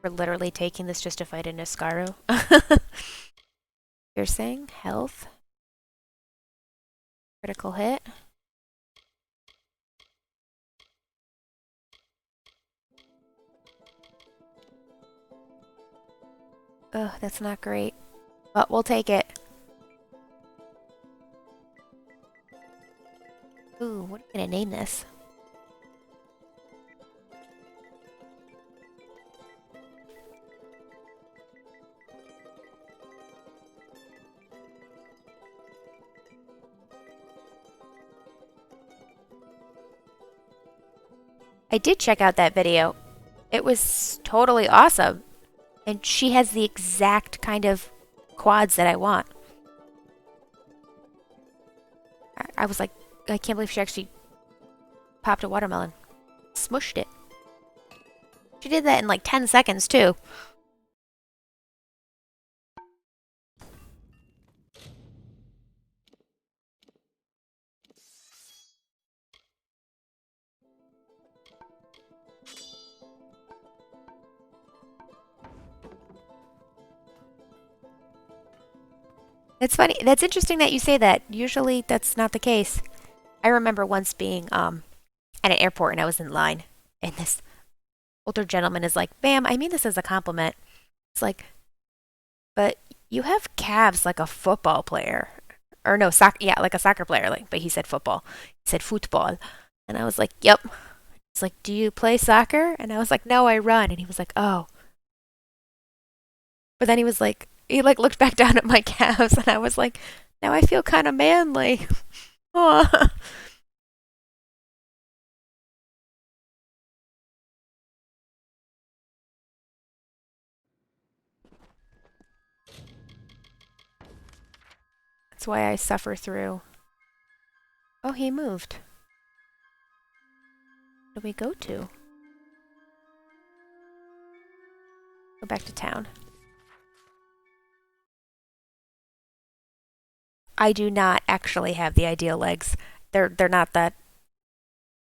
We're literally taking this just to fight a Niskaru. Piercing, health, critical hit. Ugh, that's not great. But we'll take it. Ooh, what are you gonna name this? I did check out that video. It was totally awesome. And she has the exact kind of quads that I want. I was like, I can't believe she actually popped a watermelon. Smushed it. She did that in like 10 seconds too. It's funny. That's interesting that you say that. Usually that's not the case. I remember once being at an airport and I was in line and this older gentleman is like, "Ma'am, I mean this as a compliment." It's like, "But you have calves like a football player." Or no, soccer, yeah, like a soccer player, like, but he said football. He said football. And I was like, "Yep." It's like, "Do you play soccer?" And I was like, "No, I run." And he was like, "Oh." But then he like looked back down at my calves and I was like, "Now I feel kind of manly." Aw. That's why I suffer through. Oh, he moved. Where do we go to? Go back to town. I do not actually have the ideal legs. They're not that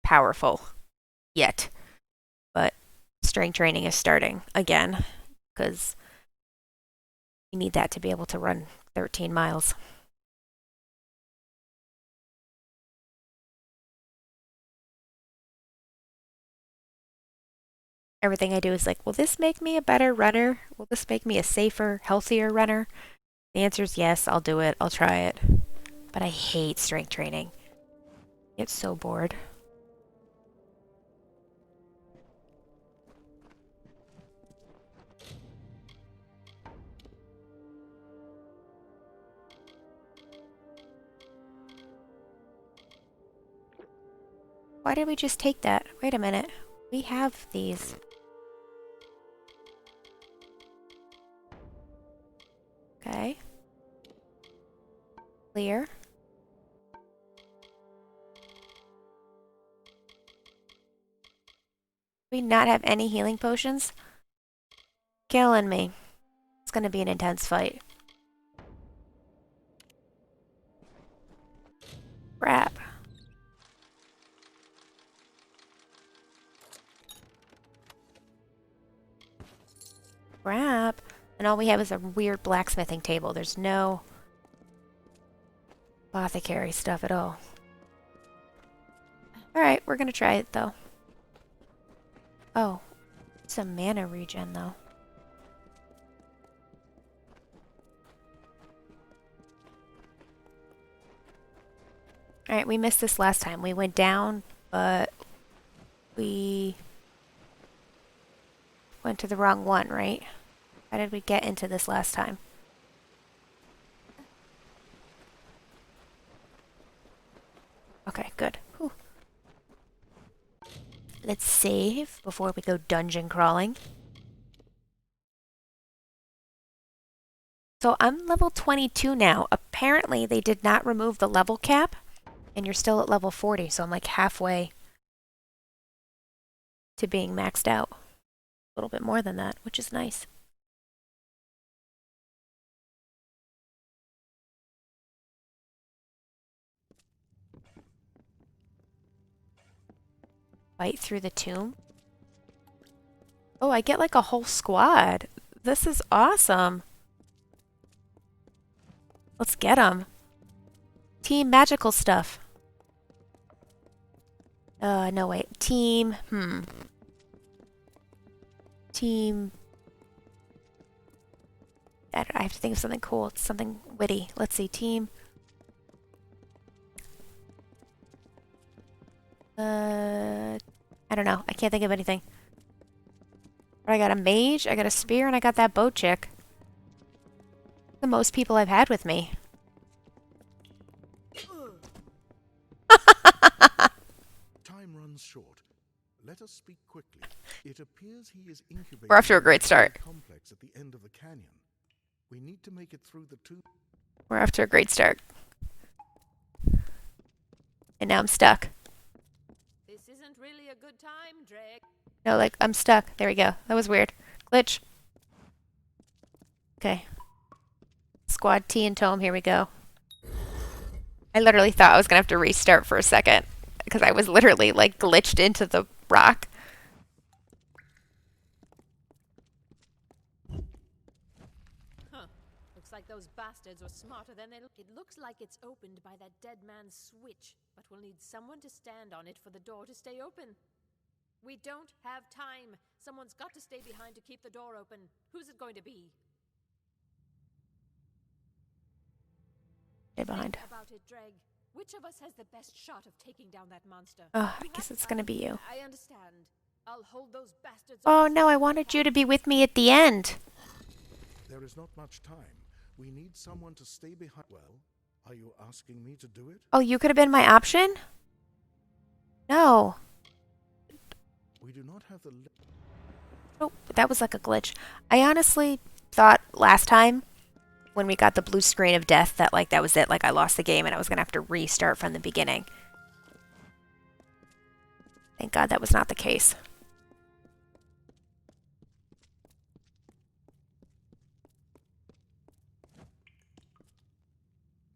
powerful yet. But strength training is starting again because you need that to be able to run 13 miles. Everything I do is like, will this make me a better runner? Will this make me a safer, healthier runner? The answer is yes, I'll do it. I'll try it. But I hate strength training. I get so bored. Why did we just take that? Wait a minute. We have these. Okay. Clear. We not have any healing potions? Killing me. It's gonna be an intense fight. Crap. Crap. And all we have is a weird blacksmithing table. There's no apothecary stuff at all. Alright, we're gonna try it though. Oh, it's a mana regen though. Alright, we missed this last time. We went down, but we went to the wrong one, right? How did we get into this last time? Okay, good. Whew. Let's save before we go dungeon crawling. So I'm level 22 now. Apparently they did not remove the level cap, and you're still at level 40, so I'm like halfway to being maxed out. A little bit more than that, which is nice. Fight through the tomb. Oh, I get like a whole squad. This is awesome. Let's get them. Team magical stuff. No wait. Team, Team... I have to think of something cool. It's something witty. Let's see. Team... I don't know. I can't think of anything. But I got a mage, I got a spear, and I got that boat chick. The most people I've had with me. Time runs short. Let us speak quickly. It appears he is incubating. We're off to a great start. Complex at the end of the canyon. We need to make it through the two. We're off to a great start. And now I'm stuck. This isn't really a good time, Drake. No, like, I'm stuck. There we go. That was weird. Glitch. Okay. Squad T and Tome, here we go. I literally thought I was gonna have to restart for a second. Because I was literally, like, glitched into the rock. Huh. Looks like those bastards were smarter than they look. It looks like it's opened by that dead man's switch, but we'll need someone to stand on it for the door to stay open. We don't have time. Someone's got to stay behind to keep the door open. Who's it going to be? Stay behind. Think about it, Dreg. Which of us has the best shot of taking down that monster? Oh, I guess it's gonna be you. I understand. I'll hold those bastards. Oh no, I wanted you to be with me at the end. There is not much time. We need someone to stay behind. Well, are you asking me to do it? Oh, you could have been my option? No. We do not have the. Oh, that was like a glitch. I honestly thought last time when we got the blue screen of death that like that was it, like I lost the game and I was gonna have to restart from the beginning. Thank God that was not the case.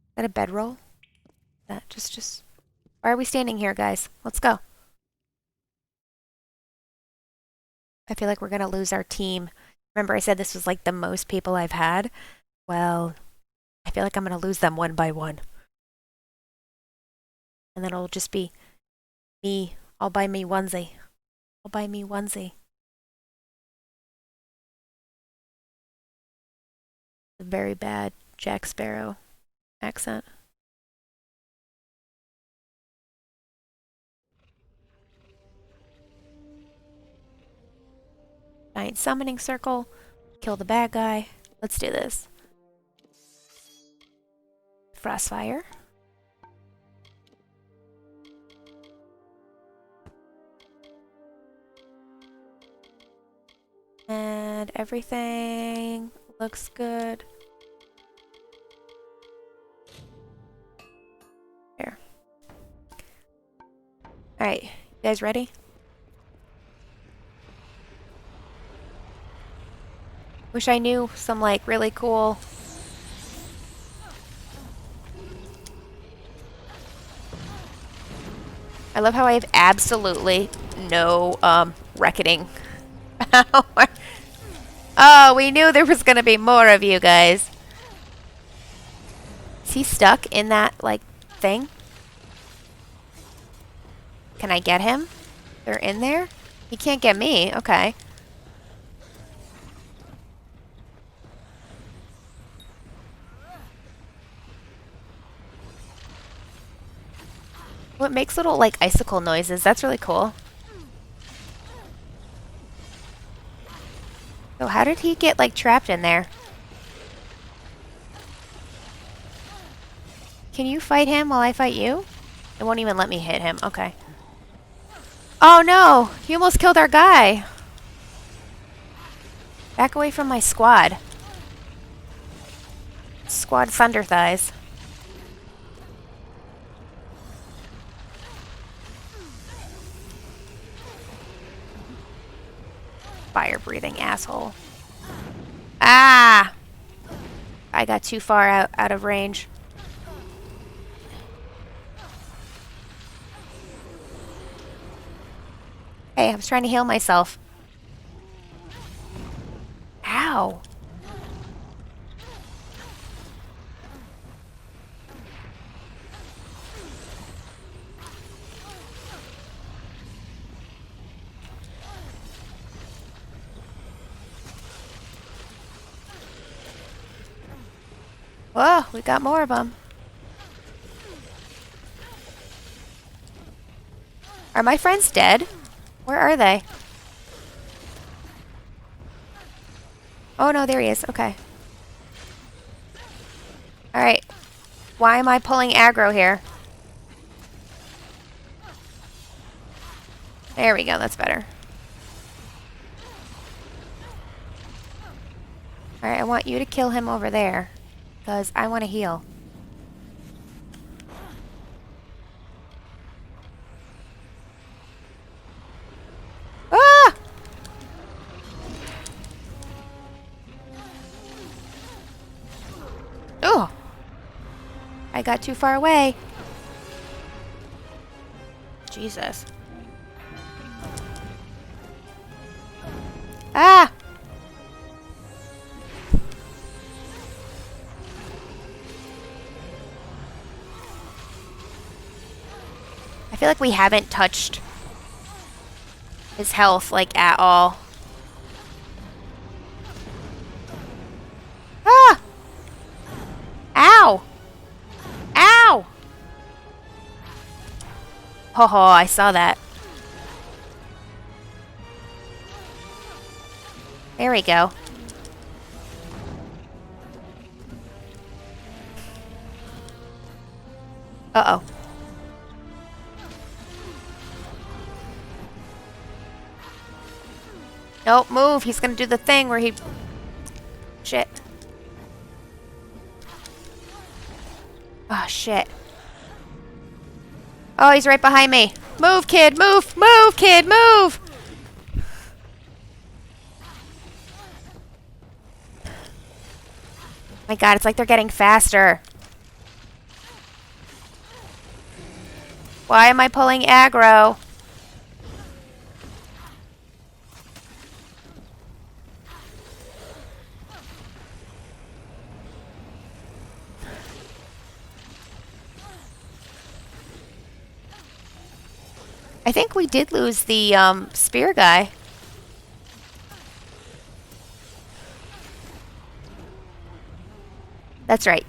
Is that a bedroll? That just why are we standing here, guys? Let's go. I feel like we're gonna lose our team. Remember I said this was like the most people I've had? Well, I feel like I'm gonna lose them one by one. And then it'll just be me. All by me onesie. All by me onesie. A very bad Jack Sparrow accent. Giant summoning circle. Kill the bad guy. Let's do this. Frostfire. And everything looks good. Here. Alright, you guys ready? Wish I knew some like really cool I love how I have absolutely no reckoning. Oh, we knew there was gonna be more of you guys. Is he stuck in that like thing? Can I get him? They're in there? He can't get me. Okay. Well, it makes little like icicle noises. That's really cool. So how did he get like trapped in there? Can you fight him while I fight you? It won't even let me hit him. Okay. Oh no! He almost killed our guy. Back away from my squad. Squad Thunder Thighs. Fire-breathing asshole. Ah! I got too far out of range. Hey, I was trying to heal myself. Ow! Whoa, we got more of them. Are my friends dead? Where are they? Oh no, there he is. Okay. Alright. Why am I pulling aggro here? There we go, that's better. Alright, I want you to kill him over there. Because I want to heal. Ah! Oh! I got too far away. Jesus. Ah! I feel like we haven't touched his health, like, at all. Ah! Ow! Ow! Ho ho, I saw that. There we go. Uh-oh. Nope, move. He's gonna do the thing where he... Shit. Oh, shit. Oh, he's right behind me. Move, kid, move! Move, kid, move! My god, it's like they're getting faster. Why am I pulling aggro? I think we did lose the spear guy. That's right.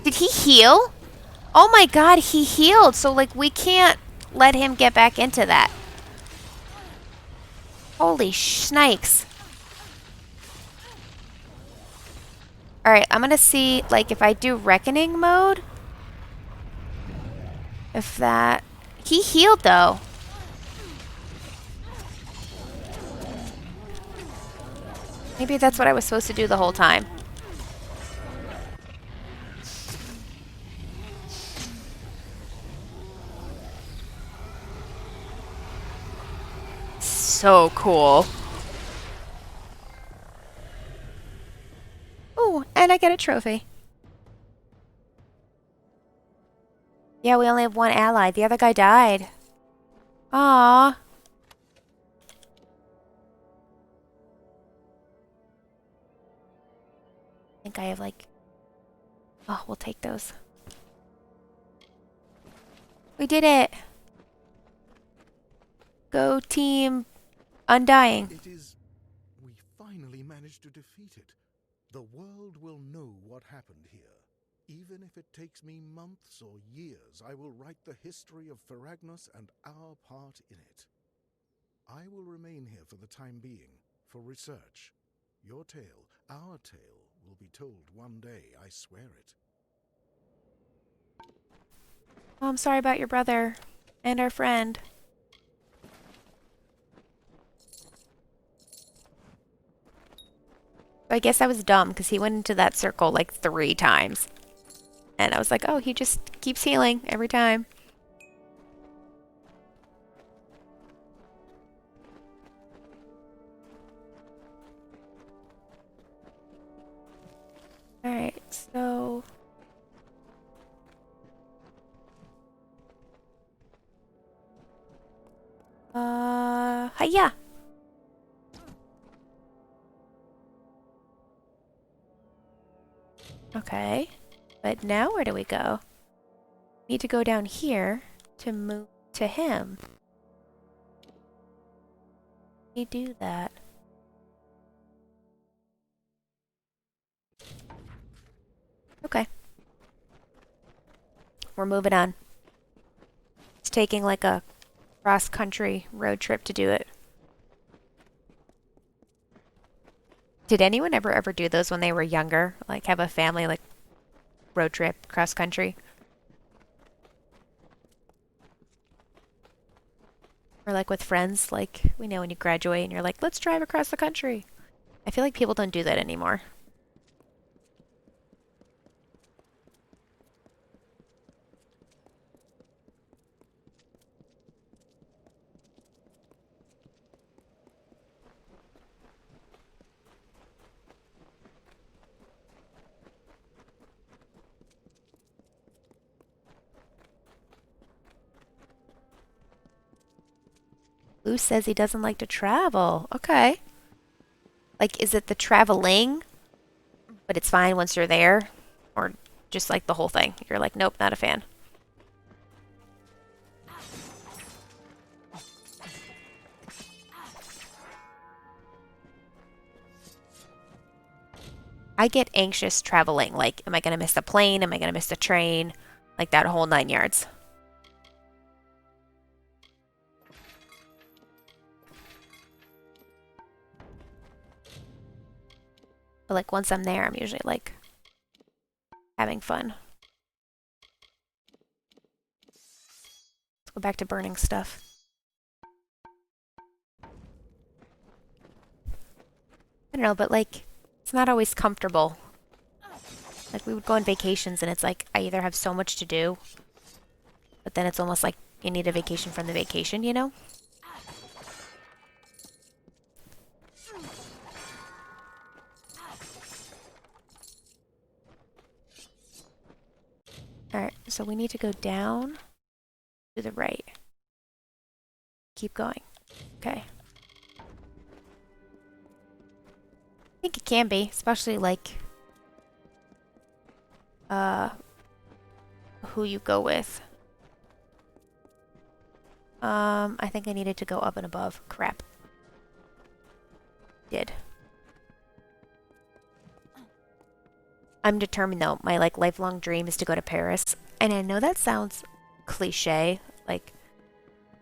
Did he heal? Oh my god, he healed. So, like, we can't let him get back into that. Holy snakes. Alright, I'm gonna see, like, if I do Reckoning mode. If that... He healed, though. Maybe that's what I was supposed to do the whole time. So cool. Ooh, and I get a trophy. Yeah, we only have one ally. The other guy died. Aww. I think I have like... Oh, we'll take those. We did it! Go team Undying. It is... We finally managed to defeat it. The world will know what happened here. Even if it takes me months or years, I will write the history of Feragnos and our part in it. I will remain here for the time being, for research. Your tale, our tale, will be told one day, I swear it. Oh, I'm sorry about your brother and our friend. I guess I was dumb because he went into that circle like 3 times. And I was like, oh, he just keeps healing every time. Alright, so... Hiya! Okay, but now where do we go? Need to go down here to move to him. We do that. Okay. We're moving on. It's taking like a cross-country road trip to do it. Did anyone ever do those when they were younger? Like have a family like road trip cross-country? Or like with friends, like we know when you graduate and you're like, let's drive across the country. I feel like people don't do that anymore. Lou says he doesn't like to travel. Okay. Like, is it the traveling, but it's fine once you're there? Or just like the whole thing? You're like, nope, not a fan. I get anxious traveling. Like, am I going to miss the plane? Am I going to miss the train? Like that whole 9 yards. But like once I'm there, I'm usually like having fun. Let's go back to burning stuff. I don't know, but like it's not always comfortable. Like we would go on vacations and it's like I either have so much to do, but then it's almost like you need a vacation from the vacation, you know? Alright, so we need to go down to the right. Keep going. Okay. I think it can be, especially like who you go with. I think I needed to go up and above. Crap. Did. I'm determined though. My like lifelong dream is to go to Paris. And I know that sounds cliche, like